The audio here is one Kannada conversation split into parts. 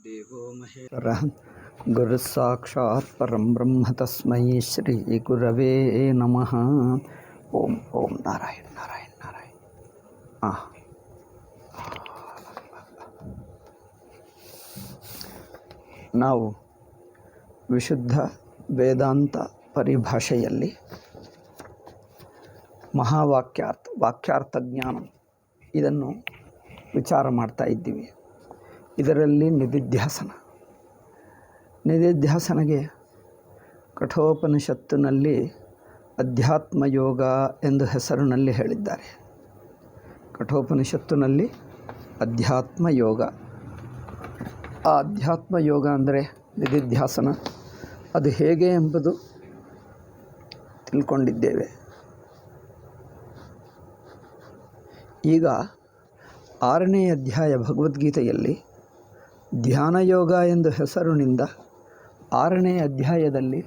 ದೇವೋ ಮಹೇಶ್ವರ ಗುರುಸಾಕ್ಷಾತ್ ಪರಂ ಬ್ರಹ್ಮ ತಸ್ಮೈ ಶ್ರೀ ಗುರವೇ ನಮಃ. ಓಂ ಓಂ ನಾರಾಯಣ ನಾರಾಯಣ ನಾರಾಯಣ. ನಾವು ವಿಶುದ್ಧ ವೇದಾಂತ ಪರಿಭಾಷೆಯಲ್ಲಿ ವಾಕ್ಯಾರ್ಥ ಜ್ಞಾನ ಇದನ್ನು ವಿಚಾರ ಮಾಡ್ತಾ ಇದ್ದೀವಿ. ಇದರಲ್ಲಿ ನಿಧಿಧ್ಯಾಸನಗೆ ಕಠೋಪನಿಷತ್ತಿನಲ್ಲಿ ಅಧ್ಯಾತ್ಮ ಯೋಗ ಎಂದು ಹೆಸರಿನಲ್ಲಿ ಹೇಳಿದ್ದಾರೆ. ಕಠೋಪನಿಷತ್ತಿನಲ್ಲಿ ಅಧ್ಯಾತ್ಮ ಯೋಗ. ಆ ಅಧ್ಯಾತ್ಮ ಯೋಗ ಅಂದರೆ ನಿಧಿಧ್ಯಾಸನ, ಅದು ಹೇಗೆ ಎಂಬುದು ತಿಳ್ಕೊಂಡಿದ್ದೇವೆ. ಈಗ 6ನೇ ಅಧ್ಯಾಯ ಭಗವದ್ಗೀತೆಯಲ್ಲಿ ಧ್ಯಾನಯೋಗ ಎಂದು ಹೆಸರಿನಿಂದ 6ನೇ ಅಧ್ಯಾಯದಲ್ಲಿ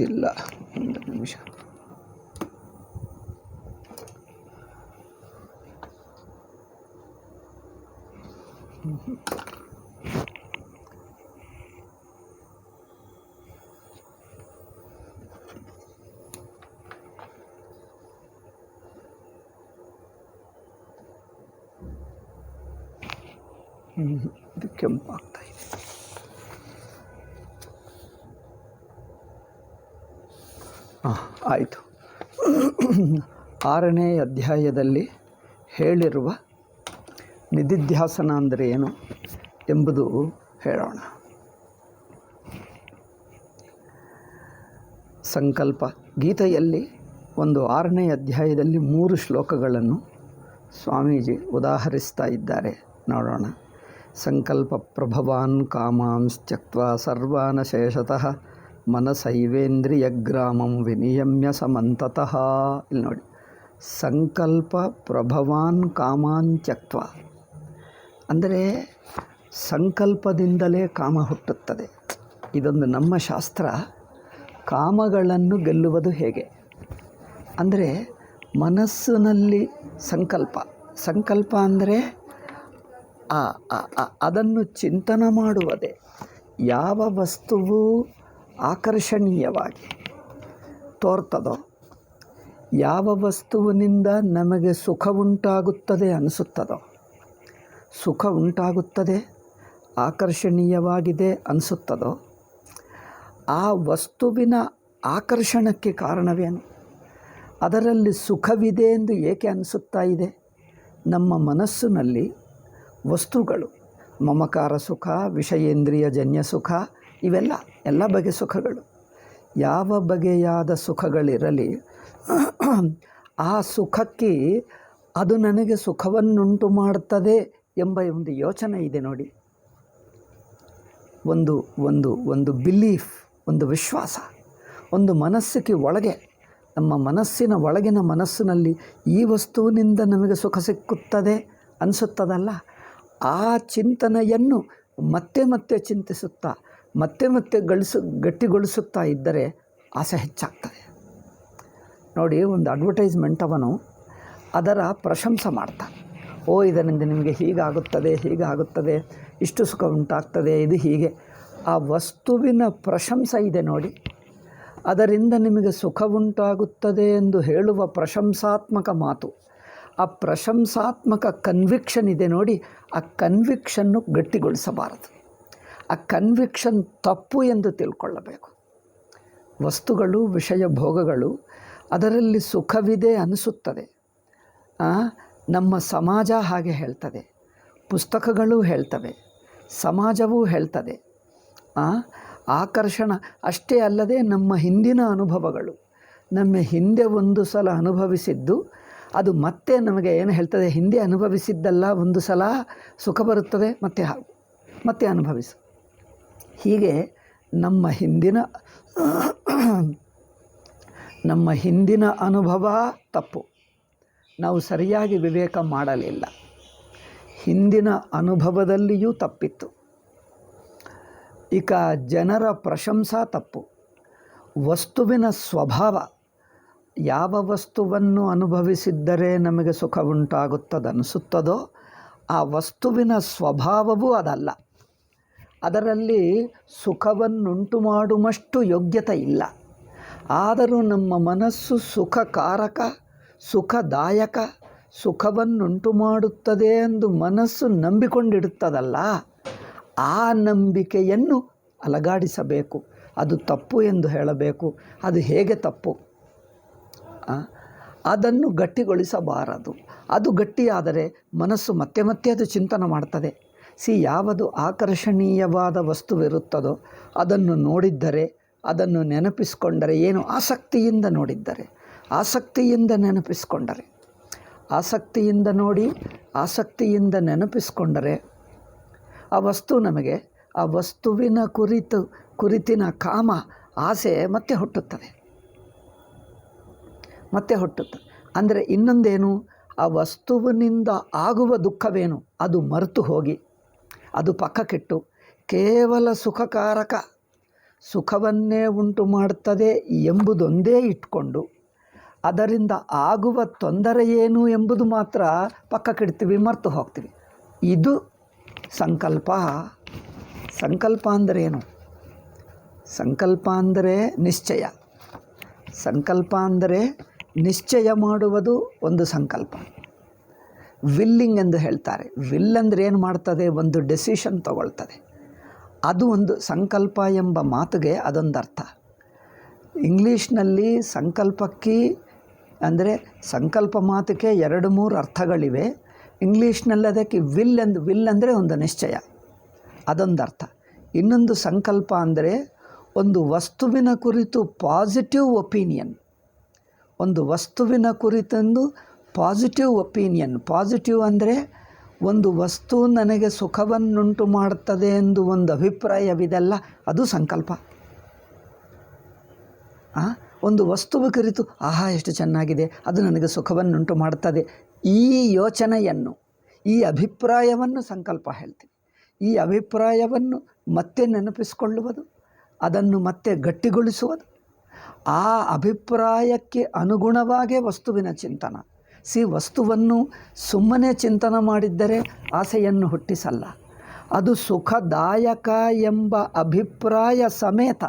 ಇಲ್ಲ, ಒಂದು ನಿಮಿಷ, ಇದು ಕೆಂಪಾಗ್ತಾ ಇದೆ. ಆಯಿತು. 6ನೇ ಅಧ್ಯಾಯದಲ್ಲಿ ಹೇಳಿರುವ ನಿಧಿಧ್ಯಾಸನ ಅಂದರೆ ಏನು ಎಂಬುದು ಹೇಳೋಣ. ಸಂಕಲ್ಪ ಗೀತೆಯಲ್ಲಿ ಒಂದು 6ನೇ ಅಧ್ಯಾಯದಲ್ಲಿ 3 ಶ್ಲೋಕಗಳನ್ನು ಸ್ವಾಮೀಜಿ ಉದಾಹರಿಸ್ತಾ ಇದ್ದಾರೆ, ನೋಡೋಣ. ಸಂಕಲ್ಪ ಪ್ರಭವಾನ್ ಕಾಮಾಂಸ್ ತ್ಯಕ್ತ್ವಾ ಸರ್ವಾನ್ ಶೇಷತಃ ಮನಸೈವೇಂದ್ರಿಯಗ್ರಾಮಂ ವಿನಿಯಮ್ಯ ಸಮಂತತಃ. ಇಲ್ಲಿ ನೋಡಿ, ಸಂಕಲ್ಪ ಪ್ರಭವಾನ್ ಕಾಮಾನ್ ತ್ಯಕ್ತ್ವಾ ಅಂದರೆ ಸಂಕಲ್ಪದಿಂದಲೇ ಕಾಮ ಹುಟ್ಟುತ್ತದೆ. ಇದೊಂದು ನಮ್ಮ ಶಾಸ್ತ್ರ. ಕಾಮಗಳನ್ನು ಗೆಲ್ಲುವುದು ಹೇಗೆ ಅಂದರೆ ಮನಸ್ಸಿನಲ್ಲಿ ಸಂಕಲ್ಪ ಅಂದರೆ ಅದನ್ನು ಚಿಂತನೆ ಮಾಡುವುದೇ. ಯಾವ ವಸ್ತುವು ಆಕರ್ಷಣೀಯವಾಗಿ ತೋರ್ತದೋ, ಯಾವ ವಸ್ತುವಿನಿಂದ ನಮಗೆ ಸುಖ ಉಂಟಾಗುತ್ತದೆ ಅನಿಸುತ್ತದೋ, ಸುಖ ಉಂಟಾಗುತ್ತದೆ, ಆಕರ್ಷಣೀಯವಾಗಿದೆ ಅನಿಸುತ್ತದೋ, ಆ ವಸ್ತುವಿನ ಆಕರ್ಷಣಕ್ಕೆ ಕಾರಣವೇನು? ಅದರಲ್ಲಿ ಸುಖವಿದೆ ಎಂದು ಏಕೆ ಅನಿಸುತ್ತಾ ಇದೆ? ನಮ್ಮ ಮನಸ್ಸಿನಲ್ಲಿ ವಸ್ತುಗಳು, ಮಮಕಾರ ಸುಖ, ವಿಷಯೇಂದ್ರಿಯ ಜನ್ಯ ಸುಖ, ಎಲ್ಲ ಬಗೆಯ ಸುಖಗಳು, ಯಾವ ಬಗೆಯಾದ ಸುಖಗಳಿರಲಿ, ಆ ಸುಖಕ್ಕೆ ಅದು ನನಗೆ ಸುಖವನ್ನುಂಟು ಮಾಡುತ್ತದೆ ಎಂಬ ಒಂದು ಯೋಚನೆ ಇದೆ ನೋಡಿ. ಒಂದು ಬಿಲೀಫ್, ಒಂದು ವಿಶ್ವಾಸ, ಒಂದು ಮನಸ್ಸಿಗೆ ಒಳಗೆ, ನಮ್ಮ ಮನಸ್ಸಿನ ಒಳಗಿನ ಮನಸ್ಸಿನಲ್ಲಿ ಈ ವಸ್ತುವಿನಿಂದ ನಮಗೆ ಸುಖ ಸಿಕ್ಕುತ್ತದೆ ಅನಿಸುತ್ತದಲ್ಲ, ಆ ಚಿಂತನೆಯನ್ನು ಮತ್ತೆ ಚಿಂತಿಸುತ್ತಾ ಮತ್ತೆ ಗಟ್ಟಿಗೊಳಿಸುತ್ತಾ ಇದ್ದರೆ ಆಸೆ ಹೆಚ್ಚಾಗ್ತದೆ. ನೋಡಿ, ಒಂದು ಅಡ್ವರ್ಟೈಸ್ಮೆಂಟ್ ಅವನು ಅದರ ಪ್ರಶಂಸೆ ಮಾಡ್ತಾನೆ. ಇದರಿಂದ ನಿಮಗೆ ಹೀಗಾಗುತ್ತದೆ, ಇಷ್ಟು ಸುಖ ಉಂಟಾಗ್ತದೆ, ಇದು ಹೀಗೆ. ಆ ವಸ್ತುವಿನ ಪ್ರಶಂಸೆ ಇದೆ ನೋಡಿ, ಅದರಿಂದ ನಿಮಗೆ ಸುಖ ಉಂಟಾಗುತ್ತದೆ ಎಂದು ಹೇಳುವ ಪ್ರಶಂಸಾತ್ಮಕ ಮಾತು, ಆ ಪ್ರಶಂಸಾತ್ಮಕ ಕನ್ವಿಕ್ಷನ್ ಇದೆ ನೋಡಿ, ಆ ಕನ್ವಿಕ್ಷನ್ನು ಗಟ್ಟಿಗೊಳಿಸಬಾರದು. ಆ ಕನ್ವಿಕ್ಷನ್ ತಪ್ಪು ಎಂದು ತಿಳ್ಕೊಳ್ಳಬೇಕು. ವಸ್ತುಗಳು, ವಿಷಯ ಭೋಗಗಳು, ಅದರಲ್ಲಿ ಸುಖವಿದೆ ಅನಿಸುತ್ತದೆ. ನಮ್ಮ ಸಮಾಜ ಹಾಗೆ ಹೇಳ್ತದೆ, ಪುಸ್ತಕಗಳು ಹೇಳ್ತವೆ, ಸಮಾಜವೂ ಹೇಳ್ತದೆ. ಆಕರ್ಷಣ ಅಷ್ಟೇ ಅಲ್ಲದೆ ನಮ್ಮ ಹಿಂದಿನ ಅನುಭವಗಳು, ನಮ್ಮ ಹಿಂದೆ ಒಂದು ಸಲ ಅನುಭವಿಸಿದ್ದು ಅದು ಮತ್ತೆ ನಮಗೆ ಏನು ಹೇಳ್ತದೆ, ಹಿಂದೆ ಅನುಭವಿಸಿದ್ದಲ್ಲ, ಒಂದು ಸಲ ಸುಖ ಬರುತ್ತದೆ, ಮತ್ತೆ ಅನುಭವಿಸು. ಹೀಗೆ ನಮ್ಮ ಹಿಂದಿನ ಅನುಭವ ತಪ್ಪು, ನಾವು ಸರಿಯಾಗಿ ವಿವೇಕ ಮಾಡಲಿಲ್ಲ. ಹಿಂದಿನ ಅನುಭವದಲ್ಲಿಯೂ ತಪ್ಪಿತ್ತು. ಈಗ ಜನರ ಪ್ರಶಂಸಾ ತಪ್ಪು. ವಸ್ತುವಿನ ಸ್ವಭಾವ, ಯಾವ ವಸ್ತುವನ್ನು ಅನುಭವಿಸಿದ್ದರೆ ನಮಗೆ ಸುಖ ಉಂಟಾಗುತ್ತದೆ ಅನಿಸುತ್ತದೋ ಆ ವಸ್ತುವಿನ ಸ್ವಭಾವವೂ ಅದಲ್ಲ. ಅದರಲ್ಲಿ ಸುಖವನ್ನುಂಟು ಮಾಡುವಷ್ಟು ಯೋಗ್ಯತೆ ಇಲ್ಲ. ಆದರೂ ನಮ್ಮ ಮನಸ್ಸು ಸುಖಕಾರಕ, ಸುಖದಾಯಕ, ಸುಖವನ್ನುಂಟು ಮಾಡುತ್ತದೆ ಎಂದು ಮನಸ್ಸು ನಂಬಿಕೊಂಡಿಡುತ್ತದಲ್ಲ, ಆ ನಂಬಿಕೆಯನ್ನು ಅಲಗಾಡಿಸಬೇಕು. ಅದು ತಪ್ಪು ಎಂದು ಹೇಳಬೇಕು. ಅದು ಹೇಗೆ ತಪ್ಪು? ಅದನ್ನು ಗಟ್ಟಿಗೊಳಿಸಬಾರದು. ಅದು ಗಟ್ಟಿಯಾದರೆ ಮನಸ್ಸು ಮತ್ತೆ ಮತ್ತೆ ಅದು ಚಿಂತನೆ ಮಾಡ್ತದೆ. ಯಾವುದು ಆಕರ್ಷಣೀಯವಾದ ವಸ್ತುವಿರುತ್ತದೋ ಅದನ್ನು ನೋಡಿದ್ದರೆ, ಅದನ್ನು ನೆನಪಿಸಿಕೊಂಡರೆ, ಏನು ಆಸಕ್ತಿಯಿಂದ ನೋಡಿದ್ದರೆ, ಆಸಕ್ತಿಯಿಂದ ನೆನಪಿಸಿಕೊಂಡರೆ, ಆಸಕ್ತಿಯಿಂದ ನೋಡಿ ಆಸಕ್ತಿಯಿಂದ ನೆನಪಿಸಿಕೊಂಡರೆ ಆ ವಸ್ತು ನಮಗೆ, ಆ ವಸ್ತುವಿನ ಕುರಿತಿನ ಕಾಮ, ಆಸೆ ಮತ್ತೆ ಹುಟ್ಟುತ್ತದೆ. ಅಂದರೆ ಇನ್ನೊಂದೇನು, ಆ ವಸ್ತುವಿನಿಂದ ಆಗುವ ದುಃಖವೇನು ಅದು ಮರೆತು ಹೋಗಿ, ಅದು ಪಕ್ಕಕ್ಕಿಟ್ಟು ಕೇವಲ ಸುಖಕಾರಕ, ಸುಖವನ್ನೇ ಉಂಟು ಮಾಡುತ್ತದೆ ಎಂಬುದೊಂದೇ ಇಟ್ಕೊಂಡು ಅದರಿಂದ ಆಗುವ ತೊಂದರೆ ಏನು ಎಂಬುದು ಮಾತ್ರ ಪಕ್ಕಕ್ಕಿಡ್ತೀವಿ, ಮರೆತು ಹೋಗ್ತೀವಿ. ಇದು ಸಂಕಲ್ಪ. ಸಂಕಲ್ಪ ಅಂದರೆ ಏನು? ಸಂಕಲ್ಪ ಅಂದರೆ ನಿಶ್ಚಯ. ಸಂಕಲ್ಪ ಅಂದರೆ ನಿಶ್ಚಯ ಮಾಡುವುದು ಒಂದು ಸಂಕಲ್ಪ. ವಿಲ್ಲಿಂಗ್ ಎಂದು ಹೇಳ್ತಾರೆ. ವಿಲ್ ಅಂದರೆ ಏನು ಮಾಡ್ತದೆ? ಒಂದು ಡೆಸಿಷನ್ ತಗೊಳ್ತದೆ. ಅದು ಒಂದು ಸಂಕಲ್ಪ ಎಂಬ ಮಾತಿಗೆ ಅದೊಂದು ಅರ್ಥ. ಇಂಗ್ಲೀಷ್ನಲ್ಲಿ ಸಂಕಲ್ಪಕ್ಕೆ ಅಂದರೆ ಸಂಕಲ್ಪ ಮಾತಿಗೆ 2-3 ಅರ್ಥಗಳಿವೆ. ಇಂಗ್ಲೀಷ್ನಲ್ಲಿ ಅದಕ್ಕೆ ವಿಲ್ ಅಂದರೆ ಒಂದು ನಿಶ್ಚಯ, ಅದೊಂದು ಅರ್ಥ. ಇನ್ನೊಂದು ಸಂಕಲ್ಪ ಅಂದರೆ ಒಂದು ವಸ್ತುವಿನ ಕುರಿತು ಪಾಸಿಟಿವ್ ಒಪಿನಿಯನ್. ಒಂದು ವಸ್ತುವಿನ ಕುರಿತಂದು ಪಾಸಿಟಿವ್ ಒಪಿನಿಯನ್. ಪಾಸಿಟಿವ್ ಅಂದರೆ ಒಂದು ವಸ್ತು ನನಗೆ ಸುಖವನ್ನುಂಟು ಮಾಡುತ್ತದೆ ಎಂದು ಒಂದು ಅಭಿಪ್ರಾಯವಿದೆಲ್ಲ, ಅದು ಸಂಕಲ್ಪ. ಒಂದು ವಸ್ತುವ ಕುರಿತು ಆಹಾ ಎಷ್ಟು ಚೆನ್ನಾಗಿದೆ, ಅದು ನನಗೆ ಸುಖವನ್ನುಂಟು ಮಾಡುತ್ತದೆ, ಈ ಯೋಚನೆಯನ್ನು, ಈ ಅಭಿಪ್ರಾಯವನ್ನು ಸಂಕಲ್ಪ ಹೇಳ್ತೀವಿ. ಈ ಅಭಿಪ್ರಾಯವನ್ನು ಮತ್ತೆ ನೆನಪಿಸಿಕೊಳ್ಳುವುದು, ಅದನ್ನು ಮತ್ತೆ ಗಟ್ಟಿಗೊಳಿಸುವುದು, ಆ ಅಭಿಪ್ರಾಯಕ್ಕೆ ಅನುಗುಣವಾಗೇ ವಸ್ತುವಿನ ಚಿಂತನ. ವಸ್ತುವನ್ನು ಸುಮ್ಮನೆ ಚಿಂತನೆ ಮಾಡಿದ್ದರೆ ಆಸೆಯನ್ನು ಹುಟ್ಟಿಸಲ್ಲ. ಅದು ಸುಖದಾಯಕ ಎಂಬ ಅಭಿಪ್ರಾಯ ಸಮೇತ.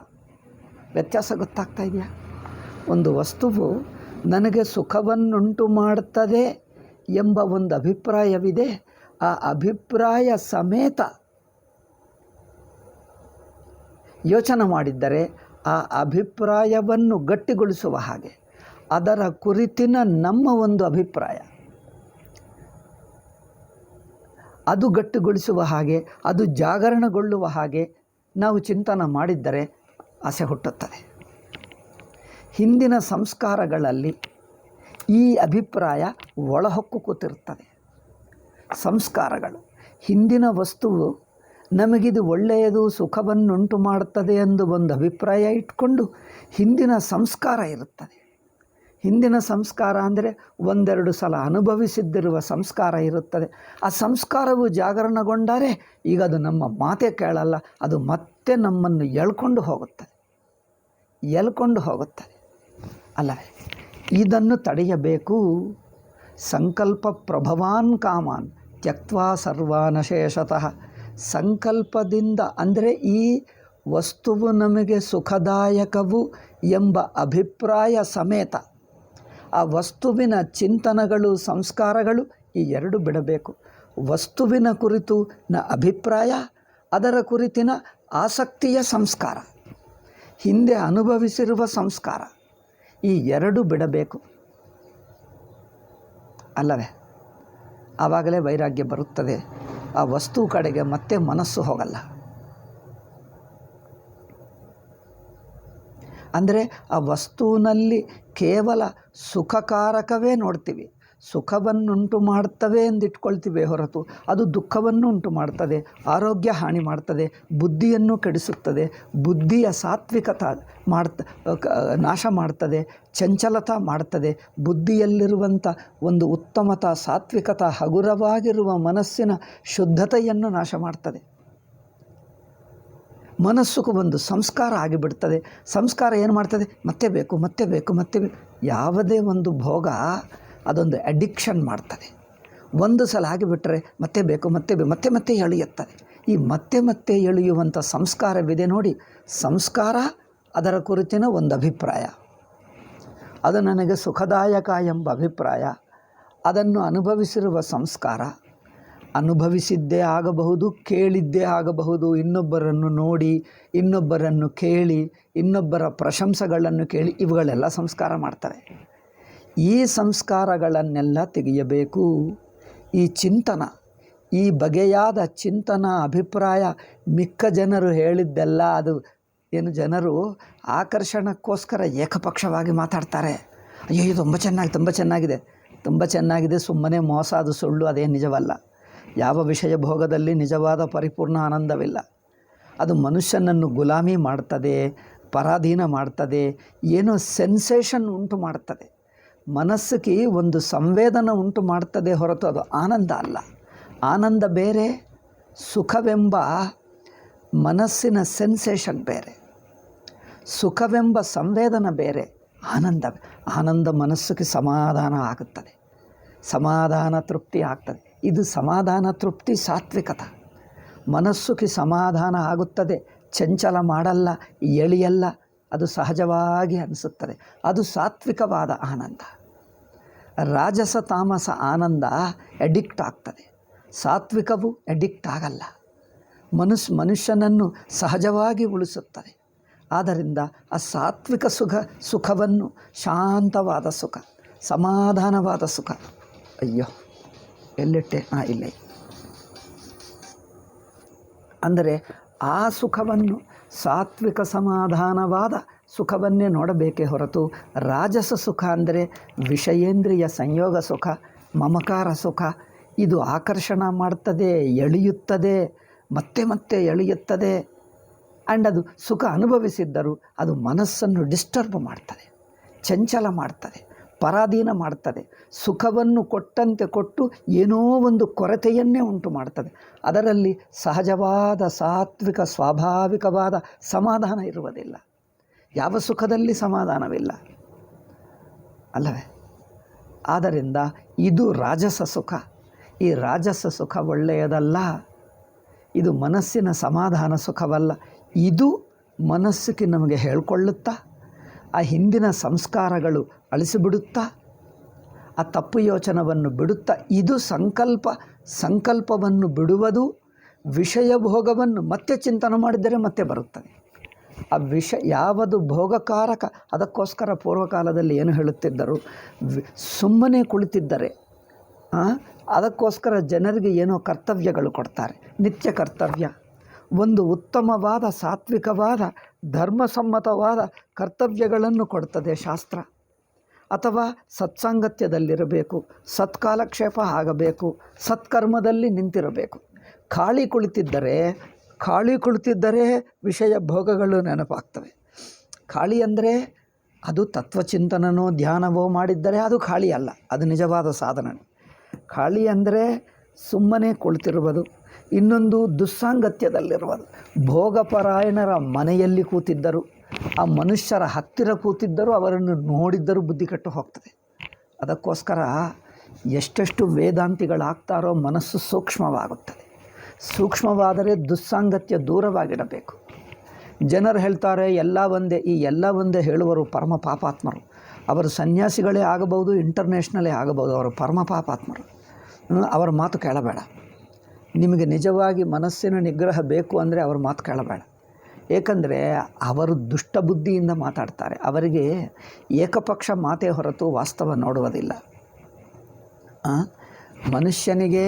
ವ್ಯತ್ಯಾಸ ಗೊತ್ತಾಗ್ತಾ ಇದೆಯಾ? ಒಂದು ವಸ್ತುವು ನನಗೆ ಸುಖವನ್ನುಂಟು ಮಾಡುತ್ತದೆ ಎಂಬ ಒಂದು ಅಭಿಪ್ರಾಯವಿದೆ. ಆ ಅಭಿಪ್ರಾಯ ಸಮೇತ ಯೋಚನೆ ಮಾಡಿದ್ದರೆ ಆ ಅಭಿಪ್ರಾಯವನ್ನು ಗಟ್ಟಿಗೊಳಿಸುವ ಹಾಗೆ, ಅದರ ಕುರಿತಿನ ನಮ್ಮ ಒಂದು ಅಭಿಪ್ರಾಯ ಅದು ಗಟ್ಟಿಗೊಳಿಸುವ ಹಾಗೆ, ಅದು ಜಾಗರಣಗೊಳ್ಳುವ ಹಾಗೆ ನಾವು ಚಿಂತನೆ ಮಾಡಿದ್ದರೆ ಆಸೆ ಹುಟ್ಟುತ್ತದೆ. ಹಿಂದಿನ ಸಂಸ್ಕಾರಗಳಲ್ಲಿ ಈ ಅಭಿಪ್ರಾಯ ಒಳಹೊಕ್ಕು ಕೂತಿರುತ್ತದೆ. ಸಂಸ್ಕಾರಗಳು, ಹಿಂದಿನ ವಸ್ತುವು ನಮಗಿದು ಒಳ್ಳೆಯದು, ಸುಖವನ್ನುಂಟು ಮಾಡುತ್ತದೆ ಎಂದು ಒಂದು ಅಭಿಪ್ರಾಯ ಇಟ್ಕೊಂಡು ಹಿಂದಿನ ಸಂಸ್ಕಾರ ಇರುತ್ತದೆ. ಹಿಂದಿನ ಸಂಸ್ಕಾರ ಅಂದರೆ 1-2 ಸಲ ಅನುಭವಿಸಿದ್ದಿರುವ ಸಂಸ್ಕಾರ ಇರುತ್ತದೆ. ಆ ಸಂಸ್ಕಾರವು ಜಾಗರಣಗೊಂಡರೆ ಈಗ ಅದು ನಮ್ಮ ಮಾತೇ ಕೇಳಲ್ಲ, ಅದು ಮತ್ತೆ ನಮ್ಮನ್ನು ಎಳ್ಕೊಂಡು ಹೋಗುತ್ತದೆ ಅಲ್ಲವೇ? ಇದನ್ನು ತಡೆಯಬೇಕು. ಸಂಕಲ್ಪ ಪ್ರಭವಾನ್ ಕಾಮಾನ್ ತ್ಯಕ್ತ್ವಾ ಸರ್ವಾನ್ ಶೇಷತಃ. ಸಂಕಲ್ಪದಿಂದ ಅಂದರೆ ಈ ವಸ್ತುವು ನಮಗೆ ಸುಖದಾಯಕವು ಎಂಬ ಅಭಿಪ್ರಾಯ ಸಮೇತ ಆ ವಸ್ತುವಿನ ಚಿಂತನೆಗಳು, ಸಂಸ್ಕಾರಗಳು ಈ 2 ಬಿಡಬೇಕು. ವಸ್ತುವಿನ ಕುರಿತಿನ ಅಭಿಪ್ರಾಯ, ಅದರ ಕುರಿತಿನ ಆಸಕ್ತಿಯ ಸಂಸ್ಕಾರ, ಹಿಂದೆ ಅನುಭವಿಸಿರುವ ಸಂಸ್ಕಾರ, ಈ 2 ಬಿಡಬೇಕು ಅಲ್ಲವೇ? ಆವಾಗಲೇ ವೈರಾಗ್ಯ ಬರುತ್ತದೆ. ಆ ವಸ್ತು ಕಡೆಗೆ ಮತ್ತೆ ಮನಸ್ಸು ಹೋಗಲ್ಲ. ಅಂದರೆ ಆ ವಸ್ತುವಿನಲ್ಲಿ ಕೇವಲ ಸುಖಕಾರಕವೇ ನೋಡ್ತೀವಿ, ಸುಖವನ್ನುಂಟು ಮಾಡ್ತವೆ ಎಂದಿಟ್ಕೊಳ್ತೀವಿ ಹೊರತು ಅದು ದುಃಖವನ್ನು ಉಂಟು ಮಾಡ್ತದೆ, ಆರೋಗ್ಯ ಹಾನಿ ಮಾಡ್ತದೆ, ಬುದ್ಧಿಯನ್ನು ಕೆಡಿಸುತ್ತದೆ, ಬುದ್ಧಿಯ ಸಾತ್ವಿಕತ ನಾಶ ಮಾಡ್ತದೆ, ಚಂಚಲತ ಮಾಡ್ತದೆ, ಬುದ್ಧಿಯಲ್ಲಿರುವಂಥ ಒಂದು ಉತ್ತಮತ, ಸಾತ್ವಿಕತ, ಹಗುರವಾಗಿರುವ ಮನಸ್ಸಿನ ಶುದ್ಧತೆಯನ್ನು ನಾಶ ಮಾಡ್ತದೆ. ಮನಸ್ಸುಗೂ ಒಂದು ಸಂಸ್ಕಾರ ಆಗಿಬಿಡ್ತದೆ. ಸಂಸ್ಕಾರ ಏನು ಮಾಡ್ತದೆ? ಮತ್ತೆ ಬೇಕು. ಯಾವುದೇ ಒಂದು ಭೋಗ ಅದೊಂದು ಅಡಿಕ್ಷನ್ ಮಾಡ್ತದೆ. ಒಂದು ಸಲ ಆಗಿಬಿಟ್ರೆ ಮತ್ತೆ ಬೇಕು, ಮತ್ತೆ ಮತ್ತೆ ಎಳೆಯುತ್ತದೆ. ಈ ಮತ್ತೆ ಮತ್ತೆ ಎಳೆಯುವಂಥ ಸಂಸ್ಕಾರವಿದೆ ನೋಡಿ. ಸಂಸ್ಕಾರ ಅದರ ಕುರಿತಿನ ಒಂದು ಅಭಿಪ್ರಾಯ, ಅದು ನನಗೆ ಸುಖದಾಯಕ ಎಂಬ ಅಭಿಪ್ರಾಯ, ಅದನ್ನು ಅನುಭವಿಸಿರುವ ಸಂಸ್ಕಾರ. ಅನುಭವಿಸಿದ್ದೇ ಆಗಬಹುದು, ಕೇಳಿದ್ದೇ ಆಗಬಹುದು, ಇನ್ನೊಬ್ಬರನ್ನು ನೋಡಿ, ಇನ್ನೊಬ್ಬರನ್ನು ಕೇಳಿ, ಇನ್ನೊಬ್ಬರ ಪ್ರಶಂಸೆಗಳನ್ನು ಕೇಳಿ, ಇವುಗಳೆಲ್ಲ ಸಂಸ್ಕಾರ ಮಾಡ್ತವೆ. ಈ ಸಂಸ್ಕಾರಗಳನ್ನೆಲ್ಲ ತೆಗೆಯಬೇಕು. ಈ ಚಿಂತನ, ಈ ಬಗೆಯಾದ ಚಿಂತನ, ಅಭಿಪ್ರಾಯ, ಮಿಕ್ಕ ಜನರು ಹೇಳಿದ್ದೆಲ್ಲ ಅದು ಏನು, ಜನರು ಆಕರ್ಷಣಕ್ಕೋಸ್ಕರ ಏಕಪಕ್ಷವಾಗಿ ಮಾತಾಡ್ತಾರೆ. ಅಯ್ಯೋ ಇದು ತುಂಬ ಚೆನ್ನಾಗಿದೆ, ಸುಮ್ಮನೆ ಮೋಸ, ಅದು ಸುಳ್ಳು, ಅದೇ ನಿಜವಲ್ಲ. ಯಾವ ವಿಷಯ ಭೋಗದಲ್ಲಿ ನಿಜವಾದ ಪರಿಪೂರ್ಣ ಆನಂದವಿಲ್ಲ. ಅದು ಮನುಷ್ಯನನ್ನು ಗುಲಾಮಿ ಮಾಡ್ತದೆ, ಪರಾಧೀನ ಮಾಡ್ತದೆ, ಏನೋ ಸೆನ್ಸೇಷನ್ ಉಂಟು ಮಾಡ್ತದೆ, ಮನಸ್ಸಿಗೆ ಒಂದು ಸಂವೇದನ ಉಂಟು ಮಾಡ್ತದೆ ಹೊರತು ಅದು ಆನಂದ ಅಲ್ಲ. ಆನಂದ ಬೇರೆ, ಸುಖವೆಂಬ ಮನಸ್ಸಿನ ಸೆನ್ಸೇಷನ್ ಬೇರೆ, ಸುಖವೆಂಬ ಸಂವೇದನ ಬೇರೆ, ಆನಂದ ಮನಸ್ಸಿಗೆ ಸಮಾಧಾನ ಆಗುತ್ತದೆ, ಸಮಾಧಾನ ತೃಪ್ತಿ ಆಗ್ತದೆ. ಇದು ಸಮಾಧಾನ ತೃಪ್ತಿ ಸಾತ್ವಿಕತ. ಮನಸ್ಸಿಗೆ ಸಮಾಧಾನ ಆಗುತ್ತದೆ, ಚಂಚಲ ಮಾಡಲ್ಲ, ಎಳೆಯಲ್ಲ, ಅದು ಸಹಜವಾಗಿ ಅನಿಸುತ್ತದೆ. ಅದು ಸಾತ್ವಿಕವಾದ ಆನಂದ. ರಾಜಸ ತಾಮಸ ಆನಂದ ಎಡಿಕ್ಟ್ ಆಗ್ತದೆ, ಸಾತ್ವಿಕವು ಎಡಿಕ್ಟ್ ಆಗಲ್ಲ. ಮನುಷ್ಯನನ್ನು ಸಹಜವಾಗಿ ಉಳಿಸುತ್ತದೆ. ಆದ್ದರಿಂದ ಆ ಸಾತ್ವಿಕ ಸುಖವನ್ನು ಶಾಂತವಾದ ಸುಖ, ಸಮಾಧಾನವಾದ ಸುಖ. ಅಯ್ಯೋ ಎಲ್ಲಿಟ್ಟೆ, ಇಲ್ಲೇ. ಅಂದರೆ ಆ ಸುಖವನ್ನು, ಸಾತ್ವಿಕ ಸಮಾಧಾನವಾದ ಸುಖವನ್ನೇ ನೋಡಬೇಕೇ ಹೊರತು ರಾಜಸ ಸುಖ ಅಂದರೆ ವಿಷಯೇಂದ್ರಿಯ ಸಂಯೋಗ ಸುಖ, ಮಮಕಾರ ಸುಖ, ಇದು ಆಕರ್ಷಣ ಮಾಡ್ತದೆ, ಎಳೆಯುತ್ತದೆ, ಮತ್ತೆ ಎಳೆಯುತ್ತದೆ. ಆ್ಯಂಡ್ ಅದು ಸುಖ ಅನುಭವಿಸಿದ್ದರೂ ಅದು ಮನಸ್ಸನ್ನು ಡಿಸ್ಟರ್ಬ್ ಮಾಡ್ತದೆ, ಚಂಚಲ ಮಾಡ್ತದೆ, ಪರಾಧೀನ ಮಾಡ್ತದೆ. ಸುಖವನ್ನು ಕೊಟ್ಟಂತೆ ಕೊಟ್ಟು ಏನೋ ಒಂದು ಕೊರತೆಯನ್ನೇ ಉಂಟು ಮಾಡ್ತದೆ. ಅದರಲ್ಲಿ ಸಹಜವಾದ ಸಾತ್ವಿಕ ಸ್ವಾಭಾವಿಕವಾದ ಸಮಾಧಾನ ಇರುವುದಿಲ್ಲ. ಯಾವ ಸುಖದಲ್ಲಿ ಸಮಾಧಾನವಿಲ್ಲ ಅಲ್ಲವೇ? ಆದ್ದರಿಂದ ಇದು ರಾಜಸ ಸುಖ. ಈ ರಾಜಸ ಸುಖ ಒಳ್ಳೆಯದಲ್ಲ. ಇದು ಮನಸ್ಸಿನ ಸಮಾಧಾನ ಸುಖವಲ್ಲ. ಇದು ಮನಸ್ಸಿಗೆ ನಮಗೆ ಹೇಳಿಕೊಳ್ಳುತ್ತಾ, ಆ ಹಿಂದಿನ ಸಂಸ್ಕಾರಗಳು ಅಳಿಸಿಬಿಡುತ್ತಾ, ಆ ತಪ್ಪು ಯೋಚನವನ್ನು ಬಿಡುತ್ತಾ, ಇದು ಸಂಕಲ್ಪವನ್ನು ಬಿಡುವುದು. ವಿಷಯ ಭೋಗವನ್ನು ಮತ್ತೆ ಚಿಂತನೆ ಮಾಡಿದರೆ ಮತ್ತೆ ಬರುತ್ತದೆ. ಆ ಯಾವುದು ಭೋಗಕಾರಕ, ಅದಕ್ಕೋಸ್ಕರ ಪೂರ್ವಕಾಲದಲ್ಲಿ ಏನು ಹೇಳುತ್ತಿದ್ದರು, ಸುಮ್ಮನೆ ಕುಳಿತಿದ್ದರೆ ಅದಕ್ಕೋಸ್ಕರ ಜನರಿಗೆ ಏನೋ ಕರ್ತವ್ಯಗಳು ಕೊಡ್ತಾರೆ, ನಿತ್ಯ ಕರ್ತವ್ಯ. ಒಂದು ಉತ್ತಮವಾದ ಸಾತ್ವಿಕವಾದ ಧರ್ಮಸಮ್ಮತವಾದ ಕರ್ತವ್ಯಗಳನ್ನು ಕೊಡ್ತದೆ ಶಾಸ್ತ್ರ. ಅಥವಾ ಸತ್ಸಾಂಗತ್ಯದಲ್ಲಿರಬೇಕು, ಸತ್ಕಾಲಕ್ಷೇಪ ಆಗಬೇಕು, ಸತ್ಕರ್ಮದಲ್ಲಿ ನಿಂತಿರಬೇಕು. ಖಾಲಿ ಕುಳಿತಿದ್ದರೆ ವಿಷಯ ಭೋಗಗಳು ನೆನಪಾಗ್ತವೆ. ಖಾಲಿ ಅಂದರೆ ಅದು ತತ್ವಚಿಂತನನೋ ಧ್ಯಾನವೋ ಮಾಡಿದ್ದರೆ ಅದು ಖಾಲಿ ಅಲ್ಲ, ಅದು ನಿಜವಾದ ಸಾಧನೆ. ಖಾಲಿ ಅಂದರೆ ಸುಮ್ಮನೆ ಕುಳಿತಿರುವುದು. ಇನ್ನೊಂದು ದುಸ್ಸಾಂಗತ್ಯದಲ್ಲಿರುವುದು. ಭೋಗಪರಾಯಣರ ಮನೆಯಲ್ಲಿ ಕೂತಿದ್ದರು, ಆ ಮನುಷ್ಯರ ಹತ್ತಿರ ಕೂತಿದ್ದರು, ಅವರನ್ನು ನೋಡಿದ್ದರೂ ಬುದ್ಧಿ ಕೆಟ್ಟು ಹೋಗ್ತದೆ. ಅದಕ್ಕೋಸ್ಕರ ಎಷ್ಟೆಷ್ಟು ವೇದಾಂತಿಗಳಾಗ್ತಾರೋ ಮನಸ್ಸು ಸೂಕ್ಷ್ಮವಾಗುತ್ತದೆ. ಸೂಕ್ಷ್ಮವಾದರೆ ದುಸ್ಸಾಂಗತ್ಯ ದೂರವಾಗಿಡಬೇಕು. ಜನರು ಹೇಳ್ತಾರೆ ಎಲ್ಲ ಒಂದೇ, ಈ ಎಲ್ಲ ಒಂದೇ ಹೇಳುವರು ಪರಮ ಪಾಪಾತ್ಮರು. ಅವರು ಸನ್ಯಾಸಿಗಳೇ ಆಗಬಹುದು, ಇಂಟರ್ನ್ಯಾಷನಲೇ ಆಗಬಹುದು, ಅವರು ಪರಮ ಪಾಪಾತ್ಮರು. ಅವರ ಮಾತು ಕೇಳಬೇಡ. ನಿಮಗೆ ನಿಜವಾಗಿ ಮನಸ್ಸಿನ ನಿಗ್ರಹ ಬೇಕು ಅಂದರೆ ಅವ್ರ ಮಾತು ಕೇಳಬೇಡ. ಏಕೆಂದರೆ ಅವರು ದುಷ್ಟಬುದ್ಧಿಯಿಂದ ಮಾತಾಡ್ತಾರೆ. ಅವರಿಗೆ ಏಕಪಕ್ಷ ಮಾತೇ ಹೊರತು ವಾಸ್ತವ ನೋಡುವುದಿಲ್ಲ. ಮನುಷ್ಯನಿಗೆ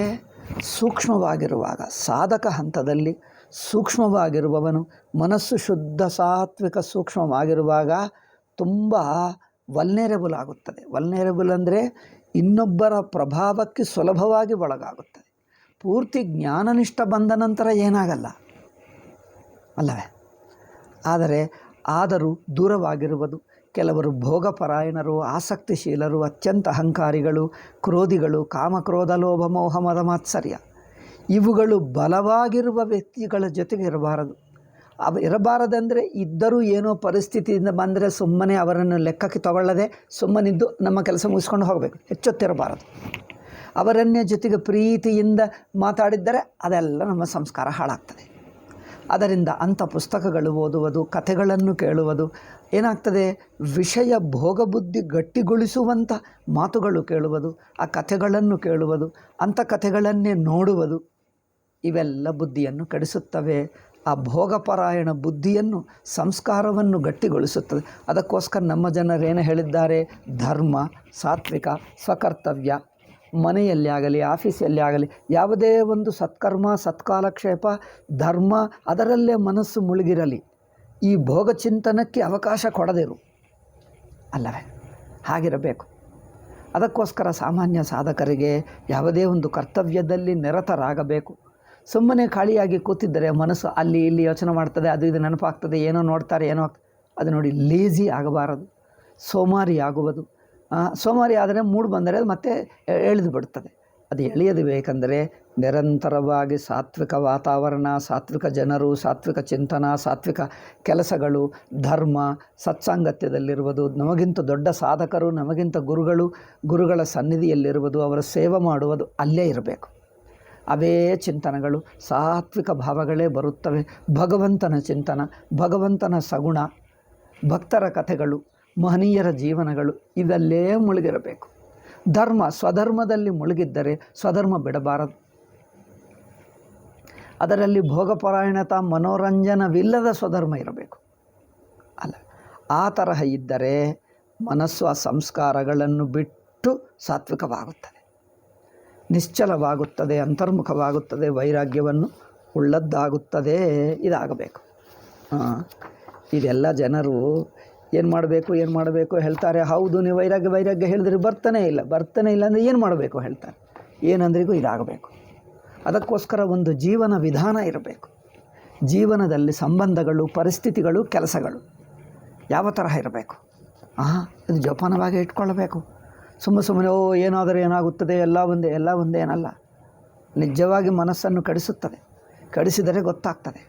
ಸೂಕ್ಷ್ಮವಾಗಿರುವಾಗ, ಸಾಧಕ ಹಂತದಲ್ಲಿ ಸೂಕ್ಷ್ಮವಾಗಿರುವವನು, ಮನಸ್ಸು ಶುದ್ಧ ಸಾತ್ವಿಕ ಸೂಕ್ಷ್ಮವಾಗಿರುವಾಗ ತುಂಬ ವಲ್ನೇರಬಲ್ ಆಗುತ್ತದೆ. ವಲ್ನೇರಬಲ್ ಅಂದರೆ ಇನ್ನೊಬ್ಬರ ಪ್ರಭಾವಕ್ಕೆ ಸುಲಭವಾಗಿ ಒಳಗಾಗುತ್ತದೆ. ಪೂರ್ತಿ ಜ್ಞಾನನಿಷ್ಠ ಬಂದ ನಂತರ ಏನಾಗಲ್ಲ ಅಲ್ಲವೇ? ಆದರೂ ದೂರವಾಗಿರುವುದು. ಕೆಲವರು ಭೋಗಪರಾಯಣರು, ಆಸಕ್ತಿಶೀಲರು, ಅತ್ಯಂತ ಅಹಂಕಾರಿಗಳು, ಕ್ರೋಧಿಗಳು, ಕಾಮಕ್ರೋಧ ಲೋಭ ಮೋಹ ಮದ ಮಾತ್ಸರ್ಯ, ಇವುಗಳು ಬಲವಾಗಿರುವ ವ್ಯಕ್ತಿಗಳ ಜೊತೆಗೆ ಇರಬಾರದಂದರೆ ಇದ್ದರೂ ಏನೋ ಪರಿಸ್ಥಿತಿಯಿಂದ ಬಂದರೆ ಸುಮ್ಮನೆ ಅವರನ್ನು ಲೆಕ್ಕಕ್ಕೆ ತಗೊಳ್ಳದೆ ಸುಮ್ಮನಿದ್ದು ನಮ್ಮ ಕೆಲಸ ಮುಗಿಸ್ಕೊಂಡು ಹೋಗಬೇಕು, ಹೆಚ್ಚೊತ್ತಿರಬಾರದು. ಅವರನ್ನೇ ಜೊತೆಗೆ ಪ್ರೀತಿಯಿಂದ ಮಾತಾಡಿದ್ದರೆ ಅದೆಲ್ಲ ನಮ್ಮ ಸಂಸ್ಕಾರ ಹಾಳಾಗ್ತದೆ. ಅದರಿಂದ ಅಂಥ ಪುಸ್ತಕಗಳು ಓದುವುದು, ಕಥೆಗಳನ್ನು ಕೇಳುವುದು ಏನಾಗ್ತದೆ, ವಿಷಯ ಭೋಗಬುದ್ಧಿ ಗಟ್ಟಿಗೊಳಿಸುವಂಥ ಮಾತುಗಳು ಕೇಳುವುದು, ಆ ಕಥೆಗಳನ್ನು ಕೇಳುವುದು, ಅಂಥ ಕಥೆಗಳನ್ನೇ ನೋಡುವುದು, ಇವೆಲ್ಲ ಬುದ್ಧಿಯನ್ನು ಕೆಡಿಸುತ್ತವೆ. ಆ ಭೋಗಪರಾಯಣ ಬುದ್ಧಿಯನ್ನು, ಸಂಸ್ಕಾರವನ್ನು ಗಟ್ಟಿಗೊಳಿಸುತ್ತದೆ. ಅದಕ್ಕೋಸ್ಕರ ನಮ್ಮ ಜನರೇನು ಹೇಳಿದ್ದಾರೆ, ಧರ್ಮ, ಸಾತ್ವಿಕ, ಸ್ವಕರ್ತವ್ಯ, ಮನೆಯಲ್ಲಿ ಆಗಲಿ ಆಫೀಸಲ್ಲಿ ಆಗಲಿ ಯಾವುದೇ ಒಂದು ಸತ್ಕರ್ಮ, ಸತ್ಕಾಲಕ್ಷೇಪ, ಧರ್ಮ ಅದರಲ್ಲೇ ಮನಸ್ಸು ಮುಳುಗಿರಲಿ, ಈ ಭೋಗ ಚಿಂತನಕ್ಕೆ ಅವಕಾಶ ಕೊಡದಿರು ಅಲ್ಲವೇ, ಹಾಗಿರಬೇಕು. ಅದಕ್ಕೋಸ್ಕರ ಸಾಮಾನ್ಯ ಸಾಧಕರಿಗೆ ಯಾವುದೇ ಒಂದು ಕರ್ತವ್ಯದಲ್ಲಿ ನಿರತರಾಗಬೇಕು. ಸುಮ್ಮನೆ ಖಾಲಿಯಾಗಿ ಕೂತಿದ್ದರೆ ಮನಸ್ಸು ಅಲ್ಲಿ ಇಲ್ಲಿ ಯೋಚನೆ ಮಾಡ್ತದೆ, ಅದು ಇದು ನೆನಪಾಗ್ತದೆ, ಏನೋ ನೋಡ್ತಾರೆ, ಏನೋ ಅದು ನೋಡಿ ಲೇಜಿ ಆಗಬಾರದು, ಸೋಮಾರಿ ಆಗುವುದು. ಸೋಮಾರಿ ಆದರೆ ಮೂಡ್ ಬಂದರೆ ಅದು ಮತ್ತೆ ಎಳೆದು ಬಿಡ್ತದೆ. ಅದು ಎಳೆಯದು ಬೇಕೆಂದರೆ ನಿರಂತರವಾಗಿ ಸಾತ್ವಿಕ ವಾತಾವರಣ, ಸಾತ್ವಿಕ ಜನರು, ಸಾತ್ವಿಕ ಚಿಂತನ, ಸಾತ್ವಿಕ ಕೆಲಸಗಳು, ಧರ್ಮ, ಸತ್ಸಾಂಗತ್ಯದಲ್ಲಿರುವುದು, ನಮಗಿಂತ ದೊಡ್ಡ ಸಾಧಕರು, ನಮಗಿಂತ ಗುರುಗಳ ಸನ್ನಿಧಿಯಲ್ಲಿರುವುದು, ಅವರ ಸೇವೆ ಮಾಡುವುದು, ಅಲ್ಲೇ ಇರಬೇಕು. ಅವೇ ಚಿಂತನೆಗಳು, ಸಾತ್ವಿಕ ಭಾವಗಳೇ ಬರುತ್ತವೆ. ಭಗವಂತನ ಚಿಂತನ, ಭಗವಂತನ ಸಗುಣ, ಭಕ್ತರ ಕಥೆಗಳು, ಮಹನೀಯರ ಜೀವನಗಳು ಇವೆಲ್ಲೇ ಮುಳುಗಿರಬೇಕು. ಧರ್ಮ, ಸ್ವಧರ್ಮದಲ್ಲಿ ಮುಳುಗಿದ್ದರೆ ಸ್ವಧರ್ಮ ಬಿಡಬಾರದು. ಅದರಲ್ಲಿ ಭೋಗಪರಾಯಣತಾ ಮನೋರಂಜನವಿಲ್ಲದ ಸ್ವಧರ್ಮ ಇರಬೇಕು ಅಲ್ಲ. ಆ ತರಹ ಇದ್ದರೆ ಮನಸ್ಸು ಆ ಸಂಸ್ಕಾರಗಳನ್ನು ಬಿಟ್ಟು ಸಾತ್ವಿಕವಾಗುತ್ತದೆ, ನಿಶ್ಚಲವಾಗುತ್ತದೆ, ಅಂತರ್ಮುಖವಾಗುತ್ತದೆ, ವೈರಾಗ್ಯವನ್ನು ಉಳ್ಳದ್ದಾಗುತ್ತದೆ. ಇದಾಗಬೇಕು. ಇದೆಲ್ಲ ಜನರು ಏನು ಮಾಡಬೇಕು ಹೇಳ್ತಾರೆ. ಹೌದು, ನೀವು ವೈರಾಗ್ಯ ಹೇಳಿದ್ರೆ ಬರ್ತಾನೆ ಇಲ್ಲ ಅಂದರೆ ಏನು ಮಾಡಬೇಕು ಹೇಳ್ತಾರೆ. ಏನಂದ್ರಿಗೂ ಇದಾಗಬೇಕು. ಅದಕ್ಕೋಸ್ಕರ ಒಂದು ಜೀವನ ವಿಧಾನ ಇರಬೇಕು. ಜೀವನದಲ್ಲಿ ಸಂಬಂಧಗಳು, ಪರಿಸ್ಥಿತಿಗಳು, ಕೆಲಸಗಳು ಯಾವ ತರಹ ಇರಬೇಕು, ಇದು ಜೋಪಾನವಾಗಿ ಇಟ್ಕೊಳ್ಳಬೇಕು. ಸುಮ್ಮನೆ ಏನಾದರೂ ಏನಾಗುತ್ತದೆ, ಎಲ್ಲ ಒಂದೇ ಏನಲ್ಲ. ನಿಜವಾಗಿ ಮನಸ್ಸನ್ನು ಕಡಿಸುತ್ತದೆ, ಕಡಿಸಿದರೆ ಗೊತ್ತಾಗ್ತದೆ.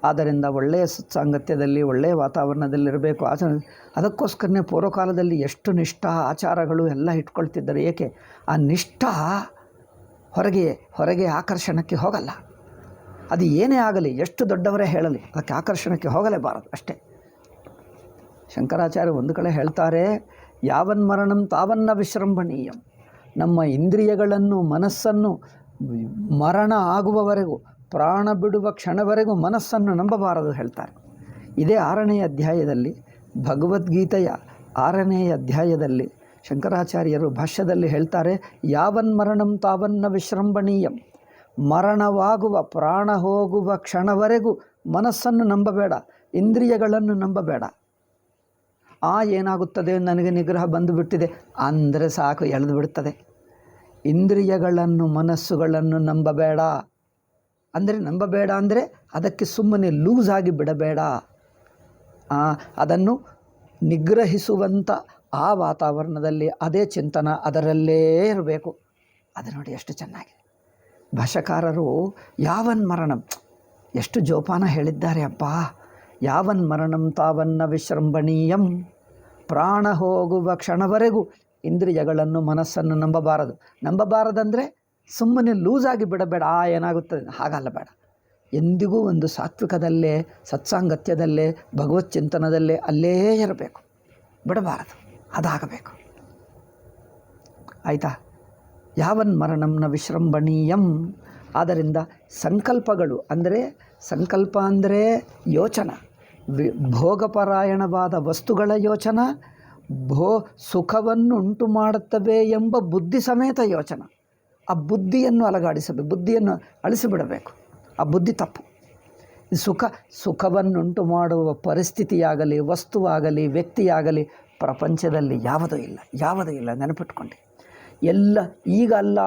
ಆದ್ದರಿಂದ ಒಳ್ಳೆಯ ಸತ್ಸಾಂಗತ್ಯದಲ್ಲಿ, ಒಳ್ಳೆಯ ವಾತಾವರಣದಲ್ಲಿರಬೇಕು. ಅದಕ್ಕೋಸ್ಕರನೇ ಪೂರ್ವಕಾಲದಲ್ಲಿ ಎಷ್ಟು ನಿಷ್ಠಾ ಆಚಾರಗಳು ಎಲ್ಲ ಇಟ್ಕೊಳ್ತಿದ್ದಾರೆ. ಏಕೆ? ಆ ನಿಷ್ಠಾ ಹೊರಗೆ ಆಕರ್ಷಣಕ್ಕೆ ಹೋಗಲ್ಲ. ಅದು ಏನೇ ಆಗಲಿ, ಎಷ್ಟು ದೊಡ್ಡವರೇ ಹೇಳಲಿ, ಅದಕ್ಕೆ ಆಕರ್ಷಣಕ್ಕೆ ಹೋಗಲೇಬಾರದು ಅಷ್ಟೇ. ಶಂಕರಾಚಾರ್ಯ ಒಂದು ಕಡೆ ಹೇಳ್ತಾರೆ, ಯಾವನ್ಮರಣಂ ತಾವನ್ನ ವಿಶ್ರಂಭಣೀಯಂ. ನಮ್ಮ ಇಂದ್ರಿಯಗಳನ್ನು, ಮನಸ್ಸನ್ನು ಮರಣ ಆಗುವವರೆಗೂ, ಪ್ರಾಣ ಬಿಡುವ ಕ್ಷಣವರೆಗೂ ಮನಸ್ಸನ್ನು ನಂಬಬಾರದು ಹೇಳ್ತಾರೆ. ಇದೇ 6ನೇ ಅಧ್ಯಾಯದಲ್ಲಿ, ಭಗವದ್ಗೀತೆಯ 6ನೇ ಅಧ್ಯಾಯದಲ್ಲಿ ಶಂಕರಾಚಾರ್ಯರು ಭಾಷ್ಯದಲ್ಲಿ ಹೇಳ್ತಾರೆ, ಯಾವನ್ಮರಣಂ ತಾವನ್ನ ವಿಶ್ರಂಭಣೀಯಂ. ಮರಣವಾಗುವ, ಪ್ರಾಣ ಹೋಗುವ ಕ್ಷಣವರೆಗೂ ಮನಸ್ಸನ್ನು ನಂಬಬೇಡ, ಇಂದ್ರಿಯಗಳನ್ನು ನಂಬಬೇಡ. ಏನಾಗುತ್ತದೆ, ನನಗೆ ನಿಗ್ರಹ ಬಂದುಬಿಟ್ಟಿದೆ ಅಂದರೆ ಸಾಕು, ಎಳೆದು ಬಿಡುತ್ತದೆ. ಇಂದ್ರಿಯಗಳನ್ನು, ಮನಸ್ಸುಗಳನ್ನು ನಂಬಬೇಡ ಅಂದರೆ ಅದಕ್ಕೆ ಸುಮ್ಮನೆ ಲೂಸ್ ಆಗಿ ಬಿಡಬೇಡ. ಅದನ್ನು ನಿಗ್ರಹಿಸುವಂಥ ಆ ವಾತಾವರಣದಲ್ಲಿ, ಅದೇ ಚಿಂತನ, ಅದರಲ್ಲೇ ಇರಬೇಕು. ಅದು ನೋಡಿ ಎಷ್ಟು ಚೆನ್ನಾಗಿದೆ. ಭಾಷಾಕಾರರು ಯಾವನ್ಮರಣಂ ಎಷ್ಟು ಜೋಪಾನ ಹೇಳಿದ್ದಾರೆ ಅಪ್ಪ. ಯಾವನ್ಮರಣಂ ತಾವನ್ನ ವಿಶ್ರಂಭಣೀಯಂ. ಪ್ರಾಣ ಹೋಗುವ ಕ್ಷಣವರೆಗೂ ಇಂದ್ರಿಯಗಳನ್ನು, ಮನಸ್ಸನ್ನು ನಂಬಬಾರದಂದರೆ ಸುಮ್ಮನೆ ಲೂಸಾಗಿ ಬಿಡಬೇಡ. ಏನಾಗುತ್ತದೆ ಹಾಗಲ್ಲ, ಬೇಡ. ಎಂದಿಗೂ ಒಂದು ಸಾತ್ವಿಕದಲ್ಲೇ, ಸತ್ಸಾಂಗತ್ಯದಲ್ಲೇ, ಭಗವತ್ ಚಿಂತನದಲ್ಲೇ ಅಲ್ಲೇ ಇರಬೇಕು, ಬಿಡಬಾರದು. ಅದಾಗಬೇಕು. ಆಯಿತಾ? ಯಾವನ್ಮರಣಂನ ವಿಶ್ರಂಭಣೀಯಂ. ಆದ್ದರಿಂದ ಸಂಕಲ್ಪಗಳು ಸಂಕಲ್ಪ ಅಂದರೆ ಯೋಚನೆ, ಭೋಗಪರಾಯಣವಾದ ವಸ್ತುಗಳ ಯೋಚನೆ, ಸುಖವನ್ನು ಉಂಟು ಮಾಡುತ್ತವೆ ಎಂಬ ಬುದ್ಧಿ ಸಮೇತ ಯೋಚನೆ. ಆ ಬುದ್ಧಿಯನ್ನು ಅಲಗಾಡಿಸಬೇಕು, ಬುದ್ಧಿಯನ್ನು ಅಳಿಸಿಬಿಡಬೇಕು. ಆ ಬುದ್ಧಿ ತಪ್ಪು. ಸುಖವನ್ನುಂಟು ಮಾಡುವ ಪರಿಸ್ಥಿತಿಯಾಗಲಿ, ವಸ್ತುವಾಗಲಿ, ವ್ಯಕ್ತಿಯಾಗಲಿ ಪ್ರಪಂಚದಲ್ಲಿ ಯಾವುದೂ ಇಲ್ಲ. ನೆನಪಿಟ್ಕೊಂಡು ಎಲ್ಲ ಈಗ ಅಲ್ಲ,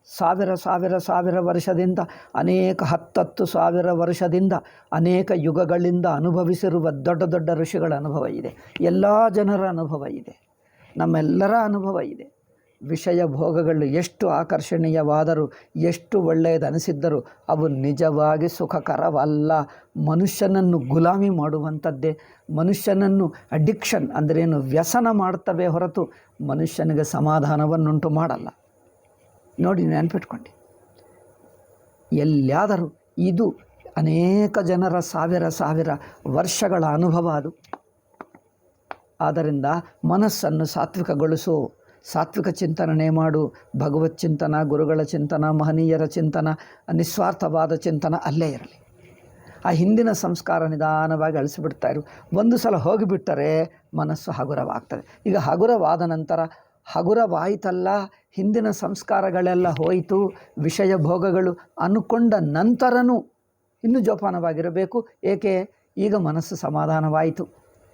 ಸಾವಿರ ವರ್ಷದಿಂದ, ಅನೇಕ 10,000 ವರ್ಷದಿಂದ, ಅನೇಕ ಯುಗಗಳಿಂದ ಅನುಭವಿಸಿರುವ ದೊಡ್ಡ ಋಷಿಗಳ ಅನುಭವ ಇದೆ. ಎಲ್ಲ ಜನರ ಅನುಭವ ಇದೆ, ನಮ್ಮೆಲ್ಲರ ಅನುಭವ ಇದೆ. ವಿಷಯ ಭೋಗಗಳು ಎಷ್ಟು ಆಕರ್ಷಣೀಯವಾದರೂ, ಎಷ್ಟು ಒಳ್ಳೆಯದನಿಸಿದ್ದರೂ ಅವು ನಿಜವಾಗಿ ಸುಖಕರವಲ್ಲ. ಮನುಷ್ಯನನ್ನು ಗುಲಾಮಿ ಮಾಡುವಂಥದ್ದೇ. ಮನುಷ್ಯನನ್ನು ಅಡಿಕ್ಷನ್ ಅಂದ್ರೇನು, ವ್ಯಸನ ಮಾಡ್ತವೆ ಹೊರತು ಮನುಷ್ಯನಿಗೆ ಸಮಾಧಾನವನ್ನುಂಟು ಮಾಡಲ್ಲ. ನೋಡಿ, ನೆನಪಿಟ್ಕೊಂಡು ಎಲ್ಲಿಯಾದರೂ ಇದು ಅನೇಕ ಜನರ ಸಾವಿರ ವರ್ಷಗಳ ಅನುಭವ ಅದು. ಆದ್ದರಿಂದ ಮನಸ್ಸನ್ನು ಸಾತ್ವಿಕಗೊಳಿಸು, ಸಾತ್ವಿಕ ಚಿಂತನೆ ಮಾಡು. ಭಗವತ್ ಚಿಂತನ, ಗುರುಗಳ ಚಿಂತನ, ಮಹನೀಯರ ಚಿಂತನ, ನಿಸ್ವಾರ್ಥವಾದ ಚಿಂತನ ಅಲ್ಲೇ ಇರಲಿ. ಆ ಹಿಂದಿನ ಸಂಸ್ಕಾರ ನಿಧಾನವಾಗಿ ಅಳಿಸಿಬಿಡ್ತಾ ಇರು. ಒಂದು ಸಲ ಹೋಗಿಬಿಟ್ಟರೆ ಮನಸ್ಸು ಹಗುರವಾಗ್ತದೆ. ಈಗ ಹಗುರವಾದ ನಂತರ ಹಗುರವಾಯಿತಲ್ಲ, ಹಿಂದಿನ ಸಂಸ್ಕಾರಗಳೆಲ್ಲ ಹೋಯಿತು, ವಿಷಯ ಭೋಗಗಳು ಅಂದ್ಕೊಂಡ ನಂತರನೂ ಇನ್ನೂ ಜೋಪಾನವಾಗಿರಬೇಕು. ಏಕೆ? ಈಗ ಮನಸ್ಸು ಸಮಾಧಾನವಾಯಿತು.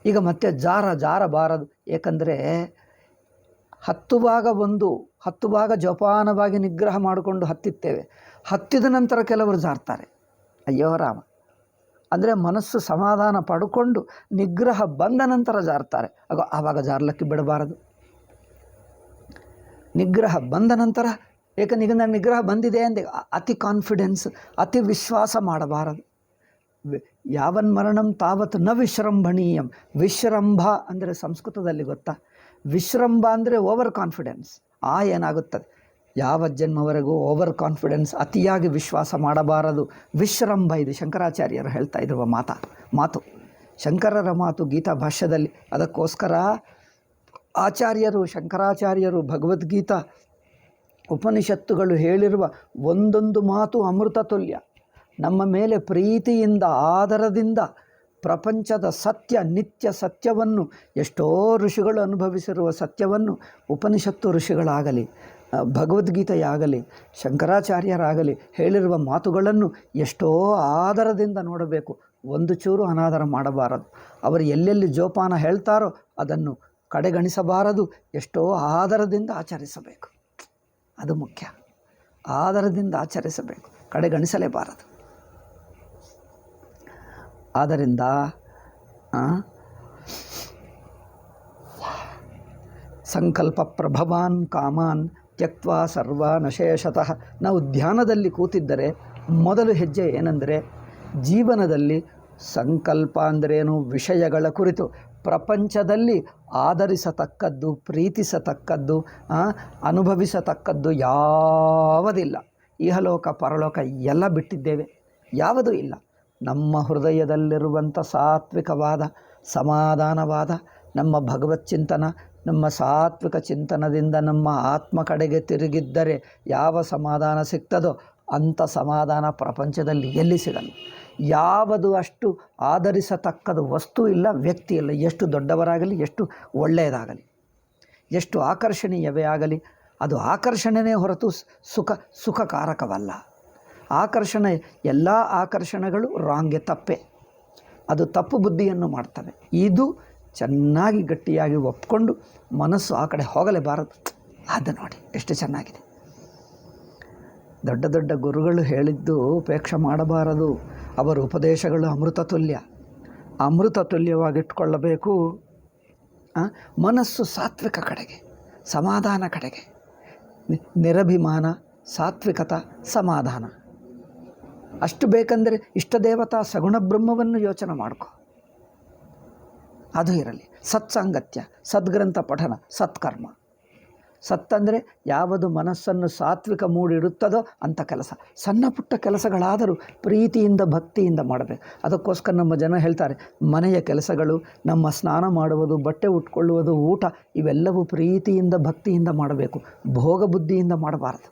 ಈಗ ಮತ್ತೆ ಜಾರಬಾರದು. ಏಕೆಂದರೆ ಹತ್ತುವಾಗ ಜೋಪಾನವಾಗಿ ನಿಗ್ರಹ ಮಾಡಿಕೊಂಡು ಹತ್ತಿತ್ತೇವೆ. ಹತ್ತಿದ ನಂತರ ಕೆಲವರು ಜಾರ್ತಾರೆ. ಅಯ್ಯೋ ರಾಮ! ಅಂದರೆ ಮನಸ್ಸು ಸಮಾಧಾನ ಪಡ್ಕೊಂಡು ನಿಗ್ರಹ ಬಂದ ನಂತರ ಜಾರ್ತಾರೆ. ಆವಾಗ ಜಾರ್ಲಕ್ಕೆ ಬಿಡಬಾರದು. ನಿಗ್ರಹ ಬಂದ ನಂತರ, ಏಕೆಂದ್ರೆ ನನ್ನ ನಿಗ್ರಹ ಬಂದಿದೆ ಅಂದೆ ಅತಿ ಕಾನ್ಫಿಡೆನ್ಸ್, ಅತಿ ವಿಶ್ವಾಸ ಮಾಡಬಾರದು. ಯಾವನ್ಮರಣಂ ತಾವತ್ ನ ವಿಶ್ರಂಭಣೀಯಂ. ವಿಶ್ರಂಭ ಅಂದರೆ ಸಂಸ್ಕೃತದಲ್ಲಿ ಗೊತ್ತಾ? ವಿಶ್ರಂಭ ಅಂದರೆ ಓವರ್ ಕಾನ್ಫಿಡೆನ್ಸ್. ಏನಾಗುತ್ತದೆ? ಯಾವ ಜನ್ಮವರೆಗೂ ಓವರ್ ಕಾನ್ಫಿಡೆನ್ಸ್, ಅತಿಯಾಗಿ ವಿಶ್ವಾಸ ಮಾಡಬಾರದು. ವಿಶ್ರಂಭ, ಇದು ಶಂಕರಾಚಾರ್ಯರು ಹೇಳ್ತಾ ಇರುವ ಮಾತು, ಶಂಕರರ ಮಾತು ಗೀತಾ ಭಾಷ್ಯದಲ್ಲಿ. ಅದಕ್ಕೋಸ್ಕರ ಶಂಕರಾಚಾರ್ಯರು ಭಗವದ್ಗೀತಾ ಉಪನಿಷತ್ತುಗಳು ಹೇಳಿರುವ ಒಂದೊಂದು ಮಾತು ಅಮೃತ ತುಲ್ಯ. ನಮ್ಮ ಮೇಲೆ ಪ್ರೀತಿಯಿಂದ, ಆದರದಿಂದ ಪ್ರಪಂಚದ ಸತ್ಯ, ನಿತ್ಯ ಸತ್ಯವನ್ನು, ಎಷ್ಟೋ ಋಷಿಗಳು ಅನುಭವಿಸಿರುವ ಸತ್ಯವನ್ನು ಉಪನಿಷತ್ತು ಋಷಿಗಳಾಗಲಿ, ಭಗವದ್ಗೀತೆಯಾಗಲಿ, ಶಂಕರಾಚಾರ್ಯರಾಗಲಿ ಹೇಳಿರುವ ಮಾತುಗಳನ್ನು ಎಷ್ಟೋ ಆದರದಿಂದ ನೋಡಬೇಕು. ಒಂದು ಚೂರು ಅನಾದರ ಮಾಡಬಾರದು. ಅವರು ಎಲ್ಲೆಲ್ಲಿ ಜೋಪಾನ ಹೇಳ್ತಾರೋ ಅದನ್ನು ಕಡೆಗಣಿಸಬಾರದು. ಎಷ್ಟೋ ಆದರದಿಂದ ಆಚರಿಸಬೇಕು. ಅದು ಮುಖ್ಯ. ಆದರದಿಂದ ಆಚರಿಸಬೇಕು, ಕಡೆಗಣಿಸಲೇಬಾರದು. ಆದ್ದರಿಂದ ಸಂಕಲ್ಪ ಪ್ರಭವಾನ್ ಕಾಮಾನ್ ತ್ಯಕ್ವಾ ಸರ್ವಾನ್ ಅಶೇಷತಃ. ನಾವು ಧ್ಯಾನದಲ್ಲಿ ಕೂತಿದ್ದರೆ ಮೊದಲು ಹೆಜ್ಜೆ ಏನೆಂದರೆ, ಜೀವನದಲ್ಲಿ ಸಂಕಲ್ಪ ಅಂದ್ರೇನು, ವಿಷಯಗಳ ಕುರಿತು ಪ್ರಪಂಚದಲ್ಲಿ ಆದರಿಸತಕ್ಕದ್ದು, ಪ್ರೀತಿಸತಕ್ಕದ್ದು, ಅನುಭವಿಸತಕ್ಕದ್ದು ಯಾವುದಿಲ್ಲ. ಇಹಲೋಕ ಪರಲೋಕ ಎಲ್ಲ ಬಿಟ್ಟಿದ್ದೇವೆ, ಯಾವುದೂ ಇಲ್ಲ. ನಮ್ಮ ಹೃದಯದಲ್ಲಿರುವಂಥ ಸಾತ್ವಿಕವಾದ, ಸಮಾಧಾನವಾದ ನಮ್ಮ ಭಗವತ್ ಚಿಂತನ, ನಮ್ಮ ಸಾತ್ವಿಕ ಚಿಂತನದಿಂದ ನಮ್ಮ ಆತ್ಮ ಕಡೆಗೆ ತಿರುಗಿದ್ದರೆ ಯಾವ ಸಮಾಧಾನ ಸಿಗ್ತದೋ ಅಂಥ ಸಮಾಧಾನ ಪ್ರಪಂಚದಲ್ಲಿ ಎಲ್ಲಿ ಸಿಗಲ್ಲ. ಯಾವುದು ಅಷ್ಟು ಆಧರಿಸತಕ್ಕದು ವಸ್ತು ಇಲ್ಲ, ವ್ಯಕ್ತಿ ಇಲ್ಲ. ಎಷ್ಟು ದೊಡ್ಡವರಾಗಲಿ, ಎಷ್ಟು ಒಳ್ಳೆಯದಾಗಲಿ, ಎಷ್ಟು ಆಕರ್ಷಣೀಯವೇ ಆಗಲಿ, ಅದು ಆಕರ್ಷಣೆಯೇ ಹೊರತು ಸುಖಕಾರಕವಲ್ಲ. ಆಕರ್ಷಣೆ, ಎಲ್ಲ ಆಕರ್ಷಣೆಗಳು ರಾಂಗೆ, ತಪ್ಪೆ. ಅದು ತಪ್ಪು ಬುದ್ಧಿಯನ್ನು ಮಾಡ್ತವೆ. ಇದು ಚೆನ್ನಾಗಿ ಗಟ್ಟಿಯಾಗಿ ಒಪ್ಕೊಂಡು ಮನಸ್ಸು ಆ ಕಡೆ ಹೋಗಲೇಬಾರದು. ಅದು ನೋಡಿ ಎಷ್ಟು ಚೆನ್ನಾಗಿದೆ. ದೊಡ್ಡ ದೊಡ್ಡ ಗುರುಗಳು ಹೇಳಿದ್ದು ಉಪೇಕ್ಷೆ ಮಾಡಬಾರದು. ಅವರ ಉಪದೇಶಗಳು ಅಮೃತ ತುಲ್ಯ, ಅಮೃತ ತುಲ್ಯವಾಗಿಟ್ಕೊಳ್ಳಬೇಕು. ಮನಸ್ಸು ಸಾತ್ವಿಕ ಕಡೆಗೆ, ಸಮಾಧಾನ ಕಡೆಗೆ, ನಿರಭಿಮಾನ, ಸಾತ್ವಿಕತ, ಸಮಾಧಾನ. ಅಷ್ಟು ಬೇಕಂದರೆ ಇಷ್ಟ ದೇವತಾ ಸಗುಣ ಬ್ರಹ್ಮವನ್ನು ಯೋಚನೆ ಮಾಡ್ಕೊ, ಅದು ಇರಲಿ. ಸತ್ಸಾಂಗತ್ಯ, ಸದ್ಗ್ರಂಥ ಪಠನ, ಸತ್ಕರ್ಮ. ಸತ್ತಂದರೆ ಯಾವುದು ಮನಸ್ಸನ್ನು ಸಾತ್ವಿಕ ಮೂಡಿಡುತ್ತದೋ ಅಂಥ ಕೆಲಸ. ಸಣ್ಣ ಪುಟ್ಟ ಕೆಲಸಗಳಾದರೂ ಪ್ರೀತಿಯಿಂದ, ಭಕ್ತಿಯಿಂದ ಮಾಡಬೇಕು. ಅದಕ್ಕೋಸ್ಕರ ನಮ್ಮ ಜನ ಹೇಳ್ತಾರೆ, ಮನೆಯ ಕೆಲಸಗಳು, ನಮ್ಮ ಸ್ನಾನ ಮಾಡುವುದು, ಬಟ್ಟೆ ಉಟ್ಕೊಳ್ಳುವುದು, ಊಟ, ಇವೆಲ್ಲವೂ ಪ್ರೀತಿಯಿಂದ, ಭಕ್ತಿಯಿಂದ ಮಾಡಬೇಕು, ಭೋಗ ಬುದ್ಧಿಯಿಂದ ಮಾಡಬಾರದು.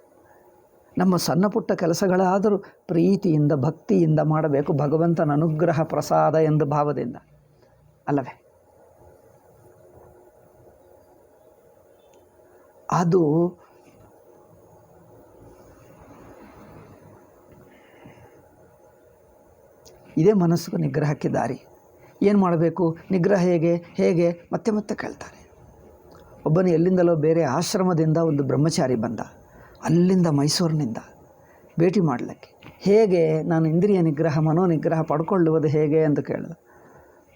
ನಮ್ಮ ಸಣ್ಣ ಪುಟ್ಟ ಕೆಲಸಗಳಾದರೂ ಪ್ರೀತಿಯಿಂದ, ಭಕ್ತಿಯಿಂದ ಮಾಡಬೇಕು, ಭಗವಂತನ ಅನುಗ್ರಹ ಪ್ರಸಾದ ಎಂದು ಭಾವದಿಂದ, ಅಲ್ಲವೇ? ಅದು ಇದೇ ಮನಸ್ಸು ನಿಗ್ರಹಕ್ಕೆ ದಾರಿ. ಏನು ಮಾಡಬೇಕು? ನಿಗ್ರಹ ಹೇಗೆ ಮತ್ತೆ ಮತ್ತೆ ಕೇಳ್ತಾರೆ. ಒಬ್ಬನು ಎಲ್ಲಿಂದಲೋ ಬೇರೆ ಆಶ್ರಮದಿಂದ ಒಂದು ಬ್ರಹ್ಮಚಾರಿ ಬಂದ, ಅಲ್ಲಿಂದ ಮೈಸೂರಿನಿಂದ ಭೇಟಿ ಮಾಡಲಿಕ್ಕೆ. ಹೇಗೆ ನಾನು ಇಂದ್ರಿಯ ನಿಗ್ರಹ, ಮನೋನಿಗ್ರಹ ಪಡ್ಕೊಳ್ಳುವುದು ಹೇಗೆ ಅಂತ ಕೇಳಿದ.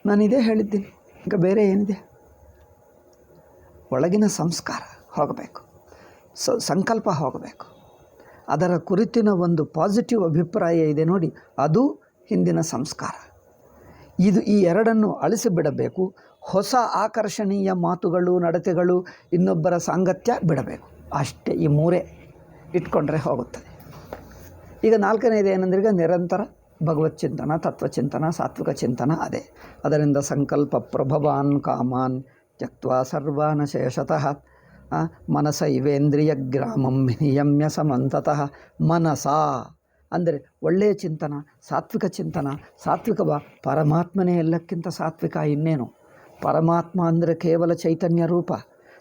ನಾನು ಇದೇ ಹೇಳಿದ್ದೀನಿ, ಈಗ ಬೇರೆ ಏನಿದೆ? ಒಳಗಿನ ಸಂಸ್ಕಾರ ಹೋಗಬೇಕು, ಸಂಕಲ್ಪ ಹೋಗಬೇಕು, ಅದರ ಕುರಿತಿನ ಒಂದು ಪಾಸಿಟಿವ್ ಅಭಿಪ್ರಾಯ ಇದೆ ನೋಡಿ, ಅದು ಹಿಂದಿನ ಸಂಸ್ಕಾರ. ಈ ಎರಡನ್ನು ಅಳಿಸಿಬಿಡಬೇಕು. ಹೊಸ ಆಕರ್ಷಣೀಯ ಮಾತುಗಳು, ನಡತೆಗಳು, ಇನ್ನೊಬ್ಬರ ಸಾಂಗತ್ಯ ಬಿಡಬೇಕು. ಅಷ್ಟೇ. ಈ ಮೂರೇ ಇಟ್ಕೊಂಡ್ರೆ ಹೋಗುತ್ತದೆ. ಈಗ ನಾಲ್ಕನೇದು ಏನಂದ್ರೆ ಈಗ ನಿರಂತರ ಭಗವತ್ ಚಿಂತನ, ತತ್ವಚಿಂತನ, ಸಾತ್ವಿಕ ಚಿಂತನ. ಅದೇ ಅದರಿಂದ ಸಂಕಲ್ಪ ಪ್ರಭವಾನ್ ಕಾಮಾನ್ ತ್ಯಕ್ತ್ವಾ ಸರ್ವಾನ್ ಶೇಷತಃ ಮನಸ ಇವೇಂದ್ರಿಯ ಗ್ರಾಮಂ ನಿಯಮ್ಯ ಸಮಂತತಃ. ಮನಸ ಅಂದರೆ ಒಳ್ಳೆಯ ಚಿಂತನ, ಸಾತ್ವಿಕ ಚಿಂತನ. ಸಾತ್ವಿಕ ಪರಮಾತ್ಮನೇ ಎಲ್ಲಕ್ಕಿಂತ ಸಾತ್ವಿಕ. ಇನ್ನೇನು ಪರಮಾತ್ಮ ಅಂದರೆ ಕೇವಲ ಚೈತನ್ಯ ರೂಪ.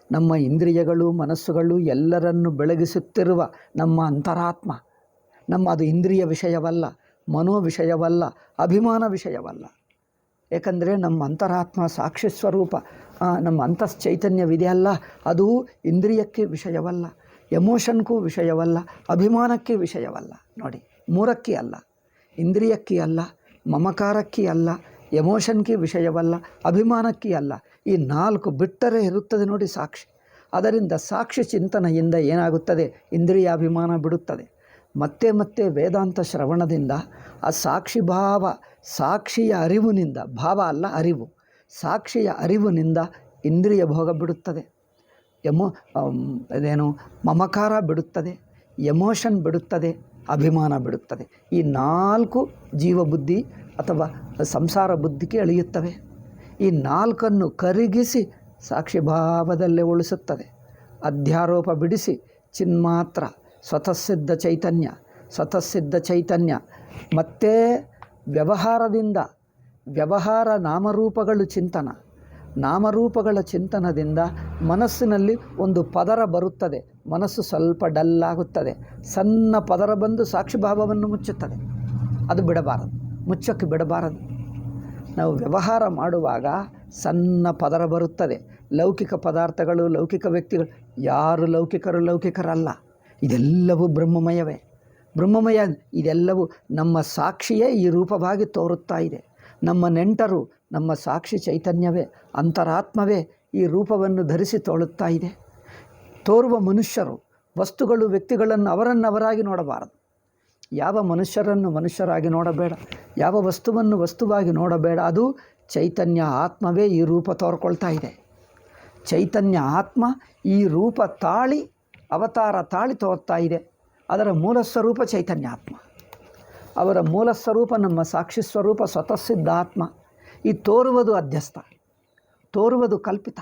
ನಮ್ಮ ಇಂದ್ರಿಯಗಳು, ಮನಸ್ಸುಗಳು ಎಲ್ಲರನ್ನು ಬೆಳಗಿಸುತ್ತಿರುವ ನಮ್ಮ ಅಂತರಾತ್ಮ. ಅದು ಇಂದ್ರಿಯ ವಿಷಯವಲ್ಲ, ಮನೋ ವಿಷಯವಲ್ಲ, ಅಭಿಮಾನ ವಿಷಯವಲ್ಲ. ಏಕೆಂದರೆ ನಮ್ಮ ಅಂತರಾತ್ಮ ಸಾಕ್ಷಿ ಸ್ವರೂಪ. ನಮ್ಮ ಅಂತಶ್ಚೈತನ್ಯವಿದೆಯಲ್ಲ, ಅದು ಇಂದ್ರಿಯಕ್ಕೆ ವಿಷಯವಲ್ಲ, ಎಮೋಷನ್ಗೂ ವಿಷಯವಲ್ಲ, ಅಭಿಮಾನಕ್ಕೆ ವಿಷಯವಲ್ಲ. ನೋಡಿ, ಮೂರಕ್ಕೆ ಅಲ್ಲ, ಇಂದ್ರಿಯಕ್ಕೆ ಅಲ್ಲ, ಮಮಕಾರಕ್ಕೆ ಅಲ್ಲ, ಎಮೋಷನ್ಗೆ ವಿಷಯವಲ್ಲ, ಅಭಿಮಾನಕ್ಕೆ ಅಲ್ಲ. ಈ ನಾಲ್ಕು ಬಿಟ್ಟರೆ ಇರುತ್ತದೆ ನೋಡಿ ಸಾಕ್ಷಿ. ಅದರಿಂದ ಸಾಕ್ಷಿ ಚಿಂತನೆಯಿಂದ ಏನಾಗುತ್ತದೆ? ಇಂದ್ರಿಯಾಭಿಮಾನ ಬಿಡುತ್ತದೆ. ಮತ್ತೆ ಮತ್ತೆ ವೇದಾಂತ ಶ್ರವಣದಿಂದ ಆ ಸಾಕ್ಷಿ ಭಾವ, ಸಾಕ್ಷಿಯ ಅರಿವಿನಿಂದ, ಭಾವ ಅಲ್ಲ ಅರಿವು, ಸಾಕ್ಷಿಯ ಅರಿವಿನಿಂದ ಇಂದ್ರಿಯ ಭೋಗ ಬಿಡುತ್ತದೆ. ಅದೇನು ಮಮಕಾರ ಬಿಡುತ್ತದೆ, ಎಮೋಷನ್ ಬಿಡುತ್ತದೆ, ಅಭಿಮಾನ ಬಿಡುತ್ತದೆ. ಈ ನಾಲ್ಕು ಜೀವಬುದ್ಧಿ ಅಥವಾ ಸಂಸಾರ ಬುದ್ಧಿಗೆ ಎಳೆಯುತ್ತವೆ. ಈ ನಾಲ್ಕನ್ನು ಕರಗಿಸಿ ಸಾಕ್ಷಿ ಭಾವದಲ್ಲೇ ಉಳಿಸುತ್ತದೆ. ಅಧ್ಯಾರೋಪ ಬಿಡಿಸಿ ಚಿನ್ಮಾತ್ರ ಸ್ವತಃಸಿದ್ಧ ಚೈತನ್ಯ, ಸ್ವತಃಸಿದ್ಧ ಚೈತನ್ಯ. ಮತ್ತು ವ್ಯವಹಾರದಿಂದ, ವ್ಯವಹಾರ ನಾಮರೂಪಗಳು ಚಿಂತನ, ನಾಮರೂಪಗಳ ಚಿಂತನದಿಂದ ಮನಸ್ಸಿನಲ್ಲಿ ಒಂದು ಪದರ ಬರುತ್ತದೆ. ಮನಸ್ಸು ಸ್ವಲ್ಪ ಡಲ್ಲಾಗುತ್ತದೆ. ಸಣ್ಣ ಪದರ ಬಂದು ಸಾಕ್ಷಿಭಾವವನ್ನು ಮುಚ್ಚುತ್ತದೆ. ಅದು ಬಿಡಬಾರದು, ಮುಚ್ಚಕ್ಕೆ ಬಿಡಬಾರದು. ನಾವು ವ್ಯವಹಾರ ಮಾಡುವಾಗ ಸಣ್ಣ ಪದರ ಬರುತ್ತದೆ. ಲೌಕಿಕ ಪದಾರ್ಥಗಳು, ಲೌಕಿಕ ವ್ಯಕ್ತಿಗಳು, ಯಾರು ಲೌಕಿಕರು ಲೌಕಿಕರಲ್ಲ. ಇದೆಲ್ಲವೂ ಬ್ರಹ್ಮಮಯವೇ, ಬ್ರಹ್ಮಮಯ. ಇದೆಲ್ಲವೂ ನಮ್ಮ ಸಾಕ್ಷಿಯೇ ಈ ರೂಪವಾಗಿ ತೋರುತ್ತಾ ಇದೆ. ನಮ್ಮ ನೆಂಟರು ನಮ್ಮ ಸಾಕ್ಷಿ ಚೈತನ್ಯವೇ, ಅಂತರಾತ್ಮವೇ ಈ ರೂಪವನ್ನು ಧರಿಸಿ ತೋಳುತ್ತಾ ಇದೆ. ತೋರುವ ಮನುಷ್ಯರು, ವಸ್ತುಗಳು, ವ್ಯಕ್ತಿಗಳನ್ನು ಅವರನ್ನವರಾಗಿ ನೋಡಬಾರದು. ಯಾವ ಮನುಷ್ಯರನ್ನು ಮನುಷ್ಯರಾಗಿ ನೋಡಬೇಡ, ಯಾವ ವಸ್ತುವನ್ನು ವಸ್ತುವಾಗಿ ನೋಡಬೇಡ. ಅದು ಚೈತನ್ಯ ಆತ್ಮವೇ ಈ ರೂಪ ತೋರ್ಕೊಳ್ತಾ ಇದೆ. ಚೈತನ್ಯ ಆತ್ಮ ಈ ರೂಪ ತಾಳಿ, ಅವತಾರ ತಾಳಿ ತೋರ್ತಾ ಇದೆ. ಅದರ ಮೂಲ ಸ್ವರೂಪ ಚೈತನ್ಯ ಆತ್ಮ. ಅವರ ಮೂಲ ಸ್ವರೂಪ ನಮ್ಮ ಸಾಕ್ಷಿ ಸ್ವರೂಪ ಸ್ವತಃಸಿದ್ಧ ಆತ್ಮ. ಈ ತೋರುವುದು ಅಧ್ಯಸ್ಥ, ತೋರುವುದು ಕಲ್ಪಿತ.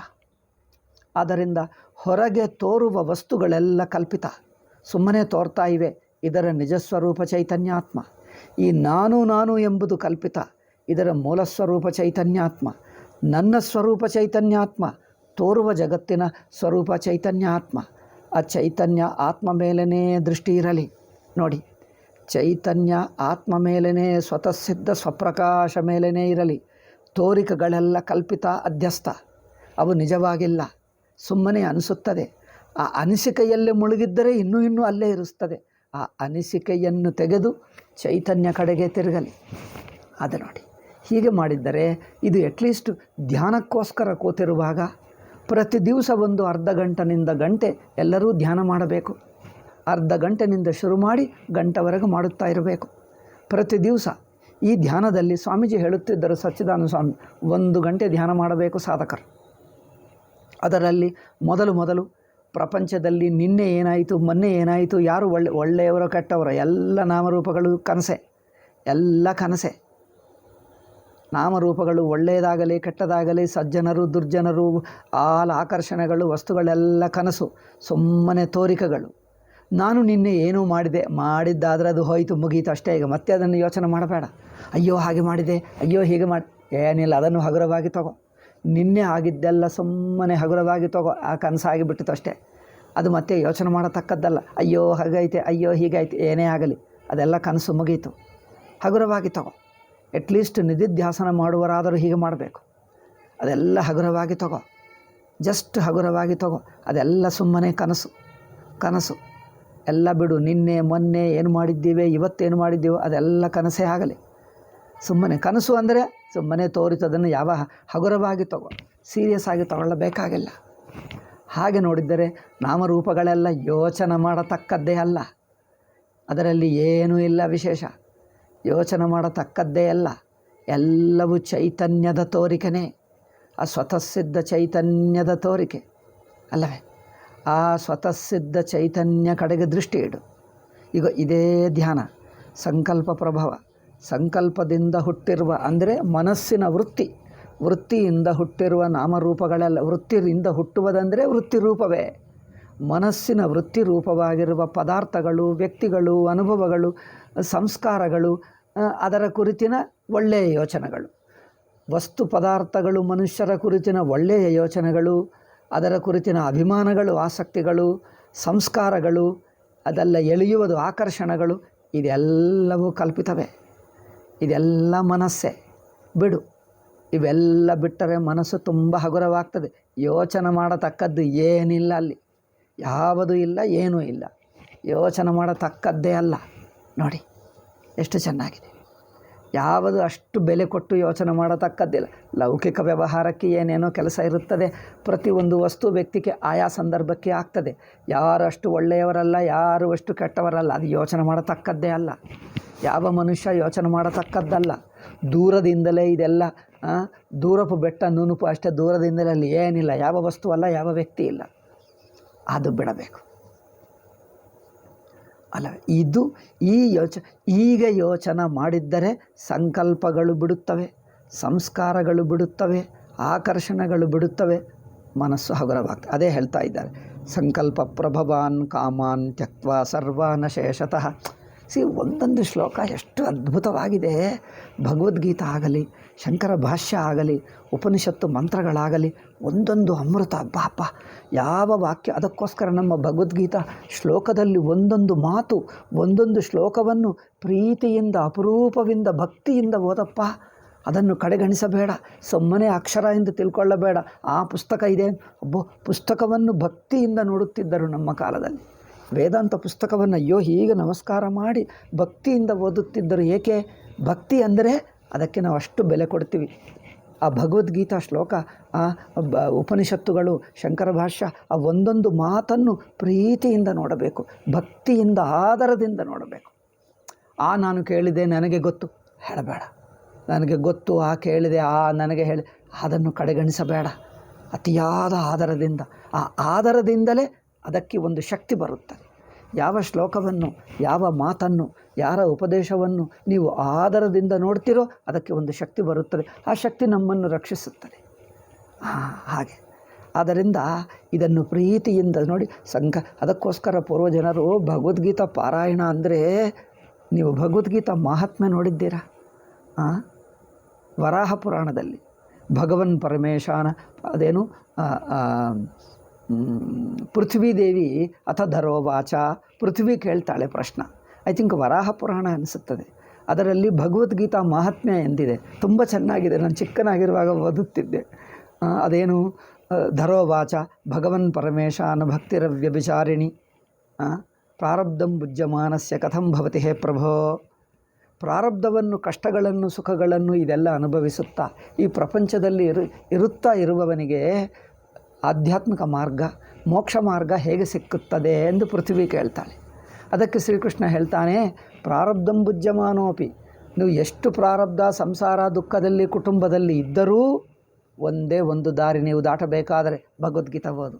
ಆದ್ದರಿಂದ ಹೊರಗೆ ತೋರುವ ವಸ್ತುಗಳೆಲ್ಲ ಕಲ್ಪಿತ, ಸುಮ್ಮನೆ ತೋರ್ತಾ ಇವೆ. ಇದರ ನಿಜಸ್ವರೂಪ ಚೈತನ್ಯಾತ್ಮ. ಈ ನಾನು ಎಂಬುದು ಕಲ್ಪಿತ. ಇದರ ಮೂಲ ಸ್ವರೂಪ ಚೈತನ್ಯಾತ್ಮ. ನನ್ನ ಸ್ವರೂಪ ಚೈತನ್ಯಾತ್ಮ, ತೋರುವ ಜಗತ್ತಿನ ಸ್ವರೂಪ ಚೈತನ್ಯಾತ್ಮ. ಆ ಚೈತನ್ಯ ಆತ್ಮ ಮೇಲೇ ದೃಷ್ಟಿ ಇರಲಿ. ನೋಡಿ, ಚೈತನ್ಯ ಆತ್ಮ ಮೇಲೇ ಸ್ವತಃಸಿದ್ಧ ಸ್ವಪ್ರಕಾಶ ಮೇಲೇ ಇರಲಿ. ತೋರಿಕೆಗಳೆಲ್ಲ ಕಲ್ಪಿತ, ಅಧ್ಯಸ್ಥ. ಅವು ನಿಜವಾಗಿಲ್ಲ, ಸುಮ್ಮನೆ ಅನಿಸುತ್ತದೆ. ಆ ಅನಿಸಿಕೆಯಲ್ಲೇ ಮುಳುಗಿದ್ದರೆ ಇನ್ನೂ ಅಲ್ಲೇ ಇರಿಸ್ತದೆ. ಆ ಅನಿಸಿಕೆಯನ್ನು ತೆಗೆದು ಚೈತನ್ಯ ಕಡೆಗೆ ತಿರುಗಲಿ. ಅದು ನೋಡಿ, ಹೀಗೆ ಮಾಡಿದ್ದರೆ ಇದು ಅಟ್ಲೀಸ್ಟ್ ಧ್ಯಾನಕ್ಕೋಸ್ಕರ ಕೂತಿರುವಾಗ ಪ್ರತಿ ದಿವಸ ಒಂದು ಅರ್ಧ ಗಂಟೆನಿಂದ ಗಂಟೆ ಎಲ್ಲರೂ ಧ್ಯಾನ ಮಾಡಬೇಕು. ಅರ್ಧ ಗಂಟೆನಿಂದ ಶುರು ಮಾಡಿ ಗಂಟೆವರೆಗೂ ಮಾಡುತ್ತಾ ಇರಬೇಕು ಪ್ರತಿ ದಿವಸ. ಈ ಧ್ಯಾನದಲ್ಲಿ ಸ್ವಾಮೀಜಿ ಹೇಳುತ್ತಿದ್ದರು, ಸಚ್ಚಿದಾನಂದ ಸ್ವಾಮಿ, 1 ಗಂಟೆ ಧ್ಯಾನ ಮಾಡಬೇಕು ಸಾಧಕರು. ಅದರಲ್ಲಿ ಮೊದಲು ಪ್ರಪಂಚದಲ್ಲಿ ನಿನ್ನೆ ಏನಾಯಿತು, ಮೊನ್ನೆ ಏನಾಯಿತು, ಯಾರು ಒಳ್ಳೆಯವರೋ ಕೆಟ್ಟವರೋ, ಎಲ್ಲ ನಾಮರೂಪಗಳು ಕನಸೆ, ಎಲ್ಲ ಕನಸೆ. ನಾಮರೂಪಗಳು ಒಳ್ಳೆಯದಾಗಲಿ ಕೆಟ್ಟದಾಗಲಿ, ಸಜ್ಜನರು ದುರ್ಜನರು, ಆಕರ್ಷಣೆಗಳು, ವಸ್ತುಗಳೆಲ್ಲ ಕನಸು, ಸುಮ್ಮನೆ ತೋರಿಕೆಗಳು. ನಾನು ನಿನ್ನೆ ಏನೂ ಮಾಡಿದ್ದಾದರೆ ಅದು ಹೋಯಿತು, ಮುಗೀತು ಅಷ್ಟೇ. ಈಗ ಮತ್ತೆ ಅದನ್ನು ಯೋಚನೆ ಮಾಡಬೇಡ. ಅಯ್ಯೋ ಹಾಗೆ ಮಾಡಿದೆ, ಅಯ್ಯೋ ಹೀಗೆ ಏನಿಲ್ಲ, ಅದನ್ನು ಹಗುರವಾಗಿ ತಗೋ. ನಿನ್ನೆ ಆಗಿದ್ದೆಲ್ಲ ಸುಮ್ಮನೆ ಹಗುರವಾಗಿ ತಗೋ. ಆ ಕನಸಾಗಿ ಬಿಟ್ಟಿತು ಅಷ್ಟೇ. ಅದು ಮತ್ತೆ ಯೋಚನೆ ಮಾಡತಕ್ಕದ್ದಲ್ಲ. ಅಯ್ಯೋ ಹಾಗೈತೆ, ಅಯ್ಯೋ ಹೀಗಾಯ್ತು, ಏನೇ ಆಗಲಿ ಅದೆಲ್ಲ ಕನಸು, ಮುಗೀತು. ಹಗುರವಾಗಿ ತಗೋ. ಅಟ್ಲೀಸ್ಟ್ ನಿಧಿಧ್ಯಾಸನ ಮಾಡುವರಾದರೂ ಹೀಗೆ ಮಾಡಬೇಕು. ಅದೆಲ್ಲ ಹಗುರವಾಗಿ ತಗೋ, ಜಸ್ಟ್ ಹಗುರವಾಗಿ ತಗೋ. ಅದೆಲ್ಲ ಸುಮ್ಮನೆ ಕನಸು ಎಲ್ಲ ಬಿಡು. ನಿನ್ನೆ ಮೊನ್ನೆ ಏನು ಮಾಡಿದ್ದೀವಿ, ಇವತ್ತೇನು ಮಾಡಿದ್ದೀವೋ ಅದೆಲ್ಲ ಕನಸೇ ಆಗಲಿ. ಸುಮ್ಮನೆ ಕನಸು ಅಂದರೆ ಸುಮ್ಮನೆ ತೋರಿತದನ್ನು ಯಾವ ಹಗುರವಾಗಿ ತಗೋ, ಸೀರಿಯಸ್ ಆಗಿ ತಗೊಳ್ಳಬೇಕಾಗಿಲ್ಲ. ಹಾಗೆ ನೋಡಿದ್ದರೆ ನಾಮರೂಪಗಳೆಲ್ಲ ಯೋಚನೆ ಮಾಡತಕ್ಕದ್ದೇ ಅಲ್ಲ. ಅದರಲ್ಲಿ ಏನೂ ಇಲ್ಲ ವಿಶೇಷ, ಯೋಚನೆ ಮಾಡತಕ್ಕದ್ದೇ ಅಲ್ಲ. ಎಲ್ಲವೂ ಚೈತನ್ಯದ ತೋರಿಕೆನೇ, ಆ ಸ್ವತಃಸಿದ್ಧ ಚೈತನ್ಯದ ತೋರಿಕೆ ಅಲ್ಲವೇ? ಆ ಸ್ವತಃ ಸಿದ್ಧ ಚೈತನ್ಯ ಕಡೆಗೆ ದೃಷ್ಟಿ ಇಡು. ಈಗ ಇದೇ ಧ್ಯಾನ, ಸಂಕಲ್ಪ ಪ್ರಭವ, ಸಂಕಲ್ಪದಿಂದ ಹುಟ್ಟಿರುವ ಅಂದರೆ ಮನಸ್ಸಿನ ವೃತ್ತಿಯಿಂದ ಹುಟ್ಟಿರುವ ನಾಮರೂಪಗಳೆಲ್ಲ, ವೃತ್ತಿಯಿಂದ ಹುಟ್ಟುವುದಂದರೆ ವೃತ್ತಿ ರೂಪವೇ. ಮನಸ್ಸಿನ ವೃತ್ತಿ ರೂಪವಾಗಿರುವ ಪದಾರ್ಥಗಳು, ವ್ಯಕ್ತಿಗಳು, ಅನುಭವಗಳು, ಸಂಸ್ಕಾರಗಳು, ಅದರ ಕುರಿತಿನ ಒಳ್ಳೆಯ ಯೋಚನೆಗಳು, ವಸ್ತು ಪದಾರ್ಥಗಳು, ಮನುಷ್ಯರ ಕುರಿತಿನ ಒಳ್ಳೆಯ ಯೋಚನೆಗಳು, ಅದರ ಕುರಿತಿನ ಅಭಿಮಾನಗಳು, ಆಸಕ್ತಿಗಳು, ಸಂಸ್ಕಾರಗಳು, ಅದೆಲ್ಲ ಎಳೆಯುವುದು ಆಕರ್ಷಣೆಗಳು, ಇದೆಲ್ಲವೂ ಕಲ್ಪಿತವೇ. ಇದೆಲ್ಲ ಮನಸ್ಸೇ. ಬಿಡು. ಇವೆಲ್ಲ ಬಿಟ್ಟರೆ ಮನಸ್ಸು ತುಂಬ ಹಗುರವಾಗ್ತದೆ. ಯೋಚನೆ ಮಾಡತಕ್ಕದ್ದು ಏನಿಲ್ಲ ಅಲ್ಲಿ, ಯಾವುದೂ ಇಲ್ಲ, ಏನೂ ಇಲ್ಲ. ಯೋಚನೆ ಮಾಡತಕ್ಕದ್ದೇ ಅಲ್ಲ. ನೋಡಿ ಎಷ್ಟು ಚೆನ್ನಾಗಿದೆ. ಯಾವುದು ಅಷ್ಟು ಬೆಲೆ ಕೊಟ್ಟು ಯೋಚನೆ ಮಾಡತಕ್ಕದ್ದಿಲ್ಲ. ಲೌಕಿಕ ವ್ಯವಹಾರಕ್ಕೆ ಏನೇನೋ ಕೆಲಸ ಇರುತ್ತದೆ. ಪ್ರತಿಯೊಂದು ವಸ್ತು ವ್ಯಕ್ತಿಗೆ ಆಯಾ ಸಂದರ್ಭಕ್ಕೆ ಆಗ್ತದೆ. ಯಾರು ಅಷ್ಟು ಒಳ್ಳೆಯವರಲ್ಲ, ಯಾರು ಅಷ್ಟು ಕೆಟ್ಟವರಲ್ಲ. ಅದು ಯೋಚನೆ ಮಾಡತಕ್ಕದ್ದೇ ಅಲ್ಲ. ಯಾವ ಮನುಷ್ಯ ಯೋಚನೆ ಮಾಡತಕ್ಕದ್ದಲ್ಲ. ದೂರದಿಂದಲೇ ಇದೆಲ್ಲ ದೂರಪು ಬೆಟ್ಟ ನುಣುಪು ಅಷ್ಟೇ. ದೂರದಿಂದಲೇ ಅಲ್ಲಿ ಏನಿಲ್ಲ, ಯಾವ ವಸ್ತು ಅಲ್ಲ, ಯಾವ ವ್ಯಕ್ತಿ ಇಲ್ಲ. ಅದು ಬಿಡಬೇಕು ಅಲ್ಲ. ಇದು ಈಗ ಯೋಚನೆ ಮಾಡಿದ್ದರೆ ಸಂಕಲ್ಪಗಳು ಬಿಡುತ್ತವೆ, ಸಂಸ್ಕಾರಗಳು ಬಿಡುತ್ತವೆ, ಆಕರ್ಷಣೆಗಳು ಬಿಡುತ್ತವೆ, ಮನಸ್ಸು ಹಗುರವಾಗ್ತದೆ. ಅದೇ ಹೇಳ್ತಾ ಇದ್ದಾರೆ, ಸಂಕಲ್ಪ ಪ್ರಭವಾನ್ ಕಾಮಾನ್ ತ್ಯಕ್ವಾ ಸರ್ವಾನ್ ಶೇಷತಃ. ಒಂದೊಂದು ಶ್ಲೋಕ ಎಷ್ಟು ಅದ್ಭುತವಾಗಿದೆ. ಭಗವದ್ಗೀತಾ ಆಗಲಿ, ಶಂಕರ ಭಾಷ್ಯ ಆಗಲಿ, ಉಪನಿಷತ್ತು ಮಂತ್ರಗಳಾಗಲಿ, ಒಂದೊಂದು ಅಮೃತ. ಅಪ್ಪ ಯಾವ ವಾಕ್ಯ. ಅದಕ್ಕೋಸ್ಕರ ನಮ್ಮ ಭಗವದ್ಗೀತಾ ಶ್ಲೋಕದಲ್ಲಿ ಒಂದೊಂದು ಮಾತು, ಒಂದೊಂದು ಶ್ಲೋಕವನ್ನು ಪ್ರೀತಿಯಿಂದ, ಅಪರೂಪದಿಂದ, ಭಕ್ತಿಯಿಂದ ಓದಪ್ಪ. ಅದನ್ನು ಕಡೆಗಣಿಸಬೇಡ. ಸುಮ್ಮನೆ ಅಕ್ಷರ ಎಂದು ತಿಳ್ಕೊಳ್ಳಬೇಡ. ಆ ಪುಸ್ತಕ ಇದೆ, ಪುಸ್ತಕವನ್ನು ಭಕ್ತಿಯಿಂದ ನೋಡುತ್ತಿದ್ದರು ನಮ್ಮ ಕಾಲದಲ್ಲಿ. ವೇದಾಂತ ಪುಸ್ತಕವನ್ನು ಅಯ್ಯೋ ಹೀಗೆ ನಮಸ್ಕಾರ ಮಾಡಿ ಭಕ್ತಿಯಿಂದ ಓದುತ್ತಿದ್ದರು. ಏಕೆ? ಭಕ್ತಿ ಅಂದರೆ ಅದಕ್ಕೆ ನಾವು ಅಷ್ಟು ಬೆಲೆ ಕೊಡ್ತೀವಿ. ಆ ಭಗವದ್ಗೀತಾ ಶ್ಲೋಕ, ಆ ಉಪನಿಷತ್ತುಗಳು, ಶಂಕರ ಭಾಷ್ಯ, ಆ ಒಂದೊಂದು ಮಾತನ್ನು ಪ್ರೀತಿಯಿಂದ ನೋಡಬೇಕು, ಭಕ್ತಿಯಿಂದ, ಆದರದಿಂದ ನೋಡಬೇಕು. ನಾನು ಕೇಳಿದೆ, ನನಗೆ ಗೊತ್ತು ಹೇಳಬೇಡ. ನನಗೆ ಗೊತ್ತು, ಕೇಳಿದೆ, ನನಗೆ ಹೇಳಿ, ಅದನ್ನು ಕಡೆಗಣಿಸಬೇಡ. ಅತಿಯಾದ ಆದರದಿಂದ, ಆ ಆದರದಿಂದಲೇ ಅದಕ್ಕೆ ಒಂದು ಶಕ್ತಿ ಬರುತ್ತದೆ. ಯಾವ ಶ್ಲೋಕವನ್ನು, ಯಾವ ಮಾತನ್ನು, ಯಾರ ಉಪದೇಶವನ್ನು ನೀವು ಆದರದಿಂದ ನೋಡ್ತೀರೋ ಅದಕ್ಕೆ ಒಂದು ಶಕ್ತಿ ಬರುತ್ತದೆ. ಆ ಶಕ್ತಿ ನಮ್ಮನ್ನು ರಕ್ಷಿಸುತ್ತದೆ. ಹಾಗೆ ಆದ್ದರಿಂದ ಇದನ್ನು ಪ್ರೀತಿಯಿಂದ ನೋಡಿ. ಅದಕ್ಕೋಸ್ಕರ ಪೂರ್ವಜನರು ಭಗವದ್ಗೀತಾ ಪಾರಾಯಣ ಅಂದರೆ, ನೀವು ಭಗವದ್ಗೀತಾ ಮಹಾತ್ಮೆ ನೋಡಿದ್ದೀರಾ? ವರಾಹ ಪುರಾಣದಲ್ಲಿ ಭಗವನ್ ಪರಮೇಶಾನ ಅದೇನು ಪೃಥ್ವೀದೇವಿ ಅಥ ಧರೋವಾಚ, ಪೃಥ್ವಿ ಕೇಳ್ತಾಳೆ ಪ್ರಶ್ನ. ಐ ಥಿಂಕ್ ವರಾಹ ಪುರಾಣ ಅನಿಸುತ್ತದೆ. ಅದರಲ್ಲಿ ಭಗವದ್ಗೀತಾ ಮಹಾತ್ಮ್ಯ ಎಂದಿದೆ. ತುಂಬ ಚೆನ್ನಾಗಿದೆ. ನಾನು ಚಿಕ್ಕನಾಗಿರುವಾಗ ಓದುತ್ತಿದ್ದೆ. ಅದೇನು ಧರೋವಾಚ ಭಗವನ್ ಪರಮೇಶಾನ ಭಕ್ತಿರವ್ಯಭಿಚಾರಿಣಿ ಪ್ರಾರಬ್ಧಂ ಭುಜ್ಯಮಾನಸ್ಯ ಕಥಂ ಭವತಿ ಹೇ ಪ್ರಭೋ. ಪ್ರಾರಬ್ಧವನ್ನು, ಕಷ್ಟಗಳನ್ನು, ಸುಖಗಳನ್ನು ಇದೆಲ್ಲ ಅನುಭವಿಸುತ್ತಾ ಈ ಪ್ರಪಂಚದಲ್ಲಿ ಇರುವವನಿಗೆ ಆಧ್ಯಾತ್ಮಿಕ ಮಾರ್ಗ, ಮೋಕ್ಷ ಮಾರ್ಗ ಹೇಗೆ ಸಿಕ್ಕುತ್ತದೆ ಎಂದು ಪೃಥ್ವಿ ಕೇಳ್ತಾಳೆ. ಅದಕ್ಕೆ ಶ್ರೀಕೃಷ್ಣ ಹೇಳ್ತಾನೆ, ಪ್ರಾರಬ್ಧಂ ಭುಜ್ಯಮಾನೋಪಿ. ನೀವು ಎಷ್ಟು ಪ್ರಾರಬ್ಧ, ಸಂಸಾರ, ದುಃಖದಲ್ಲಿ, ಕುಟುಂಬದಲ್ಲಿ ಇದ್ದರೂ ಒಂದೇ ಒಂದು ದಾರಿ ನೀವು ದಾಟಬೇಕಾದರೆ ಭಗವದ್ಗೀತಾ ಓದು.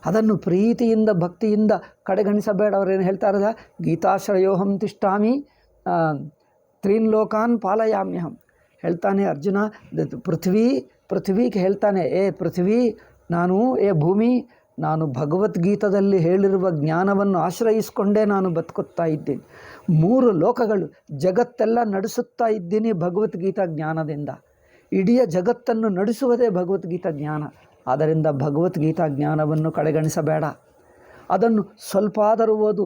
ಅದನ್ನು ಪ್ರೀತಿಯಿಂದ, ಭಕ್ತಿಯಿಂದ ಕಡೆಗಣಿಸಬೇಡ. ಅವರೇನು ಹೇಳ್ತಾರದ, ಗೀತಾಶ್ರಯೋಹಂ ತಿಷ್ಠಾಮಿ ತ್ರೀನ್ ಲೋಕಾನ್ ಪಾಲಯಾಮ್ಯಹಂ. ಹೇಳ್ತಾನೆ ಅರ್ಜುನ, ಪೃಥ್ವಿಗೆ ಹೇಳ್ತಾನೆ, ಪೃಥ್ವಿ, ಭೂಮಿ, ನಾನು ಭಗವದ್ಗೀತದಲ್ಲಿ ಹೇಳಿರುವ ಜ್ಞಾನವನ್ನು ಆಶ್ರಯಿಸಿಕೊಂಡೇ ನಾನು ಬದುಕುತ್ತಾ ಇದ್ದೀನಿ. 3 ಲೋಕಗಳು, ಜಗತ್ತೆಲ್ಲ ನಡೆಸುತ್ತಾ ಇದ್ದೀನಿ ಭಗವದ್ಗೀತಾ ಜ್ಞಾನದಿಂದ. ಇಡೀ ಜಗತ್ತನ್ನು ನಡೆಸುವುದೇ ಭಗವದ್ಗೀತಾ ಜ್ಞಾನ. ಆದ್ದರಿಂದ ಭಗವದ್ಗೀತಾ ಜ್ಞಾನವನ್ನು ಕಡೆಗಣಿಸಬೇಡ. ಅದನ್ನು ಸ್ವಲ್ಪ ಆದರೂ ಓದು.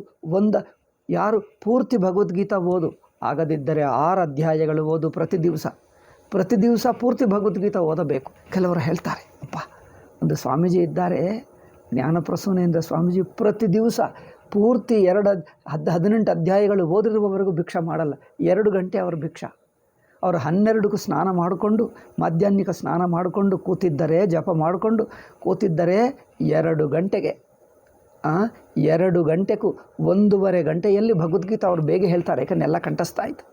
ಯಾರು ಪೂರ್ತಿ ಭಗವದ್ಗೀತಾ ಓದು. ಆಗದಿದ್ದರೆ 6 ಅಧ್ಯಾಯಗಳು ಓದು ಪ್ರತಿ ದಿವಸ ಪೂರ್ತಿ ಭಗವದ್ಗೀತಾ ಓದಬೇಕು. ಕೆಲವರು ಹೇಳ್ತಾರೆ, ಒಂದು ಸ್ವಾಮೀಜಿ ಇದ್ದಾರೆ, ಜ್ಞಾನಪ್ರಸೂನೆಯಿಂದ ಸ್ವಾಮೀಜಿ, ಪ್ರತಿ ದಿವಸ ಪೂರ್ತಿ 18 ಅಧ್ಯಾಯಗಳು ಓದಿರುವವರೆಗೂ ಭಿಕ್ಷೆ ಮಾಡಲ್ಲ. 2 ಗಂಟೆ ಅವರ ಭಿಕ್ಷಾ. ಅವರು 12ಕ್ಕೂ ಸ್ನಾನ ಮಾಡಿಕೊಂಡು, ಮಧ್ಯಾಹ್ನಿಕ ಸ್ನಾನ ಮಾಡಿಕೊಂಡು ಕೂತಿದ್ದರೆ, ಜಪ ಮಾಡಿಕೊಂಡು ಕೂತಿದ್ದರೆ 2 ಗಂಟೆಗೆ 2 ಗಂಟೆಗೂ 1.5 ಗಂಟೆಯಲ್ಲಿ ಭಗವದ್ಗೀತಾ ಅವರು ಬೇಗ ಹೇಳ್ತಾರೆ. ಯಾಕಂದ್ರೆ ಎಲ್ಲ ಕಂಠಸ್ಥ ಆಯಿತು.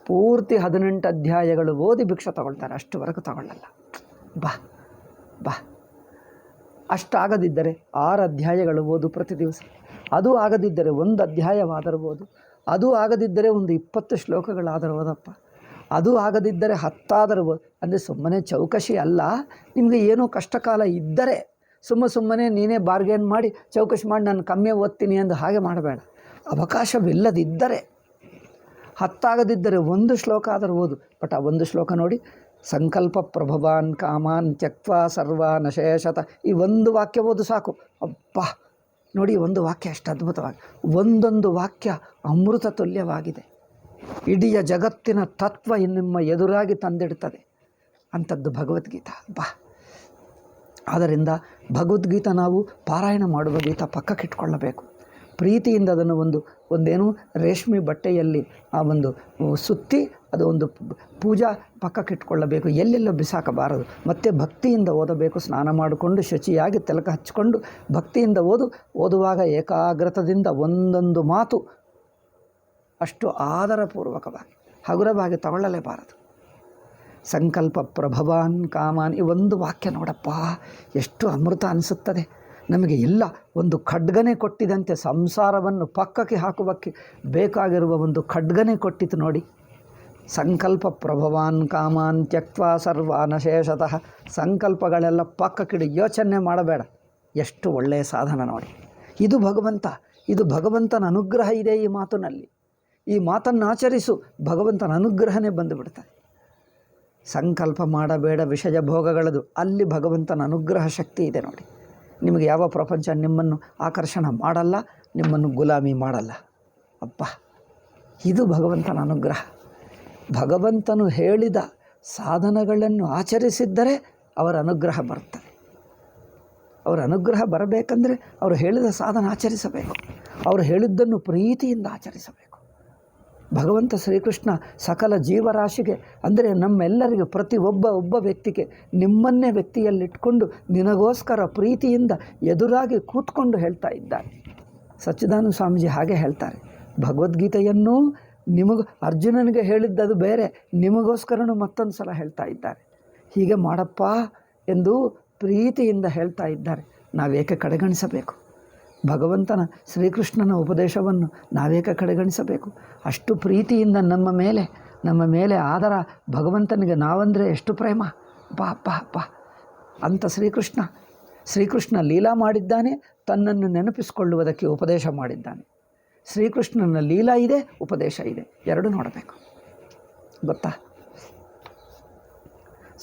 ಪೂರ್ತಿ 18 ಅಧ್ಯಾಯಗಳು ಓದಿ ಭಿಕ್ಷೆ ತಗೊಳ್ತಾರೆ. ಅಷ್ಟುವರೆಗೂ ತಗೊಳ್ಳಲ್ಲ. ಬಾ ಅಷ್ಟಾಗದಿದ್ದರೆ 6 ಅಧ್ಯಾಯಗಳು ಓದು ಪ್ರತಿ ದಿವಸ. ಅದು ಆಗದಿದ್ದರೆ 1 ಅಧ್ಯಾಯವಾದರೂ ಓದು. ಅದು ಆಗದಿದ್ದರೆ ಒಂದು 20 ಶ್ಲೋಕಗಳಾದರೂ ಓದಪ್ಪ. ಅದು ಆಗದಿದ್ದರೆ 10 ಆದರೂ ಓದು. ಅಂದರೆ ಸುಮ್ಮನೆ ಚೌಕಶಿ ಅಲ್ಲ, ನಿಮಗೆ ಏನೋ ಕಷ್ಟಕಾಲ ಇದ್ದರೆ ಸುಮ್ಮನೆ ನೀನೇ ಬಾರ್ಗೇನ್ ಮಾಡಿ ಚೌಕಶಿ ಮಾಡಿ ನಾನು ಕಮ್ಮಿ ಓದ್ತೀನಿ ಎಂದು ಹಾಗೆ ಮಾಡಬೇಡ. ಅವಕಾಶವಿಲ್ಲದಿದ್ದರೆ 10 ಆಗದಿದ್ದರೆ 1 ಶ್ಲೋಕ ಆದರೂ ಓದು. ಬಟ್ ಆ 1 ಶ್ಲೋಕ ನೋಡಿ, ಸಂಕಲ್ಪ ಪ್ರಭವಾನ್ ಕಾಮಾನ್ ತ್ಯಕ್ವಾ ಸರ್ವಾನ್ ಶೇಷತ. ಈ 1 ವಾಕ್ಯ ಓದು ಸಾಕು. ಅಬ್ಬಾ ನೋಡಿ, 1 ವಾಕ್ಯ ಎಷ್ಟು ಅದ್ಭುತವಾಗಿ, ಒಂದೊಂದು ವಾಕ್ಯ ಅಮೃತ ತುಲ್ಯವಾಗಿದೆ. ಇಡೀ ಜಗತ್ತಿನ ತತ್ವ ನಿಮ್ಮ ಎದುರಾಗಿ ತಂದಿಡ್ತದೆ ಅಂಥದ್ದು ಭಗವದ್ಗೀತಾ. ಬಾ, ಆದ್ದರಿಂದ ಭಗವದ್ಗೀತಾ ನಾವು ಪಾರಾಯಣ ಮಾಡುವ ಗೀತಾ ಪಕ್ಕಕ್ಕಿಟ್ಕೊಳ್ಳಬೇಕು. ಪ್ರೀತಿಯಿಂದ ಅದನ್ನು ಒಂದೇನು ರೇಷ್ಮೆ ಬಟ್ಟೆಯಲ್ಲಿ ಆ ಒಂದು ಸುತ್ತಿ ಅದು ಒಂದು ಪೂಜಾ ಪಕ್ಕಕ್ಕಿಟ್ಕೊಳ್ಳಬೇಕು, ಎಲ್ಲೆಲ್ಲ ಬಿಸಾಕಬಾರದು. ಮತ್ತು ಭಕ್ತಿಯಿಂದ ಓದಬೇಕು. ಸ್ನಾನ ಮಾಡಿಕೊಂಡು ಶುಚಿಯಾಗಿ ತಿಲಕ ಹಚ್ಚಿಕೊಂಡು ಭಕ್ತಿಯಿಂದ ಓದುವಾಗ ಏಕಾಗ್ರತದಿಂದ ಒಂದೊಂದು ಮಾತು ಅಷ್ಟು ಆದರಪೂರ್ವಕವಾಗಿ ಹಗುರವಾಗಿ ತಗೊಳ್ಳಲೇಬಾರದು. ಸಂಕಲ್ಪ ಪ್ರಭವಾನ್ ಕಾಮಾನ್, ಈ 1 ವಾಕ್ಯ ನೋಡಪ್ಪ ಎಷ್ಟು ಅಮೃತ ಅನಿಸುತ್ತದೆ ನಮಗೆ. ಎಲ್ಲ ಒಂದು ಖಡ್ಗನೆ ಕೊಟ್ಟಿದಂತೆ ಸಂಸಾರವನ್ನು ಪಕ್ಕಕ್ಕೆ ಹಾಕುವಕ್ಕೆ ಬೇಕಾಗಿರುವ ಒಂದು ಖಡ್ಗನೆ ಕೊಟ್ಟಿತು ನೋಡಿ. ಸಂಕಲ್ಪ ಪ್ರಭವಾನ್ ಕಾಮಾನ್ ತ್ಯಕ್ವಾ ಸರ್ವಾನ್ ಶೇಷತಃ. ಸಂಕಲ್ಪಗಳೆಲ್ಲ ಪಕ್ಕಕ್ಕಿಡಿ, ಯೋಚನೆ ಮಾಡಬೇಡ. ಎಷ್ಟು ಒಳ್ಳೆಯ ಸಾಧನ ನೋಡಿ. ಇದು ಭಗವಂತನ ಅನುಗ್ರಹ ಇದೆ ಈ ಮಾತಿನಲ್ಲಿ. ಈ ಮಾತನ್ನು ಆಚರಿಸು, ಭಗವಂತನ ಅನುಗ್ರಹನೇ ಬಂದುಬಿಡ್ತದೆ. ಸಂಕಲ್ಪ ಮಾಡಬೇಡ ವಿಷಯ ಭೋಗಗಳದು, ಅಲ್ಲಿ ಭಗವಂತನ ಅನುಗ್ರಹ ಶಕ್ತಿ ಇದೆ ನೋಡಿ. ನಿಮಗೆ ಯಾವ ಪ್ರಪಂಚ ನಿಮ್ಮನ್ನು ಆಕರ್ಷಣ ಮಾಡಲ್ಲ, ನಿಮ್ಮನ್ನು ಗುಲಾಮಿ ಮಾಡಲ್ಲ. ಅಪ್ಪ, ಇದು ಭಗವಂತನ ಅನುಗ್ರಹ. ಭಗವಂತನು ಹೇಳಿದ ಸಾಧನಗಳನ್ನು ಆಚರಿಸಿದ್ದರೆ ಅವರ ಅನುಗ್ರಹ ಬರ್ತದೆ. ಅವರ ಅನುಗ್ರಹ ಬರಬೇಕಂದ್ರೆ ಅವರು ಹೇಳಿದ ಸಾಧನ ಆಚರಿಸಬೇಕು. ಅವರು ಹೇಳಿದ್ದನ್ನು ಪ್ರೀತಿಯಿಂದ ಆಚರಿಸಬೇಕು. ಭಗವಂತ ಶ್ರೀಕೃಷ್ಣ ಸಕಲ ಜೀವರಾಶಿಗೆ, ಅಂದರೆ ನಮ್ಮೆಲ್ಲರಿಗೆ, ಪ್ರತಿ ಒಬ್ಬ ವ್ಯಕ್ತಿಗೆ ನಿಮ್ಮನ್ನೇ ವ್ಯಕ್ತಿಯಲ್ಲಿಟ್ಕೊಂಡು ನಿನಗೋಸ್ಕರ ಪ್ರೀತಿಯಿಂದ ಎದುರಾಗಿ ಕೂತ್ಕೊಂಡು ಹೇಳ್ತಾ ಇದ್ದಾನೆ. ಸಚ್ಚಿದಾನಂದ ಸ್ವಾಮೀಜಿ ಹಾಗೆ ಹೇಳ್ತಾರೆ, ಭಗವದ್ಗೀತೆಯನ್ನು ಅರ್ಜುನನಿಗೆ ಹೇಳಿದ್ದದು ಬೇರೆ, ನಿಮಗೋಸ್ಕರನೂ ಮತ್ತೊಂದು ಸಲ ಹೇಳ್ತಾ ಇದ್ದಾರೆ. ಹೀಗೆ ಮಾಡಪ್ಪ ಎಂದು ಪ್ರೀತಿಯಿಂದ ಹೇಳ್ತಾ ಇದ್ದಾರೆ. ನಾವೇಕೆ ಕಡೆಗಣಿಸಬೇಕು? ಭಗವಂತನ ಶ್ರೀಕೃಷ್ಣನ ಉಪದೇಶವನ್ನು ನಾವೇಕೆ ಕಡೆಗಣಿಸಬೇಕು? ಅಷ್ಟು ಪ್ರೀತಿಯಿಂದ ನಮ್ಮ ಮೇಲೆ ಆದರ ಭಗವಂತನಿಗೆ ನಾವಂದರೆ ಎಷ್ಟು ಪ್ರೇಮ. ಅಪ್ಪ ಅಂತ ಶ್ರೀಕೃಷ್ಣ ಲೀಲಾ ಮಾಡಿದ್ದಾನೆ, ತನ್ನನ್ನು ನೆನಪಿಸಿಕೊಳ್ಳುವುದಕ್ಕೆ ಉಪದೇಶ ಮಾಡಿದ್ದಾನೆ. ಶ್ರೀಕೃಷ್ಣನ ಲೀಲಾ ಇದೆ, ಉಪದೇಶ ಇದೆ, ಎರಡು ನೋಡಬೇಕು. ಗೊತ್ತಾ?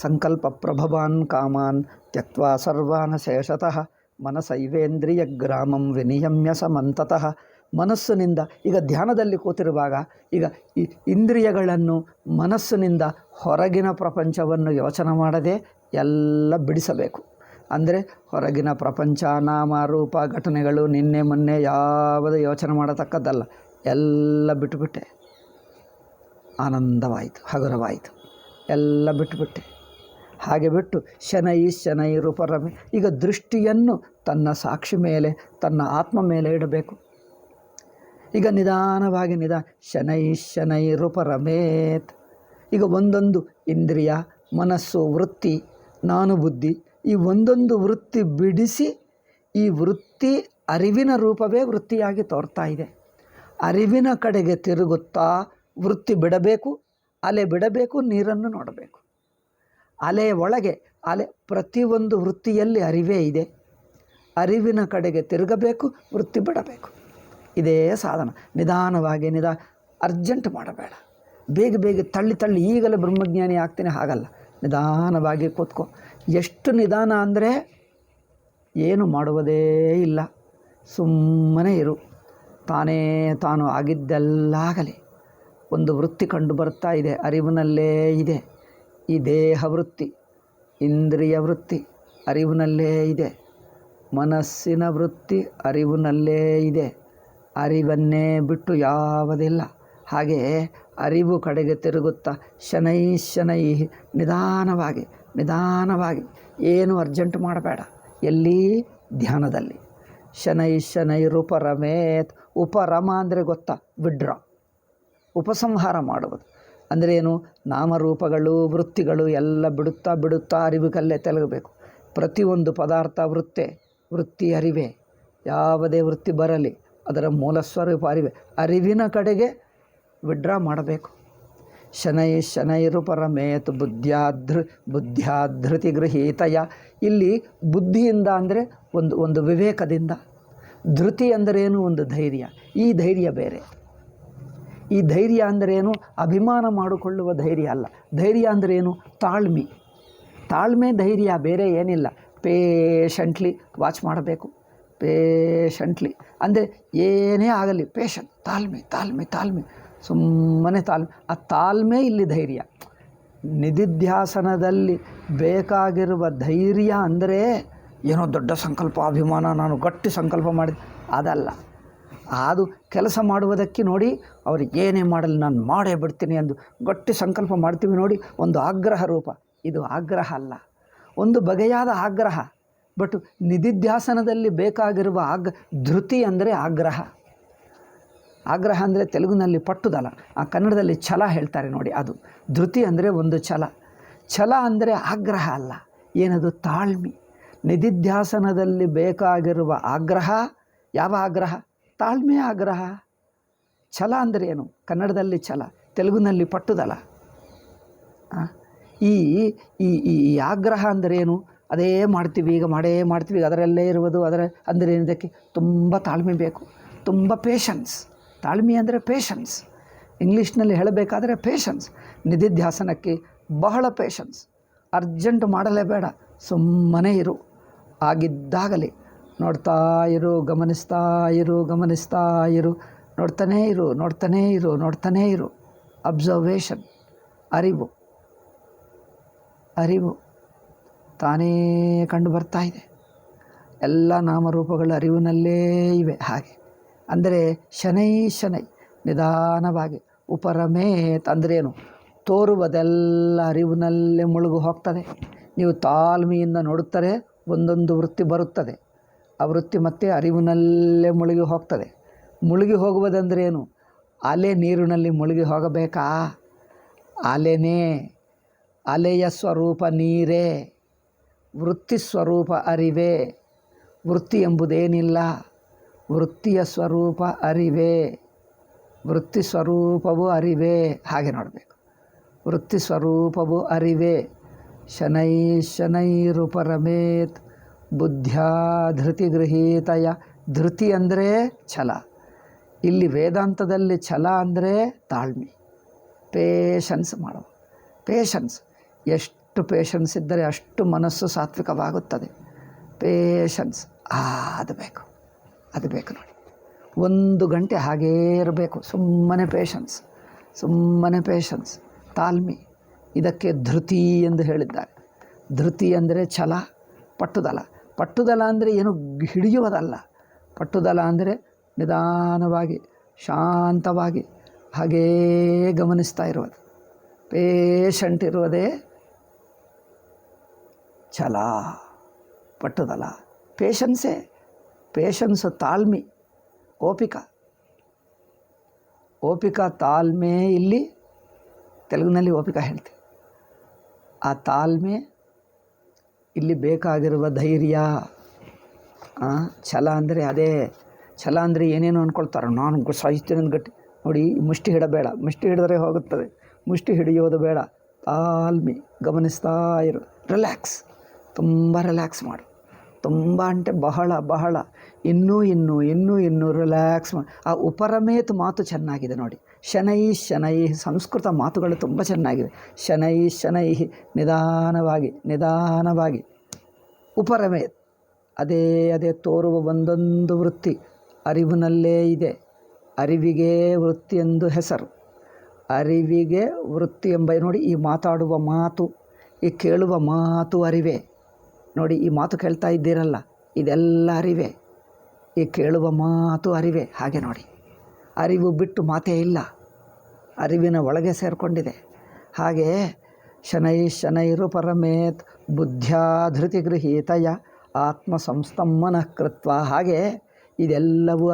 ಸಂಕಲ್ಪ ಪ್ರಭವಾನ್ ಕಾಮಾನ್ ತ್ಯಕ್ವಾ ಸರ್ವಾನ್ ಶೇಷತಃ ಮನಸೈವೇಂದ್ರಿಯ ಗ್ರಾಮಂ ವಿನಿಯಮ್ಯ ಸಮಂತತಃ. ಮನಸ್ಸಿನಿಂದ, ಈಗ ಧ್ಯಾನದಲ್ಲಿ ಕೂತಿರುವಾಗ ಈಗ ಈ ಇಂದ್ರಿಯಗಳನ್ನು ಮನಸ್ಸಿನಿಂದ ಹೊರಗಿನ ಪ್ರಪಂಚವನ್ನು ಯೋಚನೆ ಮಾಡದೆ ಎಲ್ಲ ಬಿಡಿಸಬೇಕು. ಅಂದರೆ ಹೊರಗಿನ ಪ್ರಪಂಚ, ನಾಮ ರೂಪ, ಘಟನೆಗಳು, ನಿನ್ನೆ ಮೊನ್ನೆ ಯಾವುದು ಯೋಚನೆ ಮಾಡತಕ್ಕದ್ದಲ್ಲ, ಎಲ್ಲ ಬಿಟ್ಟುಬಿಟ್ಟೆ. ಆನಂದವಾಯಿತು, ಹಗುರವಾಯಿತು, ಎಲ್ಲ ಬಿಟ್ಟುಬಿಟ್ಟೆ. ಹಾಗೆ ಬಿಟ್ಟು ಶನೈ ರೂಪರಮೆ. ಈಗ ದೃಷ್ಟಿಯನ್ನು ತನ್ನ ಸಾಕ್ಷಿ ಮೇಲೆ, ತನ್ನ ಆತ್ಮ ಮೇಲೆ ಇಡಬೇಕು. ಈಗ ನಿಧಾನವಾಗಿ ಶನೈ ರೂಪರಮೇತ್. ಈಗ ಒಂದೊಂದು ಇಂದ್ರಿಯ, ಮನಸ್ಸು, ವೃತ್ತಿ, ನಾನು ಬುದ್ಧಿ, ಈ ಒಂದೊಂದು ವೃತ್ತಿ ಬಿಡಿಸಿ, ಈ ವೃತ್ತಿ ಅರಿವಿನ ರೂಪವೇ ವೃತ್ತಿಯಾಗಿ ತೋರ್ತಾ ಇದೆ. ಅರಿವಿನ ಕಡೆಗೆ ತಿರುಗುತ್ತಾ ವೃತ್ತಿ ಬಿಡಬೇಕು, ಅಲೆ ಬಿಡಬೇಕು, ನೀರನ್ನು ನೋಡಬೇಕು. ಅಲೆಯ ಒಳಗೆ ಪ್ರತಿಯೊಂದು ವೃತ್ತಿಯಲ್ಲಿ ಅರಿವೇ ಇದೆ. ಅರಿವಿನ ಕಡೆಗೆ ತಿರುಗಬೇಕು, ವೃತ್ತಿ ಬಿಡಬೇಕು. ಇದೇ ಸಾಧನ. ನಿಧಾನವಾಗಿ ಅರ್ಜೆಂಟ್ ಮಾಡಬೇಡ. ಬೇಗ ತಳ್ಳಿ ಈಗಲೇ ಬ್ರಹ್ಮಜ್ಞಾನಿ ಆಗ್ತೀನಿ, ಹಾಗಲ್ಲ. ನಿಧಾನವಾಗಿ ಕೂತ್ಕೋ. ಎಷ್ಟು ನಿಧಾನ ಅಂದರೆ ಏನು ಮಾಡುವುದೇ ಇಲ್ಲ, ಸುಮ್ಮನೆ ಇರು. ತಾನು ಆಗಿದ್ದೆಲ್ಲಾಗಲಿ. ಒಂದು ವೃತ್ತಿ ಕಂಡು ಬರ್ತಾ ಇದೆ, ಅರಿವಿನಲ್ಲೇ ಇದೆ. ಈ ದೇಹ ವೃತ್ತಿ, ಇಂದ್ರಿಯ ವೃತ್ತಿ ಅರಿವಿನಲ್ಲೇ ಇದೆ. ಮನಸ್ಸಿನ ವೃತ್ತಿ ಅರಿವಿನಲ್ಲೇ ಇದೆ. ಅರಿವನ್ನೇ ಬಿಟ್ಟು ಯಾವುದಿಲ್ಲ. ಹಾಗೆ ಅರಿವು ಕಡೆಗೆ ತಿರುಗುತ್ತಾ ಶನೈ ನಿಧಾನವಾಗಿ ಏನು ಅರ್ಜೆಂಟ್ ಮಾಡಬೇಡ. ಎಲ್ಲಿ? ಧ್ಯಾನದಲ್ಲಿ. ಶನೈ ರೂಪರಮೇತ್. ಉಪರಮ ಅಂದರೆ ಗೊತ್ತಾ? ವಿಡ್ರಾ, ಉಪಸಂಹಾರ ಮಾಡುವುದು. ಅಂದರೆ ಏನು? ನಾಮರೂಪಗಳು, ವೃತ್ತಿಗಳು ಎಲ್ಲ ಬಿಡುತ್ತಾ ಅರಿವು ಕಲ್ಲೇ ತೆಲಗಬೇಕು. ಪ್ರತಿಯೊಂದು ಪದಾರ್ಥ ವೃತ್ತಿ ಅರಿವೇ. ಯಾವುದೇ ವೃತ್ತಿ ಬರಲಿ ಅದರ ಮೂಲ ಸ್ವರೂಪ ಅರಿವೇ. ಅರಿವಿನ ಕಡೆಗೆ ವಿಡ್ರಾ ಮಾಡಬೇಕು. ಶನೈರು ಪರಮೇತ್ ಬುದ್ಧ್ಯಾಧೃತಿ ಗೃಹೀತಯ. ಇಲ್ಲಿ ಬುದ್ಧಿಯಿಂದ ಅಂದರೆ ಒಂದು ವಿವೇಕದಿಂದ, ಧೃತಿ ಅಂದರೇನು, ಒಂದು ಧೈರ್ಯ. ಈ ಧೈರ್ಯ ಬೇರೆ. ಈ ಧೈರ್ಯ ಅಂದರೇನು, ಅಭಿಮಾನ ಮಾಡಿಕೊಳ್ಳುವ ಧೈರ್ಯ ಅಲ್ಲ. ಧೈರ್ಯ ಅಂದರೇನು, ತಾಳ್ಮೆ ಧೈರ್ಯ, ಬೇರೆ ಏನಿಲ್ಲ. ಪೇಷಂಟ್ಲಿ ವಾಚ್ ಮಾಡಬೇಕು. ಪೇಷಂಟ್ಲಿ ಅಂದರೆ ಏನೇ ಆಗಲಿ ಪೇಷಂಟ್, ತಾಳ್ಮೆ, ಸುಮ್ಮನೆ ತಾಳ್ಮೆ. ಆ ತಾಳ್ಮೆ ಇಲ್ಲಿ ಧೈರ್ಯ. ನಿಧಿಧ್ಯಾಸನದಲ್ಲಿ ಬೇಕಾಗಿರುವ ಧೈರ್ಯ ಅಂದರೆ ಏನೋ ದೊಡ್ಡ ಸಂಕಲ್ಪ, ಅಭಿಮಾನ, ನಾನು ಗಟ್ಟಿ ಸಂಕಲ್ಪ ಮಾಡಿದೆ, ಅದಲ್ಲ. ಅದು ಕೆಲಸ ಮಾಡುವುದಕ್ಕೆ ನೋಡಿ, ಅವ್ರಿಗೆ ಏನೇ ಮಾಡಲಿ ನಾನು ಮಾಡೇ ಬಿಡ್ತೀನಿ ಎಂದು ಗಟ್ಟಿ ಸಂಕಲ್ಪ ಮಾಡ್ತೀವಿ ನೋಡಿ, ಒಂದು ಆಗ್ರಹ ರೂಪ. ಇದು ಆಗ್ರಹ ಅಲ್ಲ, ಒಂದು ಬಗೆಯಾದ ಆಗ್ರಹ. ಬಟ್ ನಿಧಿಧ್ಯಾಸನದಲ್ಲಿ ಬೇಕಾಗಿರುವ ಧೃತಿ ಅಂದರೆ ಆಗ್ರಹ. ಅಂದರೆ ತೆಲುಗಿನಲ್ಲಿ ಪಟ್ಟುದಲ, ಆ ಕನ್ನಡದಲ್ಲಿ ಛಲ ಹೇಳ್ತಾರೆ ನೋಡಿ, ಅದು ಧೃತಿ ಅಂದರೆ ಒಂದು ಛಲ ಅಂದರೆ ಆಗ್ರಹ ಅಲ್ಲ. ಏನದು, ತಾಳ್ಮೆ. ನಿಧಿಧ್ಯಾಸನದಲ್ಲಿ ಬೇಕಾಗಿರುವ ಆಗ್ರಹ ಯಾವ ಆಗ್ರಹ? ತಾಳ್ಮೆಯ ಆಗ್ರಹ. ಛಲ ಅಂದರೆ ಏನು? ಕನ್ನಡದಲ್ಲಿ ಛಲ, ತೆಲುಗಿನಲ್ಲಿ ಪಟ್ಟುದಲ. ಈ ಆಗ್ರಹ ಅಂದರೆ ಏನು? ಅದೇ ಮಾಡ್ತೀವಿ, ಈಗ ಮಾಡೇ ಮಾಡ್ತೀವಿ, ಅದರಲ್ಲೇ ಇರುವುದು. ಅಂದರೆ ಇದಕ್ಕೆ ತುಂಬ ತಾಳ್ಮೆ ಬೇಕು, ತುಂಬ ಪೇಷನ್ಸ್. ತಾಳ್ಮೆ ಅಂದರೆ ಪೇಷನ್ಸ್. ಇಂಗ್ಲೀಷ್ನಲ್ಲಿ ಹೇಳಬೇಕಾದರೆ ಪೇಷನ್ಸ್. ನಿಧಿಧ್ಯಾಸನಕ್ಕೆ ಬಹಳ ಪೇಷನ್ಸ್. ಅರ್ಜೆಂಟ್ ಮಾಡಲೇಬೇಡ, ಸುಮ್ಮನೆ ಇರು. ಆಗಿದ್ದಾಗಲಿ ನೋಡ್ತಾ ಇರು, ಗಮನಿಸ್ತಾ ಇರು, ನೋಡ್ತಾನೇ ಇರು. ಅಬ್ಸರ್ವೇಷನ್, ಅರಿವು ತಾನೇ ಕಂಡು ಬರ್ತಾ ಇದೆ. ಎಲ್ಲ ನಾಮರೂಪಗಳು ಅರಿವಿನಲ್ಲೇ ಇವೆ. ಹಾಗೆ ಅಂದರೆ ಶನೈ ನಿಧಾನವಾಗಿ. ಉಪರಮೇತ್ ಅಂದ್ರೇನು? ತೋರುವುದೆಲ್ಲ ಅರಿವಿನಲ್ಲೇ ಮುಳುಗು ಹೋಗ್ತದೆ. ನೀವು ತಾಳ್ಮೆಯಿಂದ ನೋಡುತ್ತಾರೆ, ಒಂದೊಂದು ವೃತ್ತಿ ಬರುತ್ತದೆ. ಆ ವೃತ್ತಿ ಮತ್ತೆ ಅರಿವಿನಲ್ಲೇ ಮುಳುಗಿ ಹೋಗ್ತದೆ. ಮುಳುಗಿ ಹೋಗುವುದಂದ್ರೇನು? ಅಲೆ ನೀರಿನಲ್ಲಿ ಮುಳುಗಿ ಹೋಗಬೇಕಾ? ಅಲೆಯ ಸ್ವರೂಪ ನೀರೇ, ವೃತ್ತಿ ಸ್ವರೂಪ ಅರಿವೇ. ವೃತ್ತಿ ಎಂಬುದೇನಿಲ್ಲ, ವೃತ್ತಿಯ ಸ್ವರೂಪ ಅರಿವೇ. ವೃತ್ತಿ ಸ್ವರೂಪವು ಅರಿವೇ. ಹಾಗೆ ನೋಡಬೇಕು. ವೃತ್ತಿ ಸ್ವರೂಪವು ಅರಿವೇ. ಶನೈರುಪರಮೇತ್ ಬುದ್ಧ್ಯಾ ಧೃತಿ ಗೃಹೀತಯ. ಧೃತಿ ಅಂದರೆ ಛಲ. ಇಲ್ಲಿ ವೇದಾಂತದಲ್ಲಿ ಛಲ ಅಂದರೆ ತಾಳ್ಮೆ, ಪೇಷನ್ಸ್ ಮಾಡುವ. ಎಷ್ಟು ಪೇಷನ್ಸ್ ಇದ್ದರೆ ಅಷ್ಟು ಮನಸ್ಸು ಸಾತ್ವಿಕವಾಗುತ್ತದೆ. ಪೇಷನ್ಸ್ ಅದು ಬೇಕು ನೋಡಿ. 1 ಗಂಟೆ ಹಾಗೇ ಇರಬೇಕು. ಸುಮ್ಮನೆ ಪೇಷನ್ಸ್, ತಾಳ್ಮೆ. ಇದಕ್ಕೆ ಧೃತಿ ಎಂದು ಹೇಳಿದ್ದಾರೆ. ಧೃತಿ ಅಂದರೆ ಛಲ, ಪಟ್ಟುದಲ ಅಂದರೆ ಏನು, ಹಿಡಿಯುವುದಲ್ಲ. ಪಟ್ಟುದಲ ಅಂದರೆ ನಿಧಾನವಾಗಿ, ಶಾಂತವಾಗಿ ಹಾಗೇ ಗಮನಿಸ್ತಾ ಇರುವುದು. ಪೇಷಂಟ್ ಇರುವುದೇ ಛಲ, ಪಟ್ಟುದಲ. ಪೇಷನ್ಸು ತಾಳ್ಮೆ, ಓಪಿಕ ತಾಳ್ಮೆ. ಇಲ್ಲಿ ತೆಲುಗಿನಲ್ಲಿ ಓಪಿಕ ಹೇಳ್ತೀವಿ. ಆ ತಾಳ್ಮೆ ಇಲ್ಲಿ ಬೇಕಾಗಿರುವ ಧೈರ್ಯ. ಛಲ ಅಂದರೆ ಅದೇ. ಛಲ ಅಂದರೆ ಏನೇನು ಅಂದ್ಕೊಳ್ತಾರೆ, ನಾನು ಸಾಯಿಸ್ತೀನಿ ಅಂತ ಗಟ್ಟಿ. ನೋಡಿ, ಮುಷ್ಟಿ ಹಿಡಬೇಡ, ಮುಷ್ಟಿ ಹಿಡಿದ್ರೆ ಹೋಗುತ್ತದೆ. ಮುಷ್ಟಿ ಹಿಡಿಯೋದು ಬೇಡ. ತಾಳ್ಮೆ, ಗಮನಿಸ್ತಾ ಇರು. ತುಂಬ ರಿಲ್ಯಾಕ್ಸ್ ಮಾಡು. ತುಂಬ అంటే ಬಹಳ ಇನ್ನೂ ರಿಲ್ಯಾಕ್ಸ್ ಮಾಡಿ. ಆ ಉಪರಮೇತ್ ಮಾತು ಚೆನ್ನಾಗಿದೆ ನೋಡಿ. ಶನೈ ಸಂಸ್ಕೃತ ಮಾತುಗಳು ತುಂಬ ಚೆನ್ನಾಗಿವೆ. ಶನೈ ನಿಧಾನವಾಗಿ. ಉಪರಮೇತ್ ಅದೇ ತೋರುವ ಒಂದೊಂದು ವೃತ್ತಿ ಅರಿವಿನಲ್ಲೇ ಇದೆ. ಅರಿವಿಗೆ ವೃತ್ತಿ ಎಂದು ಹೆಸರು. ಅರಿವಿಗೆ ವೃತ್ತಿ ಎಂಬ ನೋಡಿ, ಈ ಮಾತಾಡುವ ಮಾತು, ಈ ಕೇಳುವ ಮಾತು ಅರಿವೇ. ನೋಡಿ, ಈ ಮಾತು ಕೇಳ್ತಾ ಇದ್ದೀರಲ್ಲ, ಇದೆಲ್ಲ ಅರಿವೇ. ಈ ಕೇಳುವ ಮಾತು ಅರಿವೇ. ಹಾಗೆ ನೋಡಿ, ಅರಿವು ಬಿಟ್ಟು ಮಾತೇ ಇಲ್ಲ, ಅರಿವಿನ ಒಳಗೆ ಸೇರಿಕೊಂಡಿದೆ. ಹಾಗೆ ಶನೈರು ಪರಮೇತ್ ಬುದ್ಧ್ಯಾ ಧೃತಿ ಗೃಹೀತಯ ಆತ್ಮ ಸಂಸ್ತಂಭನಃ ಕೃತ್ವ. ಹಾಗೆ ಇದೆಲ್ಲವೂ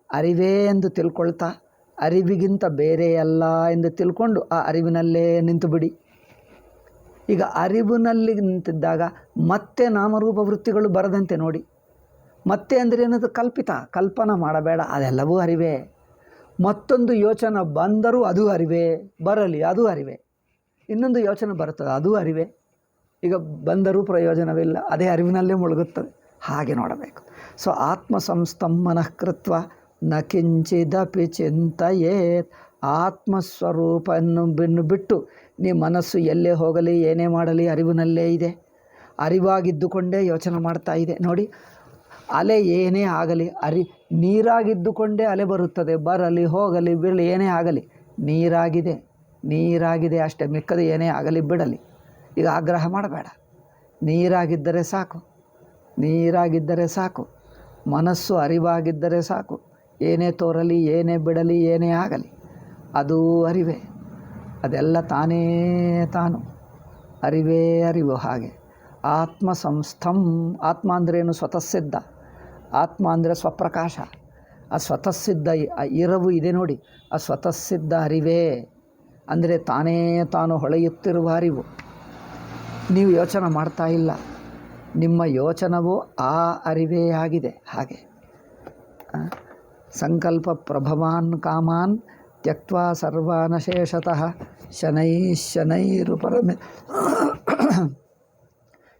ಅರಿವೇ ಎಂದು ತಿಳ್ಕೊಳ್ತಾ, ಅರಿವಿಗಿಂತ ಬೇರೆಯಲ್ಲ ಎಂದು ತಿಳ್ಕೊಂಡು ಆ ಅರಿವಿನಲ್ಲೇ ನಿಂತು ಬಿಡಿ. ಈಗ ಅರಿವಿನಲ್ಲಿ ನಿಂತಿದ್ದಾಗ ಮತ್ತೆ ನಾಮರೂಪ ವೃತ್ತಿಗಳು ಬರದಂತೆ ನೋಡಿ. ಮತ್ತೆ ಅಂದರೆ ಏನದು? ಕಲ್ಪಿತ, ಕಲ್ಪನಾ ಮಾಡಬೇಡ, ಅದೆಲ್ಲವೂ ಅರಿವೇ. ಮತ್ತೊಂದು ಯೋಚನೆ ಬಂದರೂ ಅದು ಅರಿವೇ, ಬರಲಿ ಅದು ಅರಿವೇ. ಇನ್ನೊಂದು ಯೋಚನೆ ಬರುತ್ತದೆ, ಅದು ಅರಿವೇ. ಈಗ ಬಂದರೂ ಪ್ರಯೋಜನವಿಲ್ಲ, ಅದೇ ಅರಿವಿನಲ್ಲೇ ಮುಳುಗುತ್ತದೆ. ಹಾಗೆ ನೋಡಬೇಕು. ಸೊ ಆತ್ಮ ಸಂಸ್ಥಂ ಮನಃಕೃತ್ವ ನ ಕಿಂಚಿದಪಿ ಚಿಂತಯೇತ್. ಆತ್ಮಸ್ವರೂಪವನ್ನು ಬಿಟ್ಟು ನೀ ಮನಸ್ಸು ಎಲ್ಲೇ ಹೋಗಲಿ ಏನೇ ಮಾಡಲಿ ಅರಿವಿನಲ್ಲೇ ಇದೆ. ಅರಿವಾಗಿದ್ದುಕೊಂಡೇ ಯೋಚನೆ ಮಾಡ್ತಾ ಇದೆ ನೋಡಿ. ಅಲೆ ಏನೇ ಆಗಲಿ ನೀರಾಗಿದ್ದುಕೊಂಡೇ ಅಲೆ ಬರುತ್ತದೆ, ಬರಲಿ ಹೋಗಲಿ ಬಿಡಲಿ ಏನೇ ಆಗಲಿ ನೀರಾಗಿದೆ, ನೀರಾಗಿದೆ ಅಷ್ಟೇ. ಮಿಕ್ಕದು ಏನೇ ಆಗಲಿ ಬಿಡಲಿ. ಈಗ ಆಗ್ರಹ ಮಾಡಬೇಡ, ನೀರಾಗಿದ್ದರೆ ಸಾಕು, ನೀರಾಗಿದ್ದರೆ ಸಾಕು. ಮನಸ್ಸು ಅರಿವಾಗಿದ್ದರೆ ಸಾಕು. ಏನೇ ತೋರಲಿ ಏನೇ ಬಿಡಲಿ ಏನೇ ಆಗಲಿ ಅದು ಅರಿವೇ. ಅದೆಲ್ಲ ತಾನೇ ತಾನು ಅರಿವೇ ಅರಿವು. ಹಾಗೆ ಆತ್ಮ ಸಂಸ್ಥಂ. ಆತ್ಮ ಅಂದ್ರೇನು? ಸ್ವತಃಸಿದ್ಧ. ಆತ್ಮ ಅಂದರೆ ಸ್ವಪ್ರಕಾಶ. ಆ ಸ್ವತಃಸಿದ್ಧ ಇರವು ಇದೆ ನೋಡಿ, ಆ ಸ್ವತಃಸಿದ್ಧ ಅರಿವೇ. ಅಂದರೆ ತಾನೇ ತಾನು ಹೊಳೆಯುತ್ತಿರುವ ಅರಿವು. ನೀವು ಯೋಚನೆ ಮಾಡ್ತಾ ಇಲ್ಲ, ನಿಮ್ಮ ಯೋಚನವು ಆ ಅರಿವೇ ಆಗಿದೆ. ಹಾಗೆ ಸಂಕಲ್ಪ ಪ್ರಭವಾನ್ ಕಾಮಾನ್ ತ್ಯಕ್ತ್ವಾ ಸರ್ವಾನಶೇಷತಃ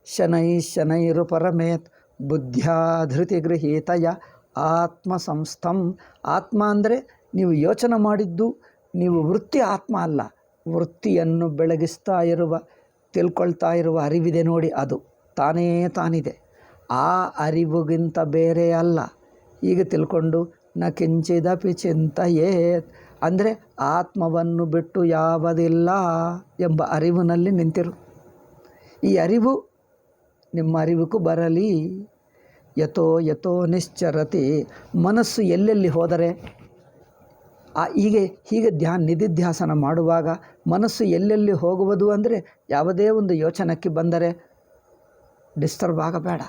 ಶನೈಶ್ಶನೈರುಪರಮೇತ್ ಬುದ್ಧ್ಯಾ ಧೃತಿಗೃಹೀತಯ ಆತ್ಮ ಸಂಸ್ಥಂ. ಆತ್ಮ ಅಂದರೆ ನೀವು ಯೋಚನೆ ಮಾಡಿದ್ದು, ನೀವು ವೃತ್ತಿ ಆತ್ಮ ಅಲ್ಲ, ವೃತ್ತಿಯನ್ನು ಬೆಳಗಿಸ್ತಾ ಇರುವ, ತಿಳ್ಕೊಳ್ತಾ ಇರುವ ಅರಿವಿದೆ ನೋಡಿ, ಅದು ತಾನೇ ತಾನಿದೆ. ಆ ಅರಿವುಗಿಂತ ಬೇರೆ ಅಲ್ಲ. ಈಗ ತಿಳ್ಕೊಂಡು ನ ಕಿಂಚಿದಪಿ ಚಿಂತಯೇತ್ ಅಂದರೆ ಆತ್ಮವನ್ನು ಬಿಟ್ಟು ಯಾವುದಿಲ್ಲ ಎಂಬ ಅರಿವಿನಲ್ಲಿ ನಿಂತಿರು. ಈ ಅರಿವು ನಿಮ್ಮ ಅರಿವಿಗೂ ಬರಲಿ. ಯಥೋ ಯಥೋ ನಿಶ್ಚರತಿ. ಮನಸ್ಸು ಎಲ್ಲೆಲ್ಲಿ ಹೋದರೆ ಹೀಗೆ ನಿಧಿಧ್ಯಾಸನ ಮಾಡುವಾಗ ಮನಸ್ಸು ಎಲ್ಲೆಲ್ಲಿ ಹೋಗುವುದು ಅಂದರೆ ಯಾವುದೇ ಒಂದು ಯೋಚನೆಗೆ ಬಂದರೆ ಡಿಸ್ಟರ್ಬ್ ಆಗಬೇಡ,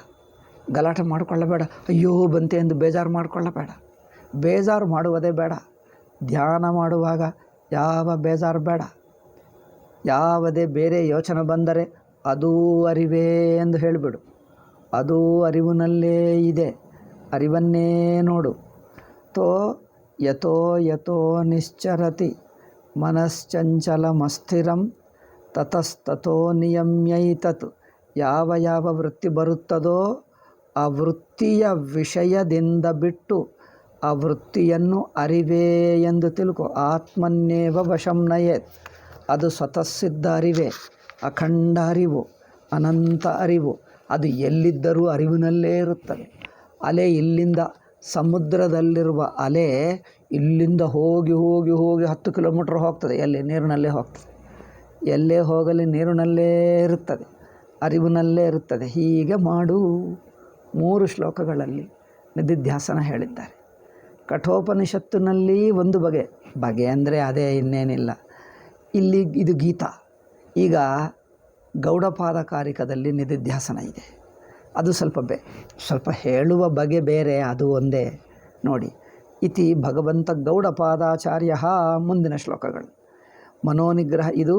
ಗಲಾಟೆ ಮಾಡಿಕೊಳ್ಳಬೇಡ, ಅಯ್ಯೋ ಬಂತೆ ಎಂದು ಬೇಜಾರು ಮಾಡಿಕೊಳ್ಳಬೇಡ. ಬೇಜಾರು ಮಾಡುವುದೇ ಬೇಡ. ಧ್ಯಾನ ಮಾಡುವಾಗ ಯಾವ ಬೇಜಾರು ಬೇಡ. ಯಾವುದೇ ಬೇರೆ ಯೋಚನೆ ಬಂದರೆ ಅದೂ ಅರಿವೇ ಎಂದು ಹೇಳಿಬಿಡು. ಅದೂ ಅರಿವಿನಲ್ಲೇ ಇದೆ, ಅರಿವನ್ನೇ ನೋಡು. ಯಥೋ ಯಥೋ ನಿಶ್ಚರತಿ ಮನಶ್ಚಂಚಲಮಸ್ಥಿರಂ ತತಸ್ತತೋ ನಿಯಮ್ಯೈತತ್. ಯಾವ ಯಾವ ವೃತ್ತಿ ಬರುತ್ತದೋ ಆ ವೃತ್ತಿಯ ವಿಷಯದಿಂದ ಬಿಟ್ಟು ಆ ವೃತ್ತಿಯನ್ನು ಅರಿವೇ ಎಂದು ತಿಳ್ಕೊ. ಆತ್ಮನ್ನೇವ ವಶಂ ನಯೇತ್. ಅದು ಸ್ವತಃಸಿದ್ಧ ಅರಿವೇ, ಅಖಂಡ ಅರಿವು, ಅನಂತ ಅರಿವು. ಅದು ಎಲ್ಲಿದ್ದರೂ ಅರಿವಿನಲ್ಲೇ ಇರುತ್ತದೆ. ಅಲೆ ಇಲ್ಲಿಂದ ಸಮುದ್ರದಲ್ಲಿರುವ ಅಲೆ ಇಲ್ಲಿಂದ ಹೋಗಿ ಹೋಗಿ ಹೋಗಿ 10 ಕಿಲೋಮೀಟ್ರ್ ಹೋಗ್ತದೆ, ಎಲ್ಲಿ? ನೀರಿನಲ್ಲೇ ಹೋಗ್ತದೆ. ಎಲ್ಲೇ ಹೋಗಲಿ ನೀರಿನಲ್ಲೇ ಇರುತ್ತದೆ, ಅರಿವಿನಲ್ಲೇ ಇರುತ್ತದೆ. ಹೀಗೆ ಮಾಡು. 3 ಶ್ಲೋಕಗಳಲ್ಲಿ ನಿಧಿಧ್ಯಾಸನ ಹೇಳಿದ್ದಾರೆ. ಕಠೋಪನಿಷತ್ತಿನಲ್ಲಿ ಒಂದು ಬಗೆ ಅಂದರೆ ಅದೇ, ಇನ್ನೇನಿಲ್ಲ. ಇಲ್ಲಿ ಇದು ಗೀತಾ. ಈಗ ಗೌಡಪಾದಕಾರಿಕದಲ್ಲಿ ನಿಧಿಧ್ಯಾಸನ ಇದೆ. ಅದು ಸ್ವಲ್ಪ ಹೇಳುವ ಬಗೆ ಬೇರೆ, ಅದು ಒಂದೇ ನೋಡಿ. ಇತಿ ಭಗವಂತ ಗೌಡಪಾದಾಚಾರ್ಯ. ಮುಂದಿನ ಶ್ಲೋಕಗಳು ಮನೋನಿಗ್ರಹ. ಇದು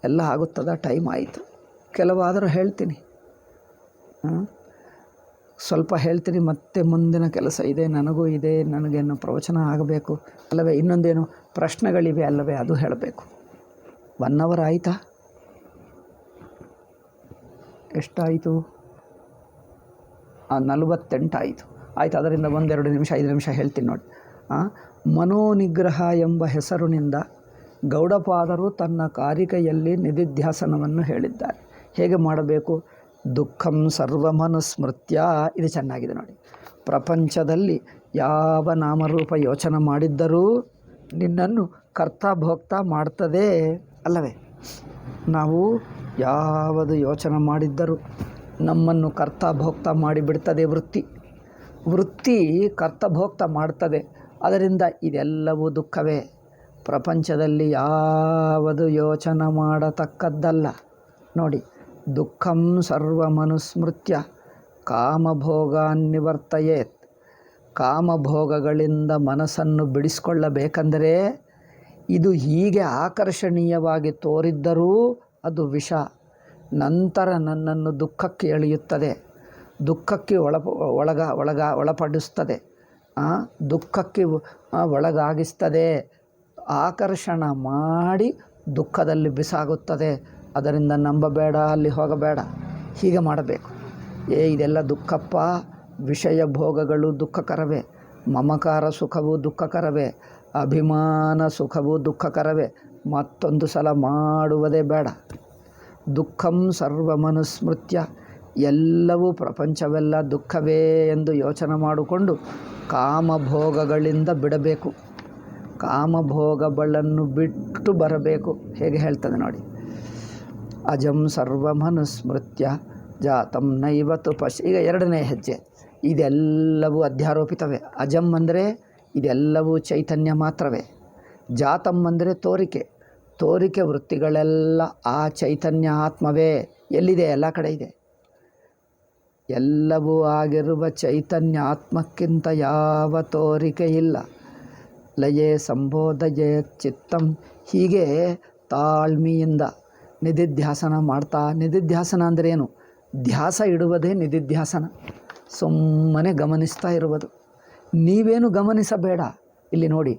ಎಲ್ಲ ಆಗುತ್ತದ? ಟೈಮ್ ಆಯಿತು. ಕೆಲವಾದರೂ ಹೇಳ್ತೀನಿ, ಸ್ವಲ್ಪ ಹೇಳ್ತೀನಿ, ಮತ್ತೆ ಮುಂದಿನ ಕೆಲಸ ಇದೆ, ನನಗೂ ಇದೆ. ನನಗೇನು ಪ್ರವಚನ ಆಗಬೇಕು ಅಲ್ಲವೇ? ಇನ್ನೊಂದೇನು ಪ್ರಶ್ನೆಗಳಿವೆ ಅಲ್ಲವೇ? ಅದು ಹೇಳಬೇಕು. 1 ಅವರ್ ಆಯಿತಾ? ಎಷ್ಟಾಯಿತು? 48 ಆಯಿತು. ಅದರಿಂದ 1-2 ನಿಮಿಷ 5 ನಿಮಿಷ ಹೇಳ್ತೀನಿ ನೋಡಿ. ಮನೋನಿಗ್ರಹ ಎಂಬ ಹೆಸರಿನಿಂದ ಗೌಡಪಾದರು ತನ್ನ ಕಾರಿಕೆಯಲ್ಲಿ ನಿಧಿಧ್ಯಾಸನವನ್ನು ಹೇಳಿದ್ದಾರೆ. ಹೇಗೆ ಮಾಡಬೇಕು? ದುಃಖಂ ಸರ್ವಮನುಸ್ಮೃತ್ಯ. ಇದು ಚೆನ್ನಾಗಿದೆ ನೋಡಿ. ಪ್ರಪಂಚದಲ್ಲಿ ಯಾವ ನಾಮರೂಪ ಯೋಚನೆ ಮಾಡಿದ್ದರೂ ನಿನ್ನನ್ನು ಕರ್ತ ಭೋಕ್ತ ಮಾಡ್ತದೆ ಅಲ್ಲವೇ? ನಾವು ಯಾವುದು ಯೋಚನೆ ಮಾಡಿದ್ದರೂ ನಮ್ಮನ್ನು ಕರ್ತ ಭೋಕ್ತ ಮಾಡಿಬಿಡ್ತದೆ ವೃತ್ತಿ ಕರ್ತ ಭೋಕ್ತ ಮಾಡ್ತದೆ. ಅದರಿಂದ ಇದೆಲ್ಲವೂ ದುಃಖವೇ. ಪ್ರಪಂಚದಲ್ಲಿ ಯಾವುದು ಯೋಚನೆ ಮಾಡತಕ್ಕದ್ದಲ್ಲ ನೋಡಿ. ದುಃಖಂ ಸರ್ವಮನುಸ್ಮೃತ್ಯ ಕಾಮಭೋಗಾನ್ ನಿವರ್ತಯೇತ್. ಕಾಮಭೋಗಗಳಿಂದ ಮನಸ್ಸನ್ನು ಬಿಡಿಸಿಕೊಳ್ಳಬೇಕೆಂದರೆ ಇದು ಹೀಗೆ ಆಕರ್ಷಣೀಯವಾಗಿ ತೋರಿದ್ದರೂ ಅದು ವಿಷ. ನಂತರ ನನ್ನನ್ನು ದುಃಖಕ್ಕೆ ಎಳೆಯುತ್ತದೆ, ದುಃಖಕ್ಕೆ ಒಳಪಡಿಸ್ತದೆ, ದುಃಖಕ್ಕೆ ಒಳಗಾಗಿಸ್ತದೆ, ಆಕರ್ಷಣ ಮಾಡಿ ದುಃಖದಲ್ಲಿ ಬಿಸಾಗುತ್ತದೆ. ಅದರಿಂದ ನಂಬಬೇಡ, ಅಲ್ಲಿ ಹೋಗಬೇಡ, ಹೀಗೆ ಮಾಡಬೇಕು. ಇದೆಲ್ಲ ದುಃಖಪ್ಪ. ವಿಷಯ ಭೋಗಗಳು ದುಃಖಕರವೇ, ಮಮಕಾರ ಸುಖವು ದುಃಖಕರವೇ, ಅಭಿಮಾನ ಸುಖವು ದುಃಖಕರವೇ. ಮತ್ತೊಂದು ಸಲ ಮಾಡುವುದೇ ಬೇಡ. ದುಃಖಂ ಸರ್ವಮನುಸ್ಮೃತ್ಯ, ಎಲ್ಲವೂ ಪ್ರಪಂಚವೆಲ್ಲ ದುಃಖವೇ ಎಂದು ಯೋಚನೆ ಮಾಡಿಕೊಂಡು ಕಾಮಭೋಗಗಳಿಂದ ಬಿಡಬೇಕು. ಕಾಮಭೋಗಗಳನ್ನು ಬಿಟ್ಟು ಬರಬೇಕು. ಹೇಗೆ ಹೇಳ್ತದೆ ನೋಡಿ, ಅಜಂ ಸರ್ವಮನುಸ್ಮೃತ್ಯ ಜಾತಂ ನೈವತು ಪಶ್. ಈಗ ಎರಡನೇ ಹೆಜ್ಜೆ. ಇದೆಲ್ಲವೂ ಅಧ್ಯಾರೋಪಿತವೇ. ಅಜಂ ಅಂದರೆ ಇದೆಲ್ಲವೂ ಚೈತನ್ಯ ಮಾತ್ರವೇ. ಜಾತಂ ಅಂದರೆ ತೋರಿಕೆ ವೃತ್ತಿಗಳೆಲ್ಲ ಆ ಚೈತನ್ಯ ಆತ್ಮವೇ. ಎಲ್ಲಿದೆ? ಎಲ್ಲ ಕಡೆ ಇದೆ. ಎಲ್ಲವೂ ಆಗಿರುವ ಚೈತನ್ಯ ಆತ್ಮಕ್ಕಿಂತ ಯಾವ ತೋರಿಕೆ ಇಲ್ಲ. ಲಯೇ ಸಂಬೋಧಯೇ ಚಿತ್ತಂ. ಹೀಗೆ ತಾಳ್ಮೆಯಿಂದ ನಿಧಿಧ್ಯಾಸನ ಮಾಡ್ತಾ. ನಿಧಿಧ್ಯಾಸನ ಅಂದರೆ ಏನು? ಧ್ಯಾಸ ಇಡುವುದೇ ನಿಧಿಧ್ಯಾಸನ. ಸುಮ್ಮನೆ ಗಮನಿಸ್ತಾ ಇರುವುದು. ನೀವೇನು ಗಮನಿಸಬೇಡ. ಇಲ್ಲಿ ನೋಡಿ,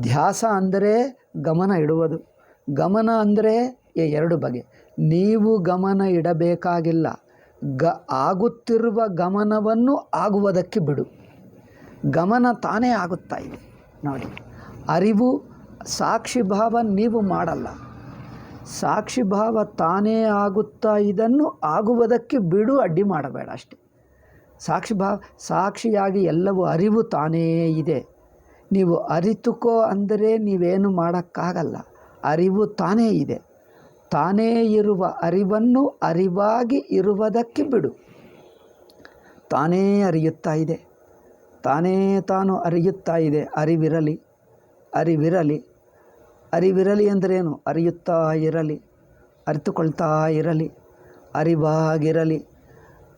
ಧ್ಯಾಸ ಅಂದರೆ ಗಮನ ಇಡುವುದು. ಗಮನ ಅಂದರೆ ಎರಡು ಬಗೆ. ನೀವು ಗಮನ ಇಡಬೇಕಾಗಿಲ್ಲ. ಆಗುತ್ತಿರುವ ಗಮನವನ್ನು ಆಗುವುದಕ್ಕೆ ಬಿಡು. ಗಮನ ತಾನೇ ಆಗುತ್ತಾ ಇದೆ ನೋಡಿ. ಅರಿವು ಸಾಕ್ಷಿಭಾವ ನೀವು ಮಾಡಲ್ಲ. ಸಾಕ್ಷಿಭಾವ ತಾನೇ ಆಗುತ್ತಾ ಇದನ್ನು ಆಗುವುದಕ್ಕೆ ಬಿಡು, ಅಡ್ಡಿ ಮಾಡಬೇಡ ಅಷ್ಟೆ. ಸಾಕ್ಷಿಯಾಗಿ ಎಲ್ಲವೂ ಅರಿವು ತಾನೇ ಇದೆ. ನೀವು ಅರಿತುಕೋ ಅಂದರೆ ನೀವೇನು ಮಾಡೋಕ್ಕಾಗಲ್ಲ. ಅರಿವು ತಾನೇ ಇದೆ. ತಾನೇ ಇರುವ ಅರಿವನ್ನು ಅರಿವಾಗಿ ಇರುವುದಕ್ಕೆ ಬಿಡು. ತಾನೇ ಅರಿಯುತ್ತಾ ಇದೆ, ತಾನೇ ತಾನು ಅರಿಯುತ್ತಾ ಇದೆ. ಅರಿವಿರಲಿ ಅಂದ್ರೇನು? ಅರಿಯುತ್ತಾ ಇರಲಿ, ಅರಿತುಕೊಳ್ತಾ ಇರಲಿ, ಅರಿವಾಗಿರಲಿ.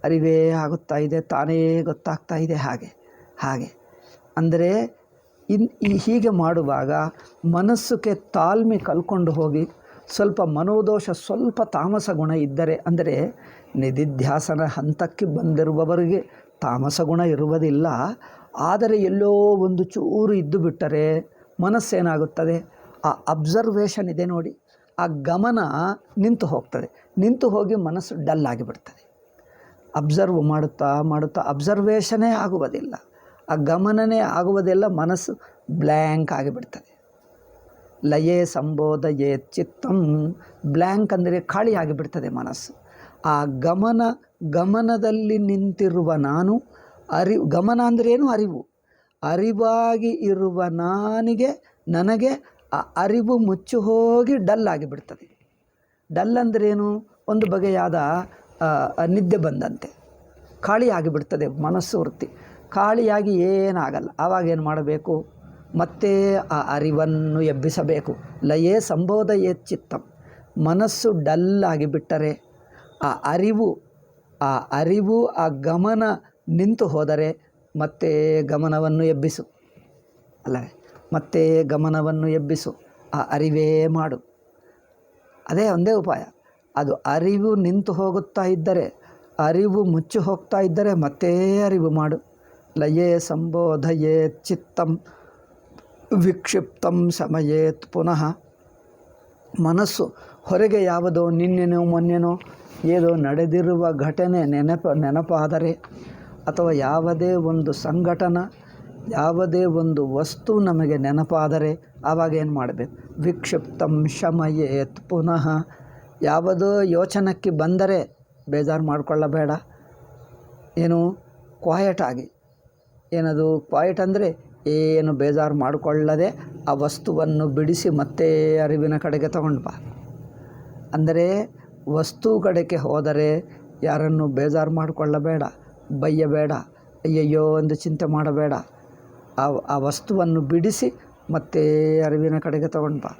ಅರಿವೇ ಆಗುತ್ತಾ ಇದೆ, ತಾನೇ ಗೊತ್ತಾಗ್ತಾ ಇದೆ. ಹಾಗೆ ಅಂದರೆ ಹೀಗೆ ಮಾಡುವಾಗ ಮನಸ್ಸುಗೆ ತಾಳ್ಮೆ ಕಲ್ಕೊಂಡು ಹೋಗಿ, ಸ್ವಲ್ಪ ಮನೋದೋಷ, ಸ್ವಲ್ಪ ತಾಮಸ ಗುಣ ಇದ್ದರೆ, ಅಂದರೆ ನಿಧಿಧ್ಯಾಸನ ಹಂತಕ್ಕೆ ಬಂದಿರುವವರಿಗೆ ತಾಮಸ ಗುಣ ಇರುವುದಿಲ್ಲ. ಆದರೆ ಎಲ್ಲೋ ಒಂದು ಚೂರು ಇದ್ದು ಬಿಟ್ಟರೆ ಮನಸ್ಸೇನಾಗುತ್ತದೆ? ಆ ಅಬ್ಸರ್ವೇಷನ್ ಇದೆ ನೋಡಿ, ಆ ಗಮನ ನಿಂತು ಹೋಗ್ತದೆ. ನಿಂತು ಹೋಗಿ ಮನಸ್ಸು ಡಲ್ ಆಗಿಬಿಡ್ತದೆ. ಅಬ್ಸರ್ವ್ ಮಾಡುತ್ತಾ ಅಬ್ಸರ್ವೇಷನೇ ಆಗುವುದಿಲ್ಲ, ಆ ಗಮನನೇ ಆಗುವುದಿಲ್ಲ. ಮನಸ್ಸು ಬ್ಲ್ಯಾಂಕ್ ಆಗಿಬಿಡ್ತದೆ. ಲಯೇ ಸಂಬೋಧಯೇ ಚಿತ್ತಂ. ಬ್ಲ್ಯಾಂಕ್ ಅಂದರೆ ಖಾಲಿ ಆಗಿಬಿಡ್ತದೆ ಮನಸ್ಸು. ಆ ಗಮನದಲ್ಲಿ ನಿಂತಿರುವ ನಾನು ಗಮನ ಅಂದ್ರೇನು? ಅರಿವಾಗಿ ಇರುವ ನನಗೆ ಆ ಅರಿವು ಮುಚ್ಚಿ ಹೋಗಿ ಡಲ್ ಆಗಿಬಿಡ್ತದೆ. ಡಲ್ ಅಂದ್ರೇನು? ಒಂದು ಬಗೆಯಾದ ನಿದ್ದೆ ಬಂದಂತೆ ಖಾಲಿ ಆಗಿಬಿಡ್ತದೆ ಮನಸ್ಸು ವೃತ್ತಿ. ಖಾಲಿಯಾಗಿ ಏನಾಗಲ್ಲ. ಆವಾಗ ಏನು ಮಾಡಬೇಕು? ಮತ್ತೆ ಆ ಅರಿವನ್ನು ಎಬ್ಬಿಸಬೇಕು. ಲಯೇ ಸಂಬೋಧಯೇ ಚಿತ್ತಂ. ಮನಸ್ಸು ಡಲ್ ಆಗಿಬಿಟ್ಟರೆ ಆ ಅರಿವು ಆ ಗಮನ ನಿಂತು ಹೋದರೆ ಮತ್ತೆ ಗಮನವನ್ನು ಎಬ್ಬಿಸು. ಅಲ್ಲವೇ? ಮತ್ತೆ ಗಮನವನ್ನು ಎಬ್ಬಿಸು. ಆ ಅರಿವೇ ಮಾಡು. ಅದೇ ಒಂದೇ ಉಪಾಯ. ಅದು ಅರಿವು ನಿಂತು ಹೋಗುತ್ತಾ ಇದ್ದರೆ, ಅರಿವು ಮುಚ್ಚಿ ಹೋಗ್ತಾ ಇದ್ದರೆ ಮತ್ತೆ ಅರಿವು ಮಾಡು. ಲಯೇ ಸಂಬೋಧಯೇ ಚಿತ್ತಂ ವಿಕ್ಷಿಪ್ತಂ ಸಮಯೇತ್ ಪುನಃ. ಮನಸ್ಸು ಹೊರಗೆ ಯಾವುದೋ ನಿನ್ನೆನೋ ಮೊನ್ನೆನೋ ಏನೋ ನಡೆದಿರುವ ಘಟನೆ ನೆನಪಾದರೆ, ಅಥವಾ ಯಾವುದೇ ಒಂದು ಸಂಘಟನ, ಯಾವುದೇ ಒಂದು ವಸ್ತು ನಮಗೆ ನೆನಪಾದರೆ ಆವಾಗ ಏನು ಮಾಡಬೇಕು? ವಿಕ್ಷಿಪ್ತಂ ಶಮಯೇತ್ ಪುನಃ. ಯಾವುದೋ ಯೋಚನಕ್ಕೆ ಬಂದರೆ ಬೇಜಾರು ಮಾಡಿಕೊಳ್ಳಬೇಡ. ಏನು? ಕ್ವಾಯಟ್ ಆಗಿ. ಏನದು ಕ್ವಾಯಟ್ ಅಂದರೆ ಏನು ಬೇಜಾರು ಮಾಡಿಕೊಳ್ಳದೆ ಆ ವಸ್ತುವನ್ನು ಬಿಡಿಸಿ ಮತ್ತೆ ಅರಿವಿನ ಕಡೆಗೆ ತಗೊಂಡು ಬಾ. ಅಂದರೆ ವಸ್ತು ಕಡೆಗೆ ಹೋದರೆ ಯಾರನ್ನು ಬೇಜಾರು ಮಾಡಿಕೊಳ್ಳಬೇಡ, ಬೈಯಬೇಡ, ಅಯ್ಯಯ್ಯೋ ಎಂದು ಚಿಂತೆ ಮಾಡಬೇಡ. ಆ ವಸ್ತುವನ್ನು ಬಿಡಿಸಿ ಮತ್ತೆ ಅರಿವಿನ ಕಡೆಗೆ ತಗೊಂಡು ಬಾ.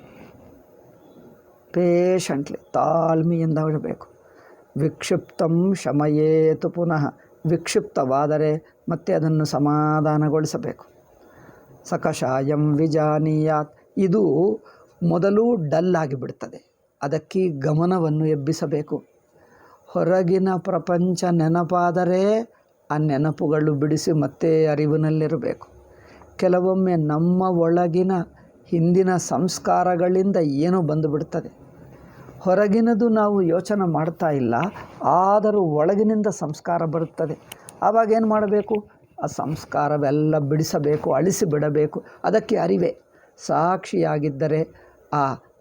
ಪೇಷಂಟ್ಲಿ, ತಾಳ್ಮೆಯಿಂದ ಇರಬೇಕು. ವಿಕ್ಷಿಪ್ತಂ ಶಮಯೇತು ಪುನಃ. ವಿಕ್ಷಿಪ್ತವಾದರೆ ಮತ್ತೆ ಅದನ್ನು ಸಮಾಧಾನಗೊಳಿಸಬೇಕು. ಸಕಷಾಯಂ ವಿಜಾನೀಯಾತ್. ಇದು ಮೊದಲು ಡಲ್ ಆಗಿಬಿಡ್ತದೆ. ಅದಕ್ಕೆ ಗಮನವನ್ನು ಎಬ್ಬಿಸಬೇಕು. ಹೊರಗಿನ ಪ್ರಪಂಚ ನೆನಪಾದರೆ ಆ ನೆನಪುಗಳು ಬಿಡಿಸಿ ಮತ್ತೆ ಅರಿವಿನಲ್ಲಿರಬೇಕು. ಕೆಲವೊಮ್ಮೆ ನಮ್ಮ ಒಳಗಿನ ಹಿಂದಿನ ಸಂಸ್ಕಾರಗಳಿಂದ ಏನೋ ಬಂದುಬಿಡ್ತದೆ. ಹೊರಗಿನದು ನಾವು ಯೋಚನೆ ಮಾಡ್ತಾ ಇಲ್ಲ, ಆದರೂ ಒಳಗಿನಿಂದ ಸಂಸ್ಕಾರ ಬರುತ್ತದೆ. ಆವಾಗ ಏನು ಮಾಡಬೇಕು? ಆ ಸಂಸ್ಕಾರವೆಲ್ಲ ಬಿಡಿಸಬೇಕು, ಅಳಿಸಿ ಬಿಡಬೇಕು. ಅದಕ್ಕೆ ಅರಿವೇ. ಸಾಕ್ಷಿಯಾಗಿದ್ದರೆ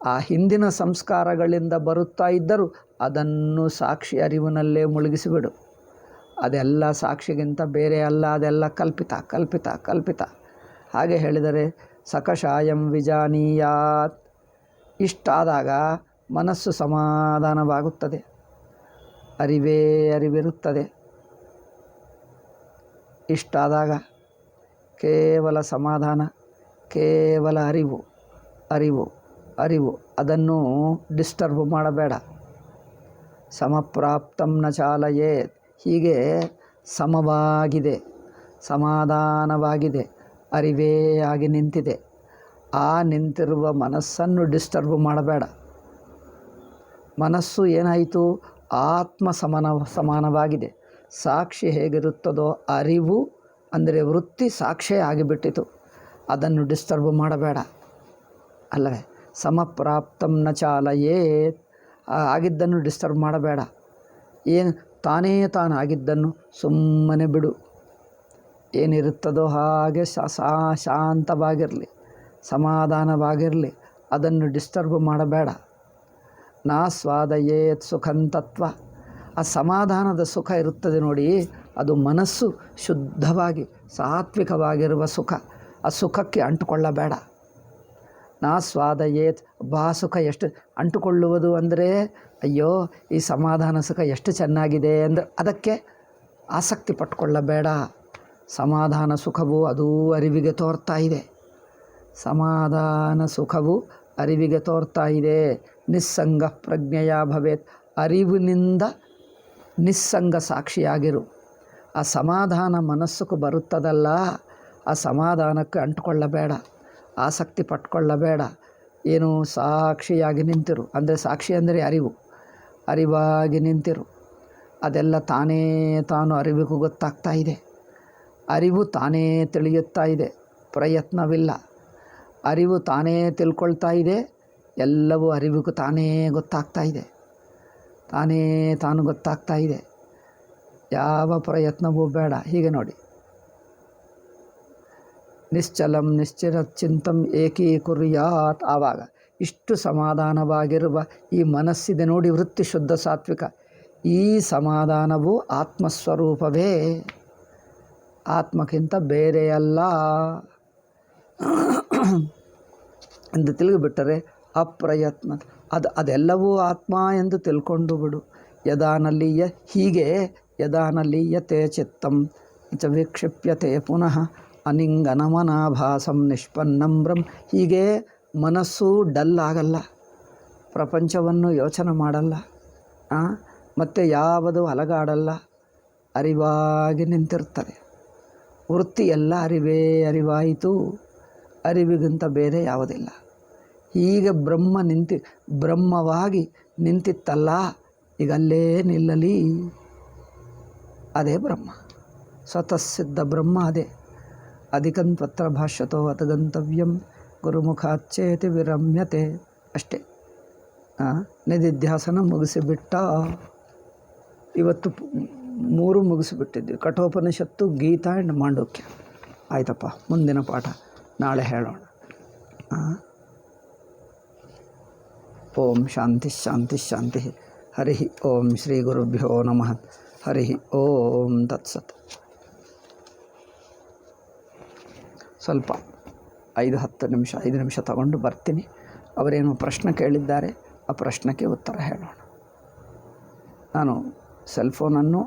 ಆ ಹಿಂದಿನ ಸಂಸ್ಕಾರಗಳಿಂದ ಬರುತ್ತಾ ಇದ್ದರೂ ಅದನ್ನು ಸಾಕ್ಷಿ ಅರಿವಿನಲ್ಲೇ ಮುಳುಗಿಸಿಬಿಡು. ಅದೆಲ್ಲ ಸಾಕ್ಷಿಗಿಂತ ಬೇರೆ ಅಲ್ಲ, ಅದೆಲ್ಲ ಕಲ್ಪಿತ ಕಲ್ಪಿತ ಕಲ್ಪಿತ. ಹಾಗೆ ಹೇಳಿದರೆ ಸಕಷಾಯಂ ವಿಜಾನೀಯಾತ್. ಇಷ್ಟಾದಾಗ ಮನಸ್ಸು ಸಮಾಧಾನವಾಗುತ್ತದೆ, ಅರಿವೇ ಅರಿವಿರುತ್ತದೆ. ಇಷ್ಟಾದಾಗ ಕೇವಲ ಸಮಾಧಾನ, ಕೇವಲ ಅರಿವು ಅರಿವು ಅರಿವು. ಅದನ್ನು ಡಿಸ್ಟರ್ಬ್ ಮಾಡಬೇಡ. ಸಮಪ್ರಾಪ್ತಂ ನ ಚಾಲಯೇತ್. ಹೀಗೆ ಸಮವಾಗಿದೆ, ಸಮಾಧಾನವಾಗಿದೆ, ಅರಿವೇ ಆಗಿ ನಿಂತಿದೆ. ಆ ನಿಂತಿರುವ ಮನಸ್ಸನ್ನು ಡಿಸ್ಟರ್ಬ್ ಮಾಡಬೇಡ. ಮನಸ್ಸು ಏನಾಯಿತು? ಆತ್ಮ ಸಮಾನವಾಗಿದೆ. ಸಾಕ್ಷಿ ಹೇಗಿರುತ್ತದೋ ಅರಿವು ಅಂದರೆ ವೃತ್ತಿ ಸಾಕ್ಷಿ ಆಗಿಬಿಟ್ಟಿತು. ಅದನ್ನು ಡಿಸ್ಟರ್ಬ್ ಮಾಡಬೇಡ ಅಲ್ಲವೇ? ಸಮಪ್ರಾಪ್ತಂ ನ ಚಾಲಯೇತ್. ಆಗಿದ್ದನ್ನು ಡಿಸ್ಟರ್ಬ್ ಮಾಡಬೇಡ. ಏನು ತಾನೇ ತಾನಾಗಿದ್ದನ್ನು ಸುಮ್ಮನೆ ಬಿಡು. ಏನಿರುತ್ತದೋ ಹಾಗೆ ಶಾಂತವಾಗಿರಲಿ, ಸಮಾಧಾನವಾಗಿರಲಿ. ಅದನ್ನು ಡಿಸ್ಟರ್ಬ್ ಮಾಡಬೇಡ. ನಾ ಸ್ವಾದಯೇತ್ ಸುಖಂತತ್ವ. ಆ ಸಮಾಧಾನದ ಸುಖ ಇರುತ್ತದೆ ನೋಡಿ, ಅದು ಮನಸ್ಸು ಶುದ್ಧವಾಗಿ ಸಾತ್ವಿಕವಾಗಿರುವ ಸುಖ. ಆ ಸುಖಕ್ಕೆ ಅಂಟುಕೊಳ್ಳಬೇಡ. ನಾ ಸ್ವಾದಯೇತ್. ಸುಖ ಎಷ್ಟು ಅಂಟುಕೊಳ್ಳುವುದು ಅಂದರೆ, ಅಯ್ಯೋ ಈ ಸಮಾಧಾನ ಸುಖ ಎಷ್ಟು ಚೆನ್ನಾಗಿದೆ ಅಂದರೆ ಅದಕ್ಕೆ ಆಸಕ್ತಿ ಪಟ್ಕೊಳ್ಳಬೇಡ. ಸಮಾಧಾನ ಸುಖವು ಅದೂ ಅರಿವಿಗೆ ತೋರ್ತಾ ಇದೆ. ಸಮಾಧಾನ ಸುಖವು ಅರಿವಿಗೆ ತೋರ್ತಾ ಇದೆ. ನಿಸ್ಸಂಗ ಪ್ರಜ್ಞೆಯ ಭವೇತ್. ಅರಿವಿನಿಂದ ನಿಸ್ಸಂಗ ಸಾಕ್ಷಿಯಾಗಿರು. ಆ ಸಮಾಧಾನ ಮನಸ್ಸಿಗೆ ಬರುತ್ತದಲ್ಲ, ಆ ಸಮಾಧಾನಕ್ಕೆ ಅಂಟುಕೊಳ್ಳಬೇಡ, ಆಸಕ್ತಿ ಪಟ್ಕೊಳ್ಳಬೇಡ. ಏನು ಸಾಕ್ಷಿಯಾಗಿ ನಿಂತಿರು. ಅಂದರೆ ಸಾಕ್ಷಿ ಅಂದರೆ ಅರಿವು, ಅರಿವಾಗಿ ನಿಂತಿರು. ಅದೆಲ್ಲ ತಾನೇ ತಾನು ಅರಿವಿಗೂ ಗೊತ್ತಾಗ್ತಾ ಇದೆ. ಅರಿವು ತಾನೇ ತಿಳಿಯುತ್ತಾ ಇದೆ, ಪ್ರಯತ್ನವಿಲ್ಲ. ಅರಿವು ತಾನೇ ತಿಳ್ಕೊಳ್ತಾ ಇದೆ, ಎಲ್ಲವೂ ಅರಿವಿಗೂ ತಾನೇ ಗೊತ್ತಾಗ್ತಾ ಇದೆ. ತಾನೇ ತಾನು ಗೊತ್ತಾಗ್ತಾ ಇದೆ, ಯಾವ ಪ್ರಯತ್ನವೂ ಬೇಡ. ಹೀಗೆ ನೋಡಿ, ನಿಶ್ಚಲಂ ನಿಶ್ಚಿರಚಿಂತಂ ಏಕೀಕುರ್ಯಾತ್. ಆವಾಗ ಇಷ್ಟು ಸಮಾಧಾನವಾಗಿರುವ ಈ ಮನಸ್ಸಿದೆ ನೋಡಿ, ವೃತ್ತಿ ಶುದ್ಧ ಸಾತ್ವಿಕ. ಈ ಸಮಾಧಾನವು ಆತ್ಮಸ್ವರೂಪವೇ, ಆತ್ಮಕ್ಕಿಂತ ಬೇರೆಯಲ್ಲ ಎಂದು ತಿಳಿದುಬಿಟ್ಟರೆ ಅಪ್ರಯತ್ನ ಅದೆಲ್ಲವೂ ಆತ್ಮ ಎಂದು ತಿಳ್ಕೊಂಡು ಬಿಡು. ಯದಾನಲ್ಲೀಯ. ಹೀಗೆ ಯದಾನಲ್ಲೀಯತೆ ಚಿತ್ತಂ ಚ ವಿಕ್ಷಿಪ್ಯತೆ ಪುನಃ ಅನಿಂಗನಮನಾಭಾಸಂ ನಿಷ್ಪನ್ನಂ ಬ್ರಹ್ಮ. ಹೀಗೆ ಮನಸ್ಸು ಡಲ್ ಆಗಲ್ಲ, ಪ್ರಪಂಚವನ್ನು ಯೋಚನೆ ಮಾಡಲ್ಲ, ಮತ್ತು ಯಾವುದು ಅಲಗಾಡಲ್ಲ, ಅರಿವಾಗಿ ನಿಂತಿರ್ತದೆ. ವೃತ್ತಿ ಎಲ್ಲ ಅರಿವೇ ಅರಿವಾಯಿತು, ಅರಿವಿಗಿಂತ ಬೇರೆ ಯಾವುದಿಲ್ಲ. ಹೀಗೆ ಬ್ರಹ್ಮವಾಗಿ ನಿಂತಿತ್ತಲ್ಲ, ಈಗ ಅಲ್ಲೇ ನಿಲ್ಲಲಿ. ಅದೇ ಬ್ರಹ್ಮ, ಸ್ವತಃ ಸಿದ್ಧ ಬ್ರಹ್ಮ ಅದೇ. ಅಧಿಕಂತ್ವತ್ರ ಭಾಷ್ಯತೋ ಅತಗಂತವ್ಯಂ ಗುರುಮುಖಾಚ್ಚೇತಿ ವಿರಮ್ಯತೆ. ಅಷ್ಟೇ. ನಿಧಿಧ್ಯಾಸನ ಮುಗಿಸಿಬಿಟ್ಟ. ಇವತ್ತು 3 ಮುಗಿಸಿಬಿಟ್ಟಿದ್ವಿ. ಕಠೋಪನಿಷತ್ತು, ಗೀತಾ ಆ್ಯಂಡ್ ಮಾಂಡೂಕ್ಯ. ಆಯ್ತಪ್ಪ, ಮುಂದಿನ ಪಾಠ ನಾಳೆ ಹೇಳೋಣ. ಓಂ ಶಾಂತಿ ಶಾಂತಿ ಶಾಂತಿ. ಹರಿ ಓಂ ಶ್ರೀ ಗುರುಭ್ಯೋ ನಮಃ. ಹರಿ ಓಂ ತತ್ಸತ್. ಸ್ವಲ್ಪ 5 ನಿಮಿಷ ತಗೊಂಡು ಬರ್ತೀನಿ. ಅವರೇನು ಪ್ರಶ್ನೆ ಕೇಳಿದ್ದಾರೆ, ಆ ಪ್ರಶ್ನೆಗೆ ಉತ್ತರ ಹೇಳೋಣ. ನಾನು ಸೆಲ್ಫೋನನ್ನು